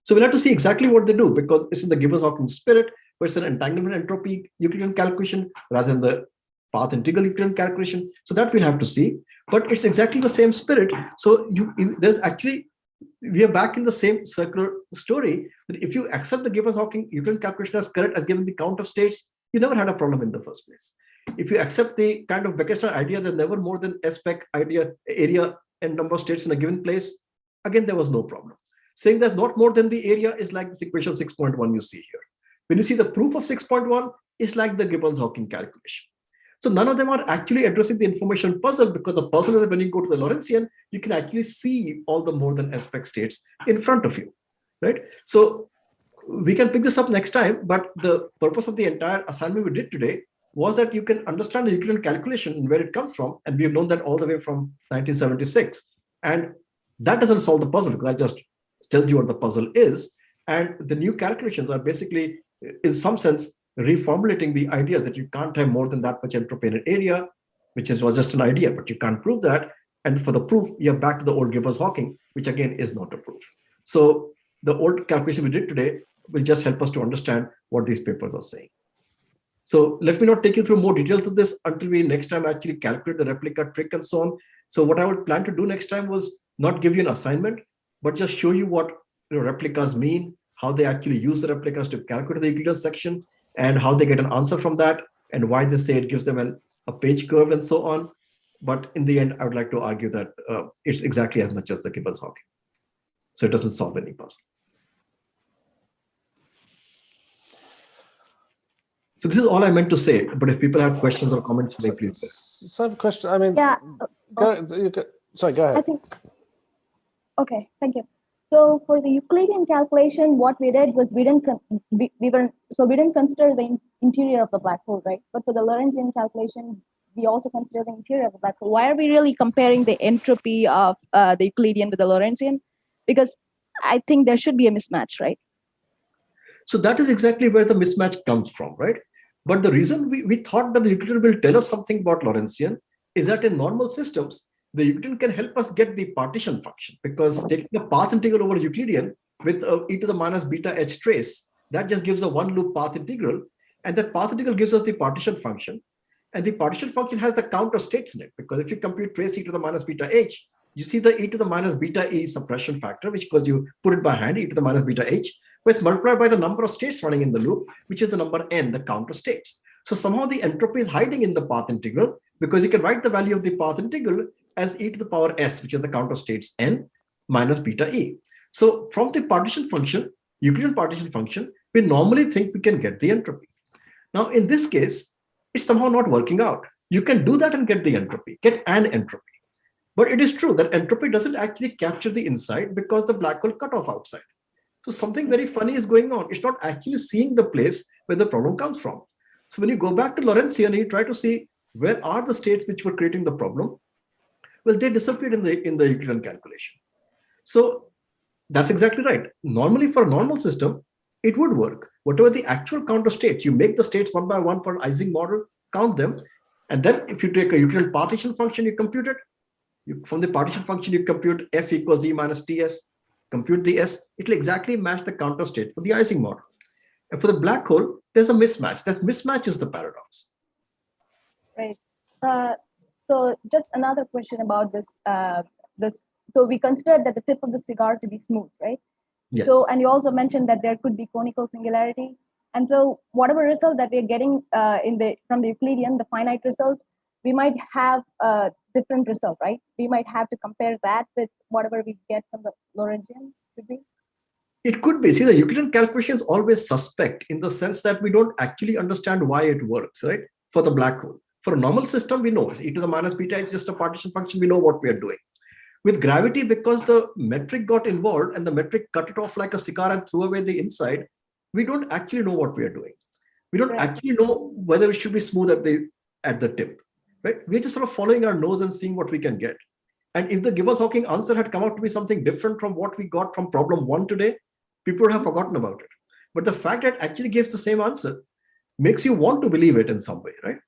So we'll have to see exactly what they do because it's in the Gibbons-Hawking spirit, but it's an entanglement entropy Euclidean calculation rather than the path integral Euclidean calculation. So that we'll have to see, but it's exactly the same spirit. So we are back in the same circular story that if you accept the Gibbons-Hawking Euclidean calculation as correct as given the count of states, you never had a problem in the first place. If you accept the kind of Beckstein idea that never more than S-spec idea, area and number of states in a given place, again, there was no problem. Saying that not more than the area is like this equation 6.1 you see here. When you see the proof of 6.1, it's like the Gibbons-Hawking calculation. So none of them are actually addressing the information puzzle because the puzzle is that when you go to the Lorentzian, you can actually see all the more than S-spec states in front of you, right? So we can pick this up next time, but the purpose of the entire assignment we did today was that you can understand the Euclidean calculation and where it comes from. And we've known that all the way from 1976. And that doesn't solve the puzzle because that just tells you what the puzzle is. And the new calculations are basically, in some sense, reformulating the idea that you can't have more than that much entropy in an area, which was just an idea, but you can't prove that. And for the proof, you're back to the old Gibbons-Hawking, which again is not a proof. So the old calculation we did today will just help us to understand what these papers are saying. So let me not take you through more details of this until we next time actually calculate the replica trick and so on. So what I would plan to do next time was not give you an assignment, but just show you what replicas mean, how they actually use the replicas to calculate the Euclidean section, and how they get an answer from that, and why they say it gives them a page curve and so on. But in the end, I would like to argue that it's exactly as much as the Gibbons-Hawking. So it doesn't solve any puzzle. So this is all I meant to say. But if people have questions or comments, please. So I have a question. I mean, yeah. Sorry, go ahead. I think. Okay, thank you. So for the Euclidean calculation, what we did was we didn't consider the interior of the black hole, right? But for the Lorentzian calculation, we also consider the interior of the black hole. Why are we really comparing the entropy of the Euclidean with the Lorentzian? Because I think there should be a mismatch, right? So that is exactly where the mismatch comes from, right? But the reason we thought that the Euclidean will tell us something about Lorentzian is that in normal systems, the Euclidean can help us get the partition function, because taking the path integral over Euclidean with e to the minus beta h trace, that just gives a one loop path integral, and that path integral gives us the partition function. And the partition function has the counter states in it, because if you compute trace e to the minus beta h, you see the e to the minus beta e suppression factor, which because you put it by hand, e to the minus beta h, but it's multiplied by the number of states running in the loop, which is the number n, the counter states. So somehow the entropy is hiding in the path integral, because you can write the value of the path integral as e to the power s, which is the counter states n minus beta e. So from the partition function, Euclidean partition function, we normally think we can get the entropy. Now in this case, it's somehow not working out. You can do that and get the entropy, get an entropy. But it is true that entropy doesn't actually capture the inside, because the black hole cut off outside. So something very funny is going on. It's not actually seeing the place where the problem comes from. So when you go back to Lorentzian and you try to see where are the states which were creating the problem, well, they disappeared in the Euclidean calculation. So that's exactly right. Normally for a normal system, it would work. Whatever the actual counter states, you make the states one by one for Ising model, count them, and then if you take a Euclidean partition function, you compute it. From the partition function, you compute f equals e minus ts, compute the s, it will exactly match the counter state for the Ising model. And for the black hole, there's a mismatch. That mismatch is the paradox. Right. So just another question about this. So we considered that the tip of the cigar to be smooth, right? Yes. So, and you also mentioned that there could be conical singularity. And so whatever result that we're getting from the Euclidean, the finite result, we might have a different result, right? We might have to compare that with whatever we get from the Lorentzian, could be? It could be. See, the Euclidean calculation is always suspect in the sense that we don't actually understand why it works, right? For the black hole. For a normal system, we know e to the minus beta is just a partition function. We know what we are doing. With gravity, because the metric got involved and the metric cut it off like a cigar and threw away the inside, we don't actually know what we are doing. We don't actually know whether it should be smooth at the tip, right? We're just sort of following our nose and seeing what we can get. And if the Gibbons-Hawking answer had come out to be something different from what we got from problem 1 today, people would have forgotten about it. But the fact that it actually gives the same answer makes you want to believe it in some way, right?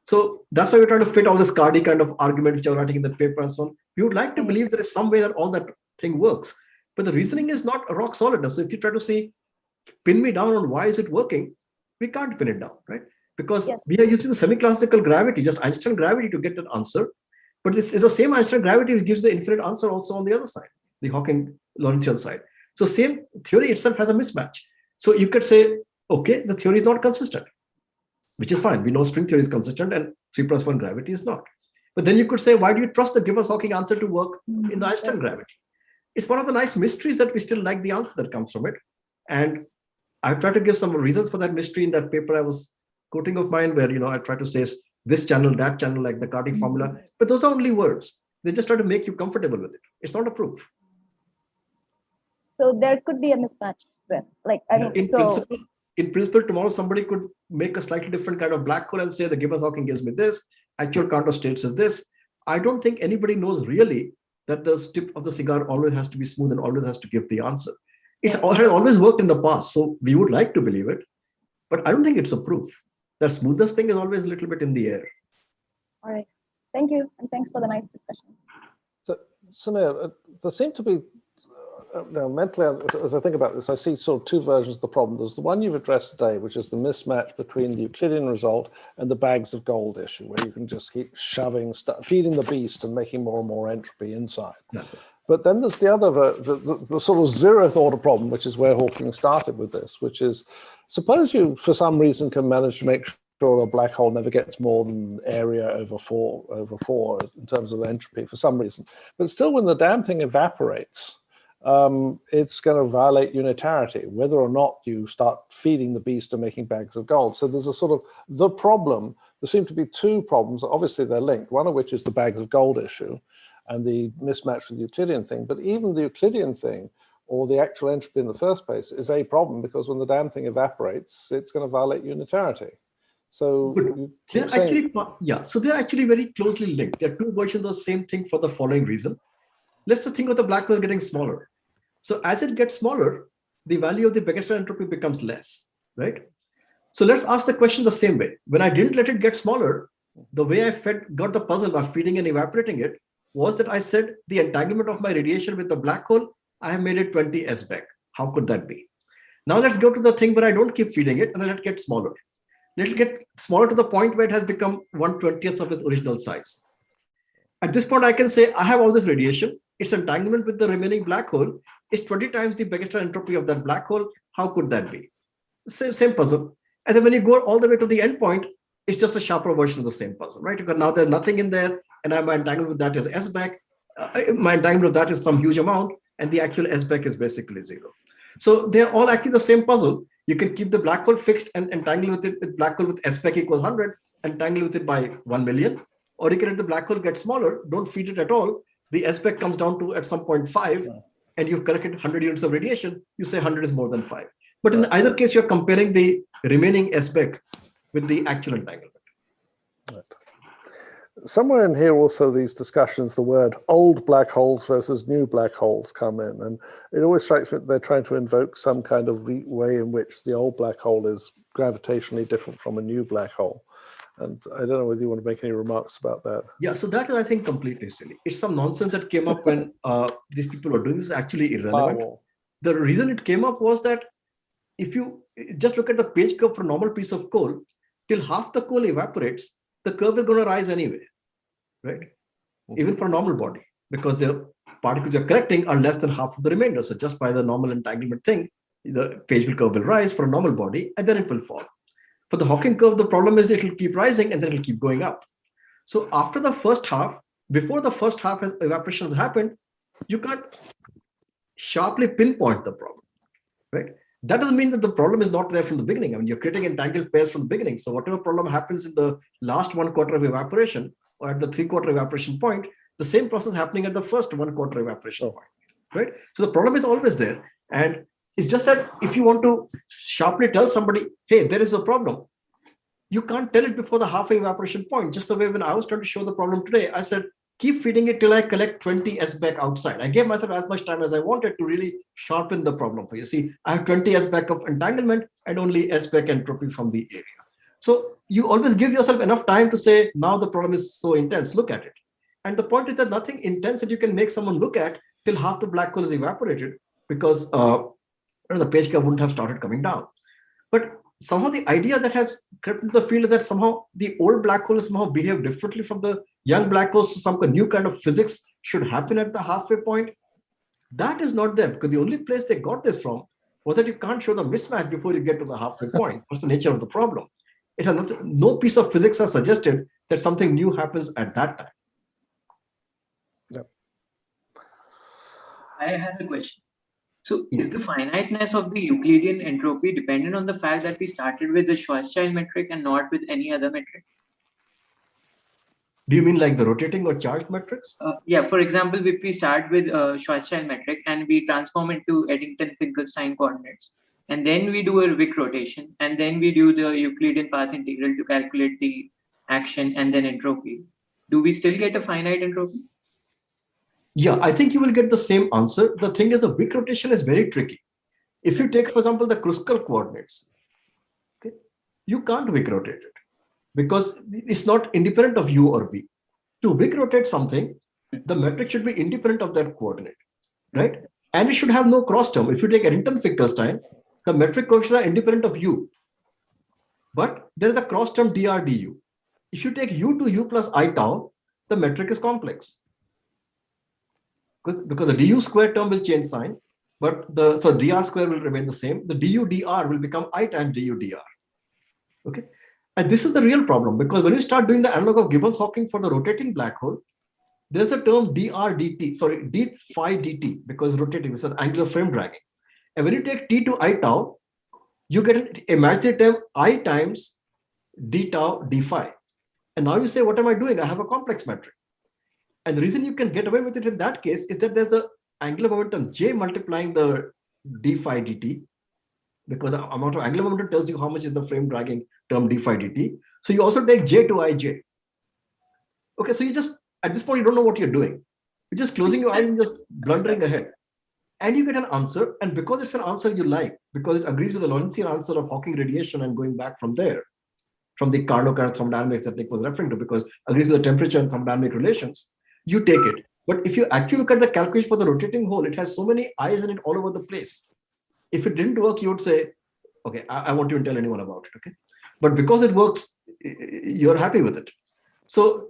So that's why we're trying to fit all this Cardi kind of argument, which I'm writing in the paper and so on. We would like to believe there is some way that all that thing works. But the reasoning is not rock solid. So if you try to say, pin me down on why is it working, we can't pin it down, right? Because we are using the semi-classical gravity, just Einstein gravity to get that answer. But this is the same Einstein gravity which gives the infinite answer also on the other side, the Hawking-Lorentzian side. So same theory itself has a mismatch. So you could say, okay, the theory is not consistent, which is fine. We know string theory is consistent and 3+1 gravity is not. But then you could say, why do you trust the Gibbons-Hawking answer to work in the Einstein gravity? It's one of the nice mysteries that we still like the answer that comes from it. And I've tried to give some reasons for that mystery in that paper I was quoting of mine, where I try to say this channel, that channel, like the Cardi formula. But those are only words. They just try to make you comfortable with it. It's not a proof. So there could be a mismatch then. Like, I mean, in principle, tomorrow somebody could make a slightly different kind of black hole and say the Gibbons-Hawking gives me this, actual counter states is this. I don't think anybody knows really that the tip of the cigar always has to be smooth and always has to give the answer. It has always worked in the past, so we would like to believe it, but I don't think it's a proof. The smoothness thing is always a little bit in the air. All right. Thank you, and thanks for the nice discussion. So, Samir, there seem to be now mentally, as I think about this, I see sort of two versions of the problem. There's the one you've addressed today, which is the mismatch between the Euclidean result and the bags of gold issue, where you can just keep shoving stuff, feeding the beast and making more and more entropy inside. But then there's the other, the sort of zeroth order problem, which is where Hawking started with this, which is, suppose you, for some reason, can manage to make sure a black hole never gets more than area over four in terms of entropy for some reason. But still, when the damn thing evaporates, it's going to violate unitarity, whether or not you start feeding the beast and making bags of gold. So there's a sort of the problem. There seem to be two problems. Obviously, they're linked, one of which is the bags of gold issue and the mismatch with the Euclidean thing. But even the Euclidean thing, or the actual entropy in the first place, is a problem, because when the damn thing evaporates, it's going to violate unitarity. So they're actually, so they're actually very closely linked. There are two versions of the same thing for the following reason. Let's just think of the black hole getting smaller. So as it gets smaller, the value of the Beckstein entropy becomes less, right? So let's ask the question the same way. When I didn't let it get smaller, the way I got the puzzle by feeding and evaporating it was that I said the entanglement of my radiation with the black hole, I have made it 20 S back. How could that be? Now let's go to the thing where I don't keep feeding it and I let it get smaller. Let it get smaller to the point where it has become 1/20th of its original size. At this point, I can say I have all this radiation. Its entanglement with the remaining black hole is 20 times the Beckstein entropy of that black hole. How could that be? Same puzzle. And then when you go all the way to the end point, it's just a sharper version of the same puzzle, right? Because now there's nothing in there, and my entanglement with that is S back. My entanglement of that is some huge amount, and the actual S back is basically zero. So they're all actually the same puzzle. You can keep the black hole fixed and entangle with it with black hole with S back equals 100, entangle with it by 1 million. Or you can let the black hole get smaller, don't feed it at all. The S back comes down to at some point 5, and you've collected 100 units of radiation. You say 100 is more than 5. But in either case, you're comparing the remaining S back with the actual entanglement. Somewhere in here also these discussions, the word old black holes versus new black holes come in. And it always strikes me that they're trying to invoke some kind of way in which the old black hole is gravitationally different from a new black hole. And I don't know whether you want to make any remarks about that. Yeah, so that is, I think, completely silly. It's some nonsense that came up when these people were doing this. Is actually irrelevant. The reason it came up was that if you just look at the page curve for a normal piece of coal, till half the coal evaporates, the curve is going to rise anyway, right? Even for a normal body, because the particles you're collecting are less than half of the remainder. So just by the normal entanglement thing, the page curve will rise for a normal body, and then it will fall. For the Hawking curve, the problem is it will keep rising and then it will keep going up. So after the first half, before the first half evaporation has happened, you can't sharply pinpoint the problem, right? That doesn't mean that the problem is not there from the beginning. I mean, you're creating entangled pairs from the beginning. So whatever problem happens in the last 1/4 of evaporation or at the 3/4 evaporation point, the same process happening at the first 1/4 evaporation point, right? So the problem is always there. And it's just that if you want to sharply tell somebody, hey, there is a problem, you can't tell it before the half evaporation point. Just the way when I was trying to show the problem today, I said, keep feeding it till I collect 20 S back outside. I gave myself as much time as I wanted to really sharpen the problem for you. See, I have 20 S back of entanglement and only S back entropy from the area. So you always give yourself enough time to say, now the problem is so intense, look at it. And the point is that nothing intense that you can make someone look at till half the black hole is evaporated, because the page curve wouldn't have started coming down. But somehow the idea that has crept into the field is that somehow the old black holes somehow behave differently from the young black holes. So some new kind of physics should happen at the halfway point. That is not there, because the only place they got this from was that you can't show the mismatch before you get to the halfway point. What's the nature of the problem? It has nothing, no piece of physics has suggested that something new happens at that time. Yep. I have a question. So is the finiteness of the Euclidean entropy dependent on the fact that we started with the Schwarzschild metric and not with any other metric? Do you mean like the rotating or charged metrics? Yeah, for example, if we start with Schwarzschild metric and we transform it to Eddington-Finkelstein coordinates, and then we do a Wick rotation, and then we do the Euclidean path integral to calculate the action and then entropy, do we still get a finite entropy? Yeah, I think you will get the same answer. The thing is, the Wick rotation is very tricky. If you take, for example, the Kruskal coordinates, okay, you can't Wick rotate it because it's not independent of u or v. To Wick rotate something, the metric should be independent of that coordinate, right? And it should have no cross term. If you take Eddington-Finkelstein, the metric coefficients are independent of u. But there is a cross term dr du. If you take u to u plus I tau, the metric is complex. Because the du square term will change sign, but so dr square will remain the same. The du dr will become I times du dr. Okay. And this is the real problem, because when you start doing the analog of Gibbons-Hawking for the rotating black hole, there's a term dr dt, sorry, d phi dt, because rotating, this is angular frame dragging. And when you take t to I tau, you get an imaginary term I times d tau d phi. And now you say, what am I doing? I have a complex metric. And the reason you can get away with it in that case is that there's a angular momentum j multiplying the d phi dt, because the amount of angular momentum tells you how much is the frame dragging term d phi dt. So you also take j to ij. Okay, so you just, at this point, you don't know what you're doing. You're just closing your eyes and just blundering ahead. And you get an answer. And because it's an answer you like, because it agrees with the Lorentzian answer of Hawking radiation and going back from there, from the Carnot kind of thermodynamics that Nick was referring to, because it agrees with the temperature and thermodynamic relations, you take it. But if you actually look at the calculation for the rotating hole, it has so many eyes in it all over the place. If it didn't work, you would say, okay, I won't even tell anyone about it, okay? But because it works, you're happy with it. So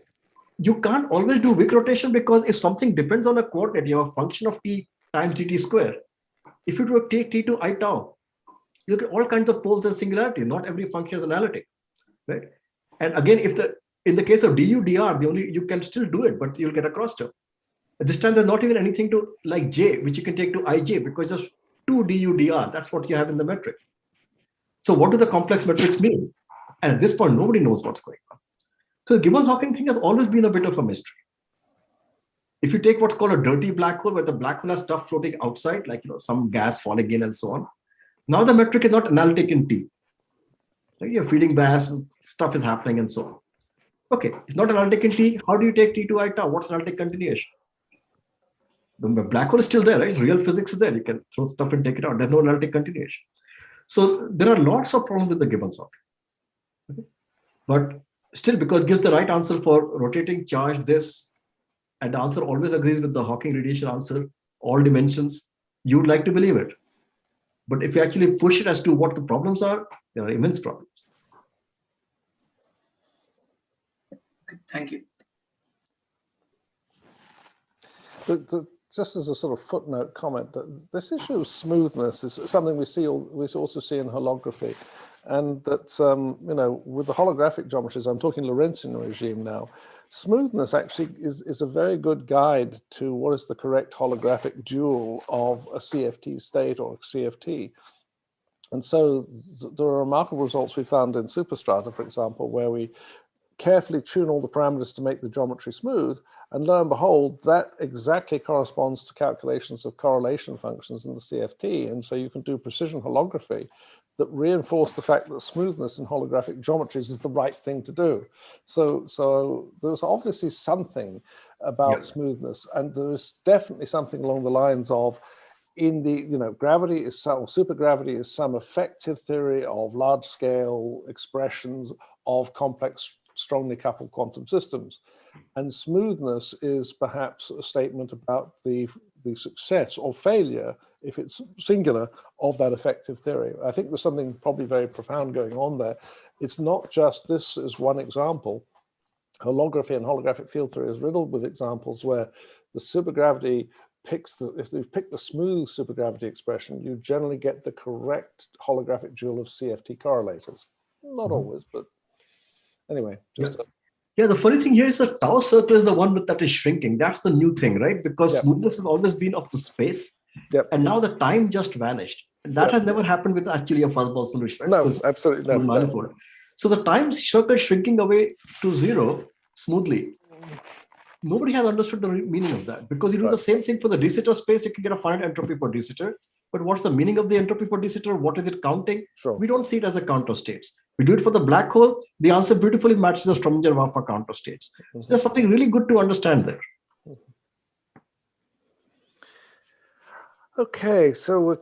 you can't always do Wick rotation, because if something depends on a coordinate, you have a function of t times dt square. If you do take t to I tau, you get all kinds of poles and singularity. Not every function is analytic, right? And again, if in the case of du dr, you can still do it, but you'll get a cross term. At this time, there's not even anything to like j, which you can take to ij, because there's 2 du dr. That's what you have in the metric. So what do the complex metrics mean? And at this point, nobody knows what's going on. So the Gibbons-Hawking thing has always been a bit of a mystery. If you take what's called a dirty black hole, where the black hole has stuff floating outside, like some gas falling in and so on, now the metric is not analytic in T. So you're feeding gas, stuff is happening and so on. Okay, it's not analytic in T. How do you take T to I tau? What's analytic continuation? The black hole is still there, right? Real physics is there. You can throw stuff and take it out. There's no analytic continuation. So there are lots of problems with the Gibbons-Hawking. Okay? But still, because it gives the right answer for rotating charge this, and the answer always agrees with the Hawking radiation answer, all dimensions, you would like to believe it. But if you actually push it as to what the problems are, there are immense problems. Thank you. Just as a sort of footnote comment, that this issue of smoothness is something we also see in holography, and that with the holographic geometries, I'm talking Lorentzian regime now. Smoothness actually is a very good guide to what is the correct holographic dual of a CFT state or a CFT. And so there are remarkable results we found in superstrata, for example, where we carefully tune all the parameters to make the geometry smooth. And lo and behold, that exactly corresponds to calculations of correlation functions in the CFT. And so you can do precision holography that reinforce the fact that smoothness in holographic geometries is the right thing to do. So there's obviously something about smoothness, and there's definitely something along the lines of, in the, gravity is some, supergravity is some effective theory of large scale expressions of complex, strongly coupled quantum systems. And smoothness is perhaps a statement about the success or failure, if it's singular, of that effective theory. I think there's something probably very profound going on there. It's not just this is one example. Holography and holographic field theory is riddled with examples where the supergravity picks if you pick the smooth supergravity expression, you generally get the correct holographic dual of CFT correlators. Not always, but anyway, just yeah, the funny thing here is the tau circle is the one that is shrinking. That's the new thing, right? Because smoothness has always been of the space. And now the time just vanished. And that has never happened with actually a fuzzball solution. Right? No, absolutely not. Manifold. So the time circle shrinking away to zero smoothly. Nobody has understood the meaning of that, because you do the same thing for the de Sitter space. You can get a finite entropy for de Sitter. But what's the meaning of the entropy for de Sitter? What is it counting? We don't see it as a count of states. We do it for the black hole. The answer beautifully matches the Strominger-Waffa count of states. So there's something really good to understand there. Okay, so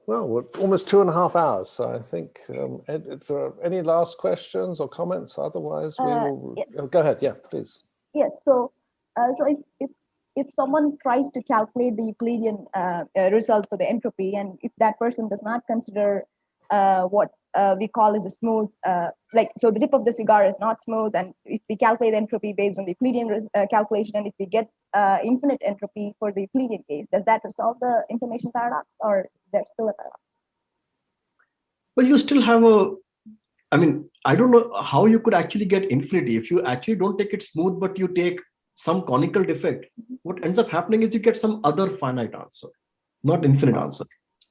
we're almost 2.5 hours. So I think if there are any last questions or comments, otherwise we will go ahead. Yeah, please. Yes. So if if someone tries to calculate the Euclidean result for the entropy, and if that person does not consider what we call as a smooth, so the tip of the cigar is not smooth, and if we calculate entropy based on the Euclidean calculation, and if we get infinite entropy for the Euclidean case, does that resolve the information paradox, or there's still a paradox? Well, you still have I mean, I don't know how you could actually get infinity. If you actually don't take it smooth, but you take some conical defect, what ends up happening is you get some other finite answer, not infinite answer.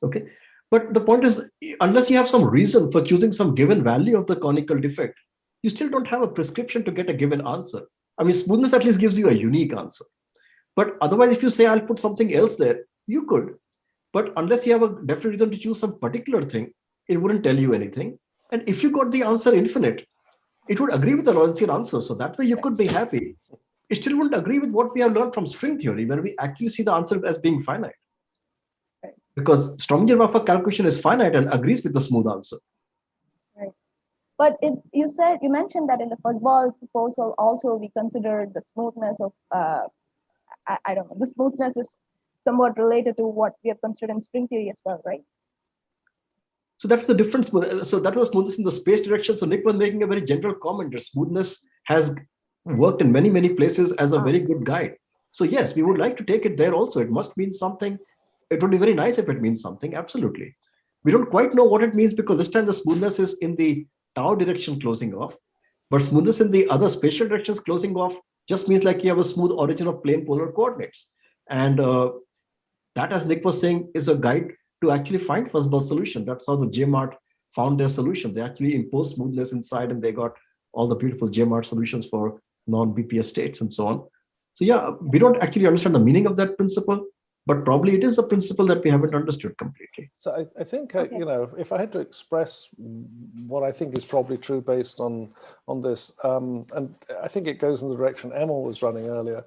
Okay. But the point is, unless you have some reason for choosing some given value of the conical defect, you still don't have a prescription to get a given answer. I mean, smoothness at least gives you a unique answer. But otherwise, if you say, I'll put something else there, you could. But unless you have a definite reason to choose some particular thing, it wouldn't tell you anything. And if you got the answer infinite, it would agree with the Lorentzian answer. So that way you could be happy. It still wouldn't agree with what we have learned from string theory, where we actually see the answer as being finite. Because Strominger-Waffer calculation is finite and agrees with the smooth answer. Right. But you mentioned that in the fuzzball proposal also we considered the smoothness of I don't know, the smoothness is somewhat related to what we have considered in string theory as well, right? So that's the difference. So that was smoothness in the space direction. So Nick was making a very general comment that smoothness has worked in many, many places as a very good guide. So yes, we would like to take it there also. It must mean something. It would be very nice if it means something. Absolutely. We don't quite know what it means because this time the smoothness is in the tau direction closing off, but smoothness in the other spatial directions closing off just means like you have a smooth origin of plane polar coordinates. And that, as Nick was saying, is a guide to actually find fuzzball solution. That's how the JMART found their solution. They actually imposed smoothness inside and they got all the beautiful JMART solutions for non-BPS states and so on. So yeah, we don't actually understand the meaning of that principle, but probably it is a principle that we haven't understood completely. So I think, you know, if I had to express what I think is probably true based on this, and I think it goes in the direction Emil was running earlier,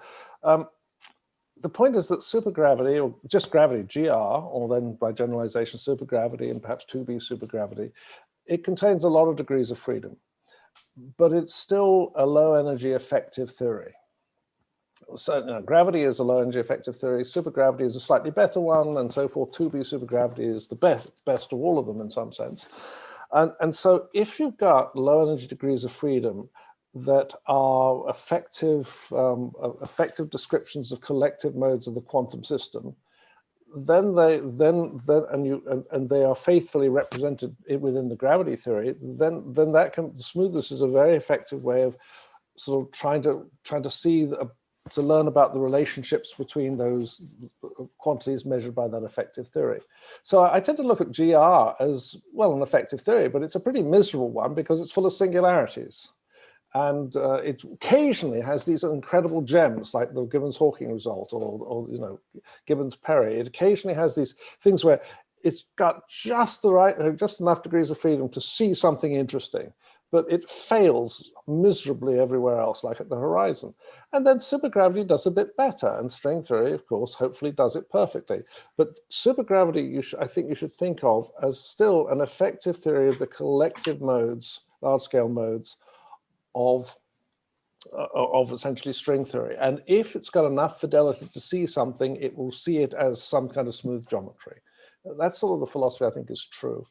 the point is that supergravity, or just gravity, GR, or then by generalization supergravity and perhaps 2B supergravity, it contains a lot of degrees of freedom, but it's still a low energy effective theory. So gravity is a low energy effective theory, supergravity is a slightly better one, and so forth. 2B supergravity is the best of all of them in some sense. And so if you've got low energy degrees of freedom that are effective descriptions of collective modes of the quantum system, then they are faithfully represented within the gravity theory, then that can, the smoothness is a very effective way of sort of trying to see to learn about the relationships between those quantities measured by that effective theory. So I tend to look at GR as, well, an effective theory, but it's a pretty miserable one because it's full of singularities. And it occasionally has these incredible gems like the Gibbons-Hawking result or you know, Gibbons-Perry. It occasionally has these things where it's got just enough degrees of freedom to see something interesting, but it fails miserably everywhere else, like at the horizon. And then supergravity does a bit better, and string theory, of course, hopefully does it perfectly. But supergravity, I think you should think of as still an effective theory of the collective modes, large-scale modes, of essentially string theory. And if it's got enough fidelity to see something, it will see it as some kind of smooth geometry. That's sort of the philosophy I think is true.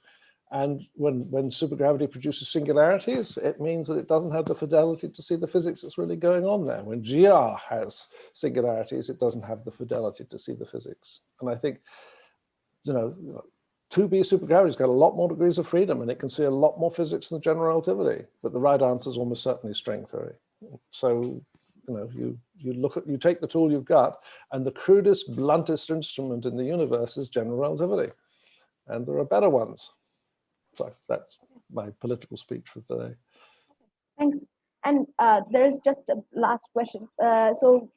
And when supergravity produces singularities, it means that it doesn't have the fidelity to see the physics that's really going on there. When GR has singularities, it doesn't have the fidelity to see the physics. And I think, you know, 2B supergravity's got a lot more degrees of freedom and it can see a lot more physics than general relativity, but the right answer is almost certainly string theory. So, you know, you take the tool you've got, and the crudest, bluntest instrument in the universe is general relativity. And there are better ones. So that's my political speech for today. Thanks. And there's just a last question. So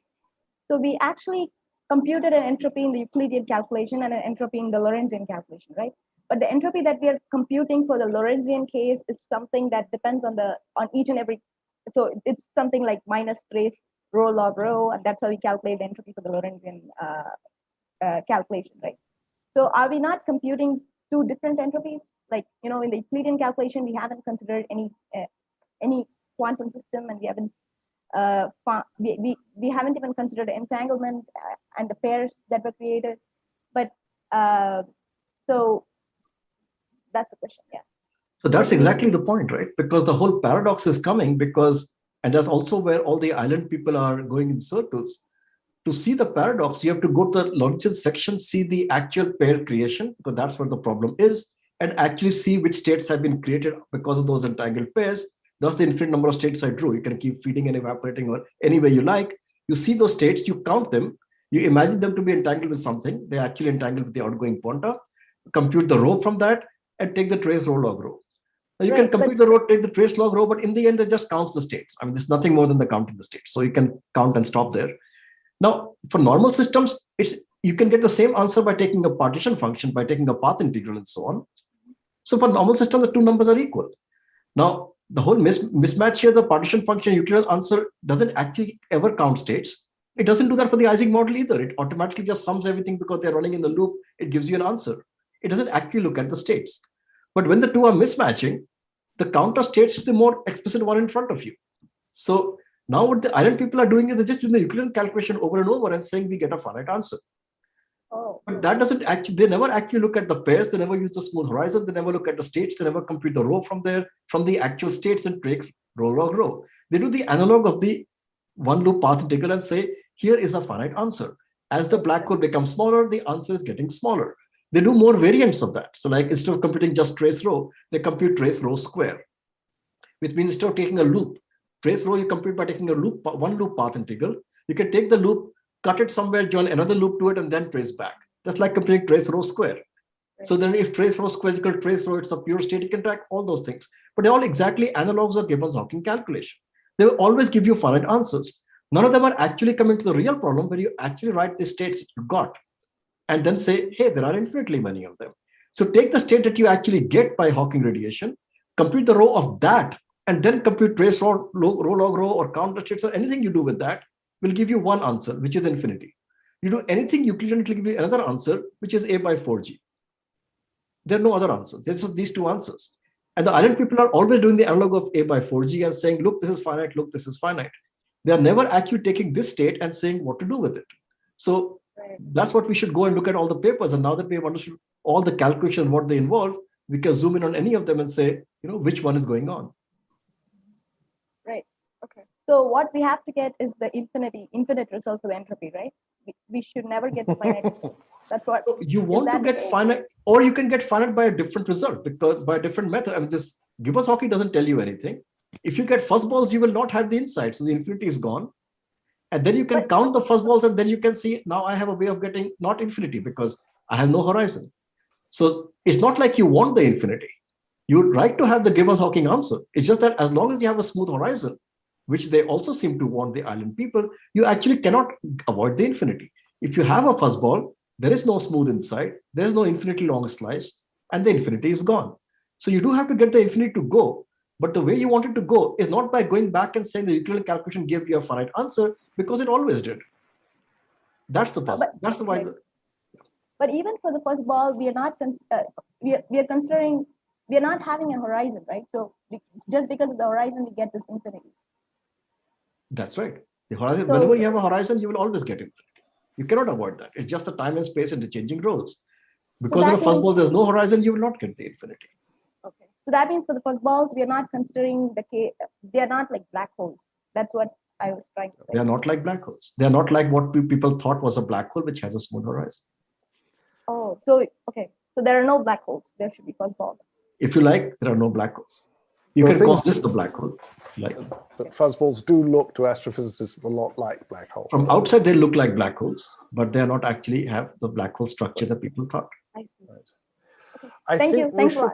we actually computed an entropy in the Euclidean calculation and an entropy in the Lorentzian calculation, right? But the entropy that we are computing for the Lorentzian case is something that depends on each and every. So it's something like minus trace rho log rho, and that's how we calculate the entropy for the Lorentzian calculation, right? So are we not computing two different entropies? Like, you know, in the Euclidean calculation, we haven't considered any quantum system, and we haven't we haven't even considered entanglement and the pairs that were created. But so that's the question, yeah. So that's exactly the point, right? Because the whole paradox is coming because, and that's also where all the island people are going in circles. To see the paradox, you have to go to the logical section, see the actual pair creation, because that's where the problem is, and actually see which states have been created because of those entangled pairs. That's the infinite number of states I drew. You can keep feeding and evaporating or any way you like. You see those states, you count them, you imagine them to be entangled with something. They're actually entangled with the outgoing pointer, compute the row from that, and take the trace row log row. Now you can compute the row, take the trace log row, but in the end, it just counts the states. I mean, there's nothing more than the counting the states. So you can count and stop there. Now, for normal systems, you can get the same answer by taking a partition function, by taking a path integral and so on. So for normal systems, the two numbers are equal. Now, the whole mismatch here, the partition function Euclidean answer doesn't actually ever count states. It doesn't do that for the Ising model either. It automatically just sums everything because they're running in the loop. It gives you an answer. It doesn't actually look at the states. But when the two are mismatching, the counter states is the more explicit one in front of you. So now what the island people are doing is they're just doing the Euclidean calculation over and over and saying we get a finite answer. Oh. But that doesn't actually, they never actually look at the pairs, they never use the smooth horizon, they never look at the states, they never compute the row from there, from the actual states and take row log row. They do the analog of the one loop path integral and say, here is a finite answer. As the black hole becomes smaller, the answer is getting smaller. They do more variants of that. So like instead of computing just trace row, they compute trace row square, which means instead of taking a loop, trace row you compute by taking a loop, one loop path integral. You can take the loop, cut it somewhere, join another loop to it, and then trace back. That's like computing trace row square. So then if trace row square is equal to trace row, it's a pure state, you can track all those things. But they're all exactly analogs of Gibbons-Hawking calculation. They will always give you finite answers. None of them are actually coming to the real problem where you actually write the states that you got and then say, hey, there are infinitely many of them. So take the state that you actually get by Hawking radiation, compute the row of that, and then compute trace row log row or counter states or anything you do with that will give you one answer, which is infinity. You do anything Euclidean, it will give you another answer, which is A by 4G. There are no other answers. There's just these two answers. And the island people are always doing the analog of A by 4G and saying, look, this is finite, look, this is finite. They are never actually taking this state and saying what to do with it. So that's what we should go and look at all the papers. And now that we have understood all the calculations, what they involve, we can zoom in on any of them and say, which one is going on. Right. Okay. So what we have to get is the infinite result for the entropy, right? We should never get the finite result. That's what you want to get finite, or you can get finite by a different result, because by a different method. I mean, this Gibbons-Hawking doesn't tell you anything. If you get fuzzballs, you will not have the insight. So the infinity is gone. And then you can count the fuzzballs, and then you can see, now I have a way of getting not infinity because I have no horizon. So it's not like you want the infinity. You would like to have the Gibbons-Hawking answer. It's just that as long as you have a smooth horizon, which they also seem to want, the island people, you actually cannot avoid the infinity. If you have a fuzzball, there is no smooth inside, there is no infinitely long slice, and the infinity is gone. So you do have to get the infinity to go, but the way you want it to go is not by going back and saying the Euclidean calculation gave you a finite answer, because it always did. That's the puzzle. That's the why. But even for the fuzzball, we are not we are considering, we are not having a horizon, right? So just because of the horizon, we get this infinity. That's right. The horizon, whenever you have a horizon, you will always get infinity. You cannot avoid that. It's just the time and space and the changing roles. Because in a fuzzball, there's no horizon, you will not get the infinity. Okay. So that means for the fuzzballs, we are not considering they are not like black holes. That's what I was trying to say. They are not like black holes. They are not like what people thought was a black hole, which has a smooth horizon. Oh, so, okay. So there are no black holes. There should be fuzzballs. If you like, there are no black holes. You can call this the black hole. But fuzzballs do look to astrophysicists a lot like black holes. From outside, they look like black holes, but they are not actually have the black hole structure that people thought. I see. Right. Okay. I think we should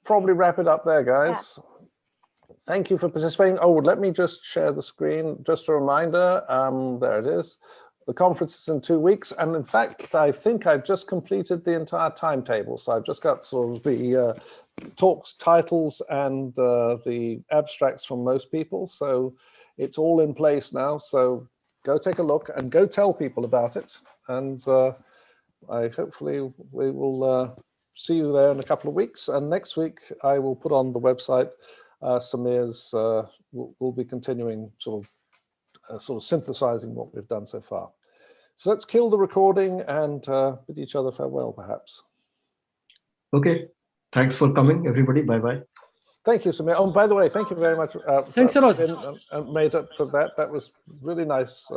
probably wrap it up there, guys. Yeah. Thank you for participating. Oh, let me just share the screen. Just a reminder, there it is. The conference is in 2 weeks. And in fact, I think I've just completed the entire timetable. So I've just got sort of the talks, titles, and the abstracts from most people. So it's all in place now. So go take a look and go tell people about it. And hopefully we will see you there in a couple of weeks. And next week, I will put on the website, Samir's will be continuing sort of sort of synthesizing what we've done so far. So let's kill the recording and bid each other farewell, perhaps. Okay. Thanks for coming, everybody. Bye-bye. Thank you, Samir. Oh, by the way, thank you very much. Thanks a lot. And made up for that. That was really nice.